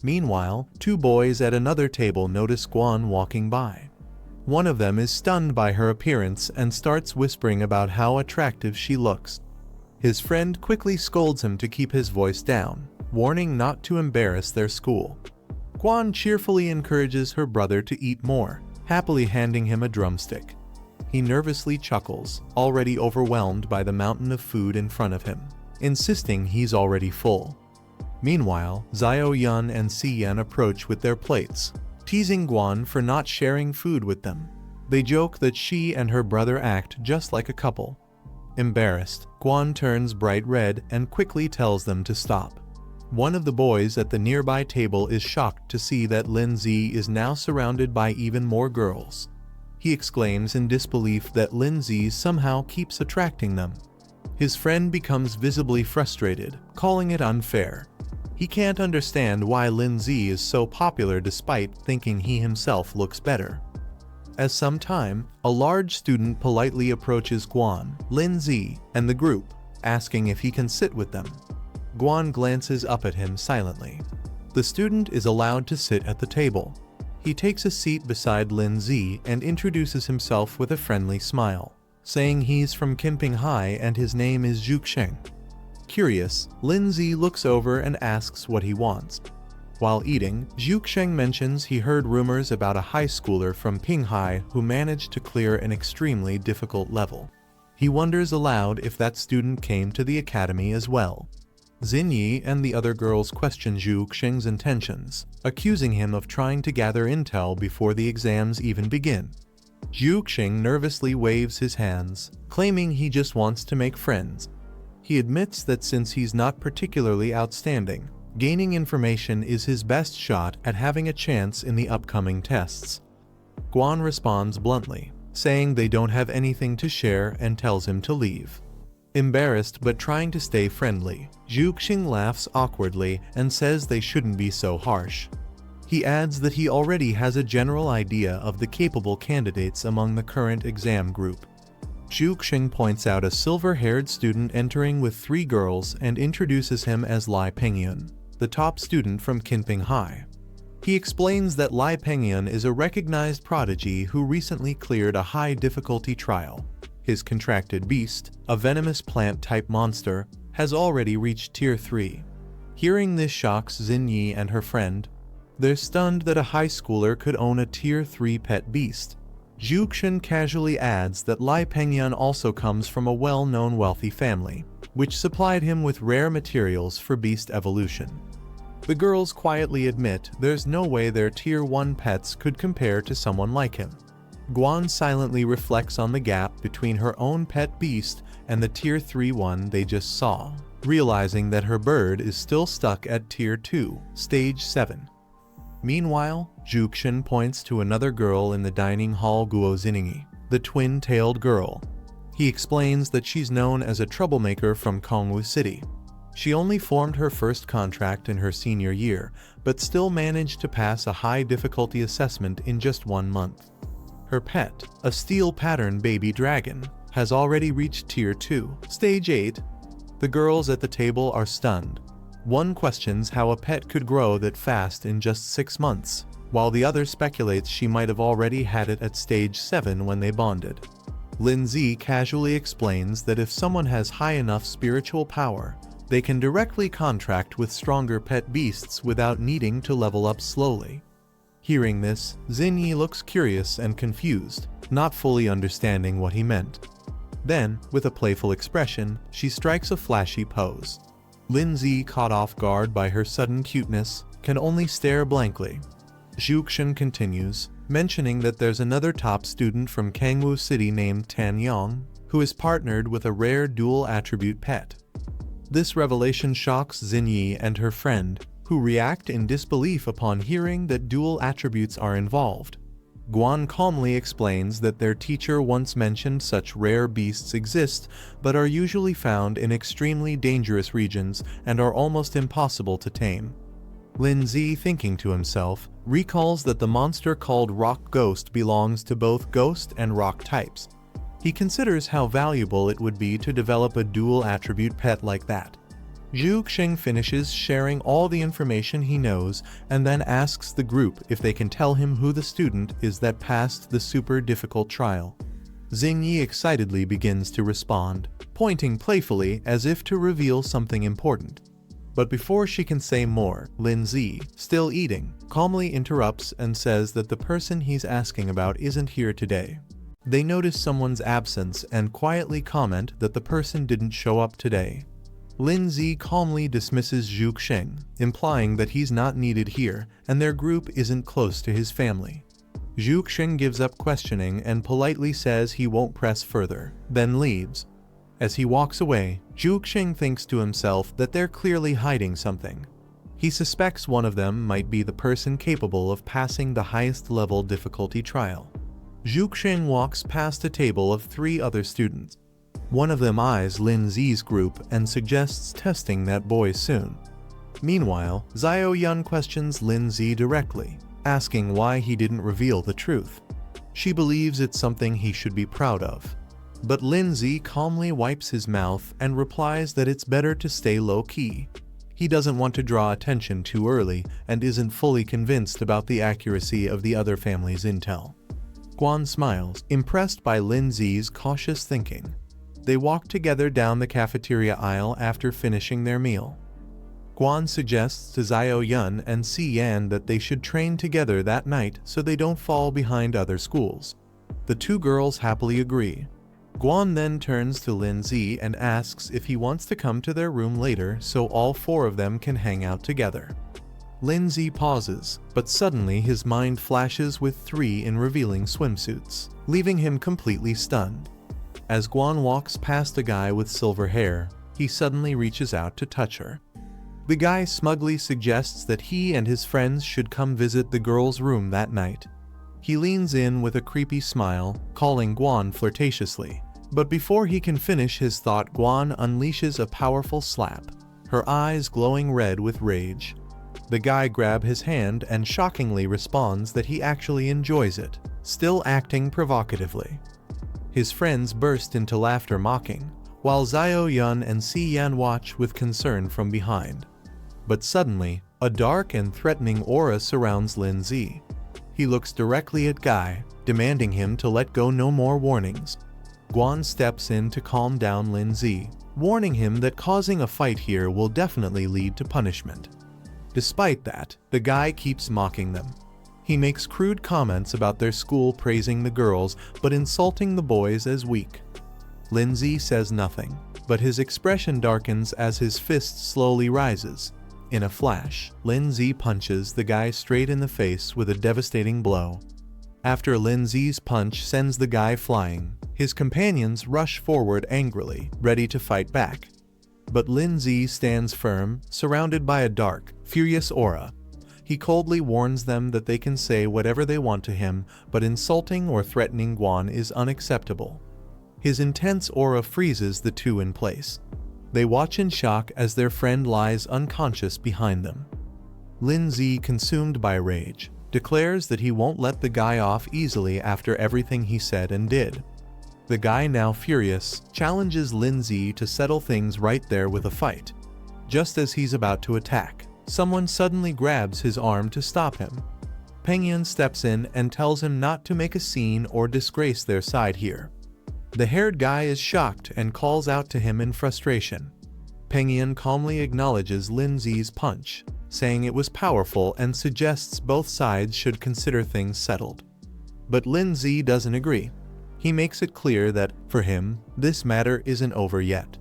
Meanwhile, two boys at another table notice Guan walking by. One of them is stunned by her appearance and starts whispering about how attractive she looks. His friend quickly scolds him to keep his voice down, warning not to embarrass their school. Guan cheerfully encourages her brother to eat more, happily handing him a drumstick. He nervously chuckles, already overwhelmed by the mountain of food in front of him, insisting he's already full. Meanwhile, Xiao Yun and Si Yan approach with their plates, teasing Guan for not sharing food with them. They joke that she and her brother act just like a couple. Embarrassed, Guan turns bright red and quickly tells them to stop. One of the boys at the nearby table is shocked to see that Lindsay is now surrounded by even more girls. He exclaims in disbelief that Lindsay somehow keeps attracting them. His friend becomes visibly frustrated, calling it unfair. He can't understand why Lindsay is so popular despite thinking he himself looks better. As some time, a large student politely approaches Guan, Lindsay, and the group, asking if he can sit with them. Guan glances up at him silently. The student is allowed to sit at the table. He takes a seat beside Lindsay and introduces himself with a friendly smile, saying he's from Kinping and his name is Zhuxing. Curious, Lindsay looks over and asks what he wants. While eating, Zhuxing mentions he heard rumors about a high schooler from Pinghai who managed to clear an extremely difficult level. He wonders aloud if that student came to the academy as well. Xinyi and the other girls question Zhuxing's intentions, accusing him of trying to gather intel before the exams even begin. Zhuxing nervously waves his hands, claiming he just wants to make friends. He admits that since he's not particularly outstanding, gaining information is his best shot at having a chance in the upcoming tests. Guan responds bluntly, saying they don't have anything to share and tells him to leave. Embarrassed but trying to stay friendly, Zhuxing laughs awkwardly and says they shouldn't be so harsh. He adds that he already has a general idea of the capable candidates among the current exam group. Zhuxing points out a silver-haired student entering with 3 girls and introduces him as Lai Pengyun, the top student from Kinping High. He explains that Lai Pengyun is a recognized prodigy who recently cleared a high-difficulty trial. His contracted beast, a venomous plant-type monster, has already reached Tier 3. Hearing this shocks Xinyi and her friend. They're stunned that a high schooler could own a Tier 3 pet beast. Zhuxing casually adds that Lai Pengyun also comes from a well-known wealthy family, which supplied him with rare materials for beast evolution. The girls quietly admit there's no way their Tier 1 pets could compare to someone like him. Guan silently reflects on the gap between her own pet beast and the Tier 3 one they just saw, realizing that her bird is still stuck at Tier 2, Stage 7. Meanwhile, Zhuxing points to another girl in the dining hall, Guo Xiningi, the twin-tailed girl. He explains that she's known as a troublemaker from Kongwu City. She only formed her first contract in her senior year, but still managed to pass a high difficulty assessment in just 1 month. Her pet, a steel pattern baby dragon, has already reached Tier 2, Stage 8. The girls at the table are stunned. One questions how a pet could grow that fast in just 6 months, while the other speculates she might have already had it at Stage 7 when they bonded. Lindsay casually explains that if someone has high enough spiritual power, they can directly contract with stronger pet beasts without needing to level up slowly. Hearing this, Xinyi looks curious and confused, not fully understanding what he meant. Then, with a playful expression, she strikes a flashy pose. Lindsay, caught off guard by her sudden cuteness, can only stare blankly. Zhuxin continues, mentioning that there's another top student from Kangwu City named Tan Yong, who is partnered with a rare dual attribute pet. This revelation shocks Xinyi and her friend, who react in disbelief upon hearing that dual attributes are involved. Guan calmly explains that their teacher once mentioned such rare beasts exist, but are usually found in extremely dangerous regions and are almost impossible to tame. Lindsay, thinking to himself, recalls that the monster called Rock Ghost belongs to both ghost and rock types. He considers how valuable it would be to develop a dual attribute pet like that. Zhu Xing finishes sharing all the information he knows and then asks the group if they can tell him who the student is that passed the super difficult trial. Xingyi excitedly begins to respond, pointing playfully as if to reveal something important. But before she can say more, Lindsay, still eating, calmly interrupts and says that the person he's asking about isn't here today. They notice someone's absence and quietly comment that the person didn't show up today. Lindsay calmly dismisses Zhu Xing, implying that he's not needed here and their group isn't close to his family. Zhu Xing gives up questioning and politely says he won't press further, then leaves. As he walks away, Zhu Xing thinks to himself that they're clearly hiding something. He suspects one of them might be the person capable of passing the highest level difficulty trial. Zhu Xing walks past a table of 3 other students. One of them eyes Lindsay's group and suggests testing that boy soon. Meanwhile, Xiao Yun questions Lindsay directly, asking why he didn't reveal the truth. She believes it's something he should be proud of. But Lindsay calmly wipes his mouth and replies that it's better to stay low-key. He doesn't want to draw attention too early and isn't fully convinced about the accuracy of the other family's intel. Guan smiles, impressed by Lindsay's cautious thinking. They walk together down the cafeteria aisle after finishing their meal. Guan suggests to Xiao Yun and Si Yan that they should train together that night so they don't fall behind other schools. The 2 girls happily agree. Guan then turns to Lindsay and asks if he wants to come to their room later so all 4 of them can hang out together. Lindsay pauses, but suddenly his mind flashes with 3 in revealing swimsuits, leaving him completely stunned. As Guan walks past a guy with silver hair, he suddenly reaches out to touch her. The guy smugly suggests that he and his friends should come visit the girl's room that night. He leans in with a creepy smile, calling Guan flirtatiously. But before he can finish his thought, Guan unleashes a powerful slap, her eyes glowing red with rage. The guy grabs his hand and shockingly responds that he actually enjoys it, still acting provocatively. His friends burst into laughter mocking, while Xiao Yun and Si Yan watch with concern from behind. But suddenly, a dark and threatening aura surrounds Lindsay. He looks directly at Guy, demanding him to let go. No more warnings. Guan steps in to calm down Lindsay, warning him that causing a fight here will definitely lead to punishment. Despite that, the guy keeps mocking them. He makes crude comments about their school, praising the girls but insulting the boys as weak. Lindsay says nothing, but his expression darkens as his fist slowly rises. In a flash, Lindsay punches the guy straight in the face with a devastating blow. After Lindsay's punch sends the guy flying, his companions rush forward angrily, ready to fight back. But Lindsay stands firm, surrounded by a dark, furious aura. He coldly warns them that they can say whatever they want to him, but insulting or threatening Guan is unacceptable. His intense aura freezes the 2 in place. They watch in shock as their friend lies unconscious behind them. Lindsay, consumed by rage, declares that he won't let the guy off easily after everything he said and did. The guy, now furious, challenges Lindsay to settle things right there with a fight. Just as he's about to attack, someone suddenly grabs his arm to stop him. Penghyun steps in and tells him not to make a scene or disgrace their side here. The haired guy is shocked and calls out to him in frustration. Penghyun calmly acknowledges Lindsay's punch, saying it was powerful and suggests both sides should consider things settled. But Lindsay doesn't agree. He makes it clear that, for him, this matter isn't over yet.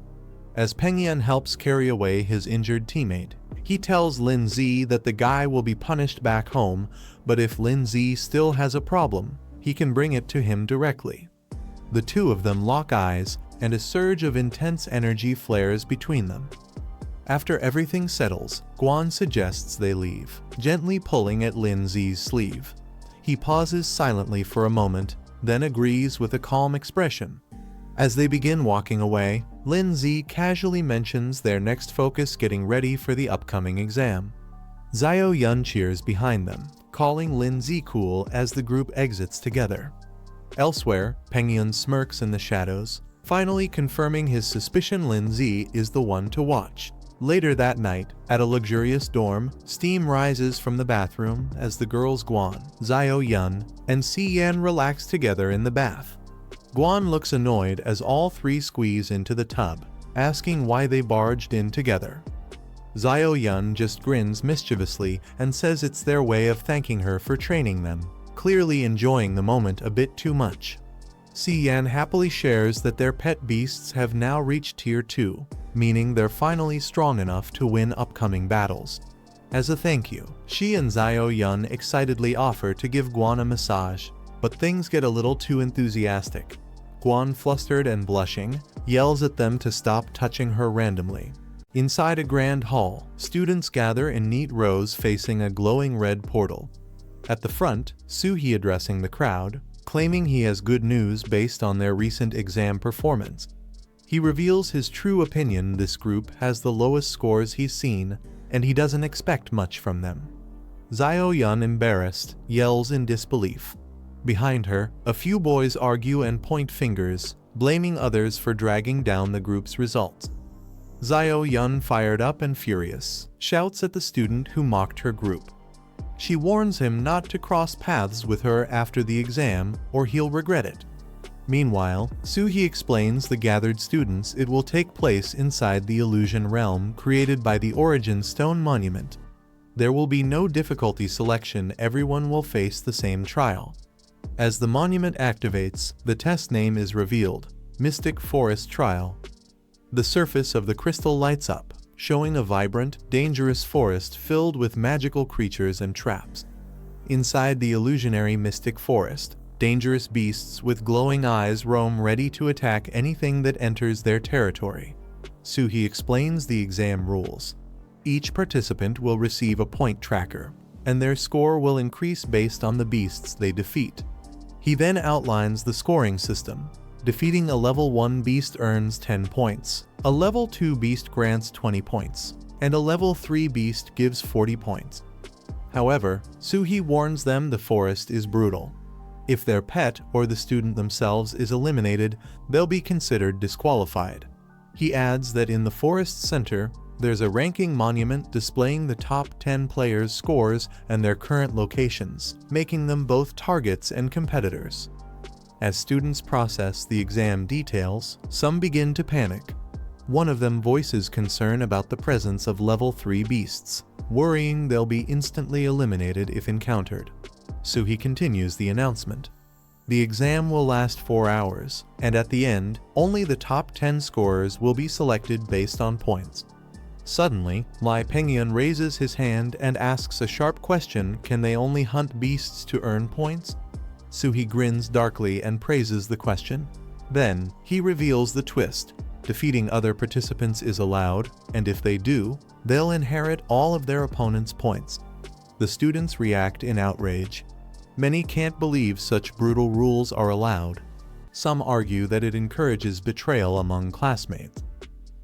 As Penghyun helps carry away his injured teammate, he tells Lindsay that the guy will be punished back home, but if Lindsay still has a problem, he can bring it to him directly. The two of them lock eyes, and a surge of intense energy flares between them. After everything settles, Gwon suggests they leave, gently pulling at Lindsay's sleeve. He pauses silently for a moment, then agrees with a calm expression. As they begin walking away, Lindsay casually mentions their next focus getting ready for the upcoming exam. Zio-yeon cheers behind them, calling Lindsay cool as the group exits together. Elsewhere, Penghyun smirks in the shadows, finally confirming his suspicion Lindsay is the one to watch. Later that night, at a luxurious dorm, steam rises from the bathroom as the girls Gwon, Zio-yeon, and Si-yeon relax together in the bath. Gwon looks annoyed as all three squeeze into the tub, asking why they barged in together. Zio-yeon just grins mischievously and says it's their way of thanking her for training them, clearly enjoying the moment a bit too much. Si-yeon happily shares that their pet beasts have now reached Tier 2, meaning they're finally strong enough to win upcoming battles. As a thank you, she and Zio-yeon excitedly offer to give Gwon a massage, but things get a little too enthusiastic. Gwon, flustered and blushing, yells at them to stop touching her randomly. Inside a grand hall, students gather in neat rows facing a glowing red portal. At the front, Soo-hee addressing the crowd, claiming he has good news based on their recent exam performance. He reveals his true opinion: this group has the lowest scores he's seen, and he doesn't expect much from them. Zio-yeon, embarrassed, yells in disbelief. Behind her, a few boys argue and point fingers, blaming others for dragging down the group's results. Zio-yeon, fired up and furious, shouts at the student who mocked her group. She warns him not to cross paths with her after the exam, or he'll regret it. Meanwhile, Soo-hee explains the gathered students it will take place inside the illusion realm created by the Origin Stone Monument. There will be no difficulty selection, everyone will face the same trial. As the monument activates, the test name is revealed: Mystic Forest Trial. The surface of the crystal lights up, showing a vibrant, dangerous forest filled with magical creatures and traps. Inside the illusionary mystic forest, dangerous beasts with glowing eyes roam, ready to attack anything that enters their territory. Soo-hee explains the exam rules. Each participant will receive a point tracker, and their score will increase based on the beasts they defeat. He then outlines the scoring system. Defeating a level 1 beast earns 10 points, a level 2 beast grants 20 points, and a level 3 beast gives 40 points. However, Soo-hee warns them the forest is brutal. If their pet or the student themselves is eliminated, they'll be considered disqualified. He adds that in the forest's center, there's a ranking monument displaying the top 10 players' scores and their current locations, making them both targets and competitors. As students process the exam details, some begin to panic. One of them voices concern about the presence of level 3 beasts, worrying they'll be instantly eliminated if encountered. Soo-hee continues the announcement. The exam will last 4 hours, and at the end, only the top 10 scorers will be selected based on points. Suddenly, Lee Penghyun raises his hand and asks a sharp question: can they only hunt beasts to earn points? Soo-hee grins darkly and praises the question. Then, he reveals the twist. Defeating other participants is allowed, and if they do, they'll inherit all of their opponent's points. The students react in outrage. Many can't believe such brutal rules are allowed. Some argue that it encourages betrayal among classmates.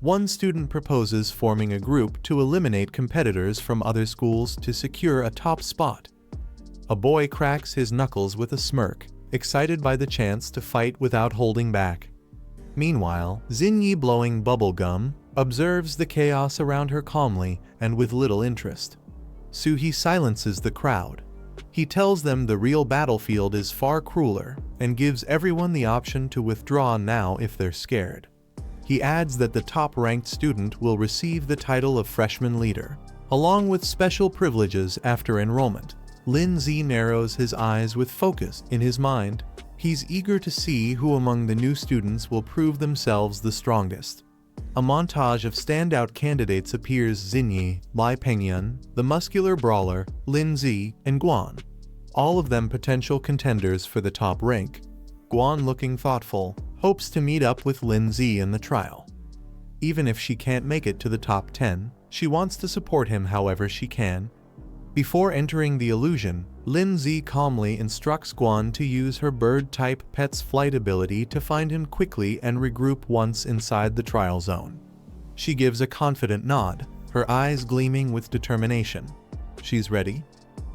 One student proposes forming a group to eliminate competitors from other schools to secure a top spot. A boy cracks his knuckles with a smirk, excited by the chance to fight without holding back. Meanwhile, Xinyi, blowing bubble gum, observes the chaos around her calmly and with little interest. Suhee silences the crowd. He tells them the real battlefield is far crueler and gives everyone the option to withdraw now if they're scared. He adds that the top-ranked student will receive the title of freshman leader, along with special privileges after enrollment. Lin-Zi narrows his eyes with focus in his mind. He's eager to see who among the new students will prove themselves the strongest. A montage of standout candidates appears: Xinyi, Lai Pengyun, the muscular brawler, Lin-Zi, and Guan. All of them potential contenders for the top rank. Guan, looking thoughtful, hopes to meet up with Lin-Zi in the trial. Even if she can't make it to the top 10, she wants to support him however she can. Before entering the illusion, Lin-Zi calmly instructs Guan to use her bird-type pet's flight ability to find him quickly and regroup once inside the trial zone. She gives a confident nod, her eyes gleaming with determination. She's ready.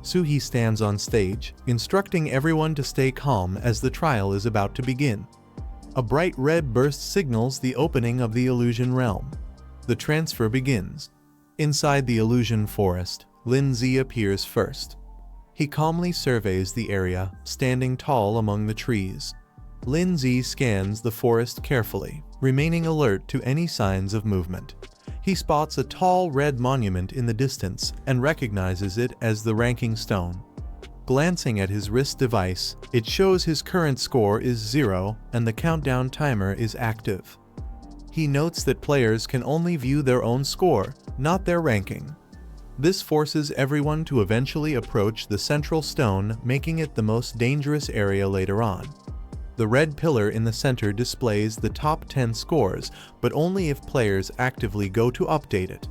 Suhee stands on stage, instructing everyone to stay calm as the trial is about to begin. A bright red burst signals the opening of the illusion realm. The transfer begins. Inside the illusion forest, Lin-Zi appears first. He calmly surveys the area, standing tall among the trees. Lin-Zi scans the forest carefully, remaining alert to any signs of movement. He spots a tall red monument in the distance and recognizes it as the ranking stone. Glancing at his wrist device, it shows his current score is 0 and the countdown timer is active. He notes that players can only view their own score, not their ranking. This forces everyone to eventually approach the central stone, making it the most dangerous area later on. The red pillar in the center displays the top 10 scores, but only if players actively go to update it.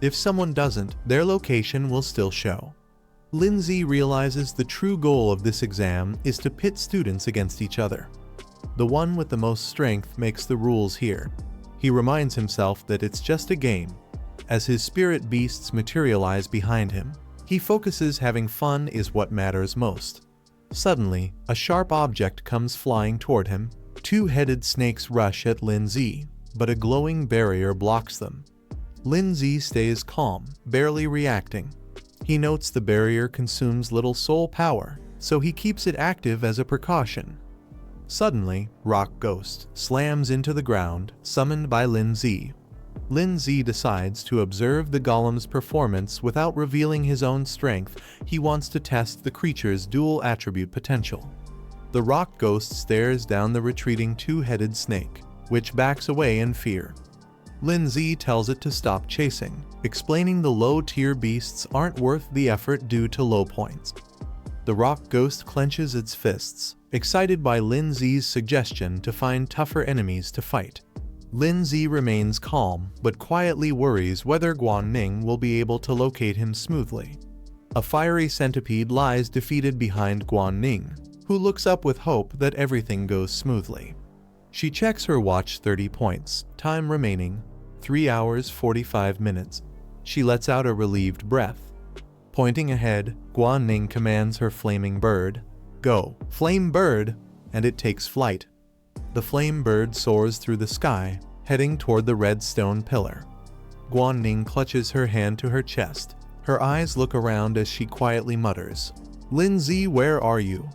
If someone doesn't, their location will still show. Lin-Zi realizes the true goal of this exam is to pit students against each other. The one with the most strength makes the rules here. He reminds himself that it's just a game. As his spirit beasts materialize behind him, he focuses having fun is what matters most. Suddenly, a sharp object comes flying toward him. Two-headed snakes rush at Lin-Zi, but a glowing barrier blocks them. Lin-Zi stays calm, barely reacting. He notes the barrier consumes little soul power, so he keeps it active as a precaution. Suddenly, Rock Ghost slams into the ground, summoned by Lin-Zi. Lin-Zi decides to observe the golem's performance without revealing his own strength. He wants to test the creature's dual attribute potential. The rock ghost stares down the retreating two-headed snake, which backs away in fear. Lin-Zi tells it to stop chasing, explaining the low-tier beasts aren't worth the effort due to low points. The rock ghost clenches its fists, excited by Lin-Zi's suggestion to find tougher enemies to fight. Lin-Zi remains calm, but quietly worries whether Guan Ning will be able to locate him smoothly. A fiery centipede lies defeated behind Guan Ning, who looks up with hope that everything goes smoothly. She checks her watch. 30 points, time remaining, 3 hours 45 minutes. She lets out a relieved breath. Pointing ahead, Guan Ning commands her flaming bird, "Go, flame bird," and it takes flight. The flame bird soars through the sky, heading toward the red stone pillar. Guan Ning clutches her hand to her chest. Her eyes look around as she quietly mutters, "Lin-Zi, where are you?"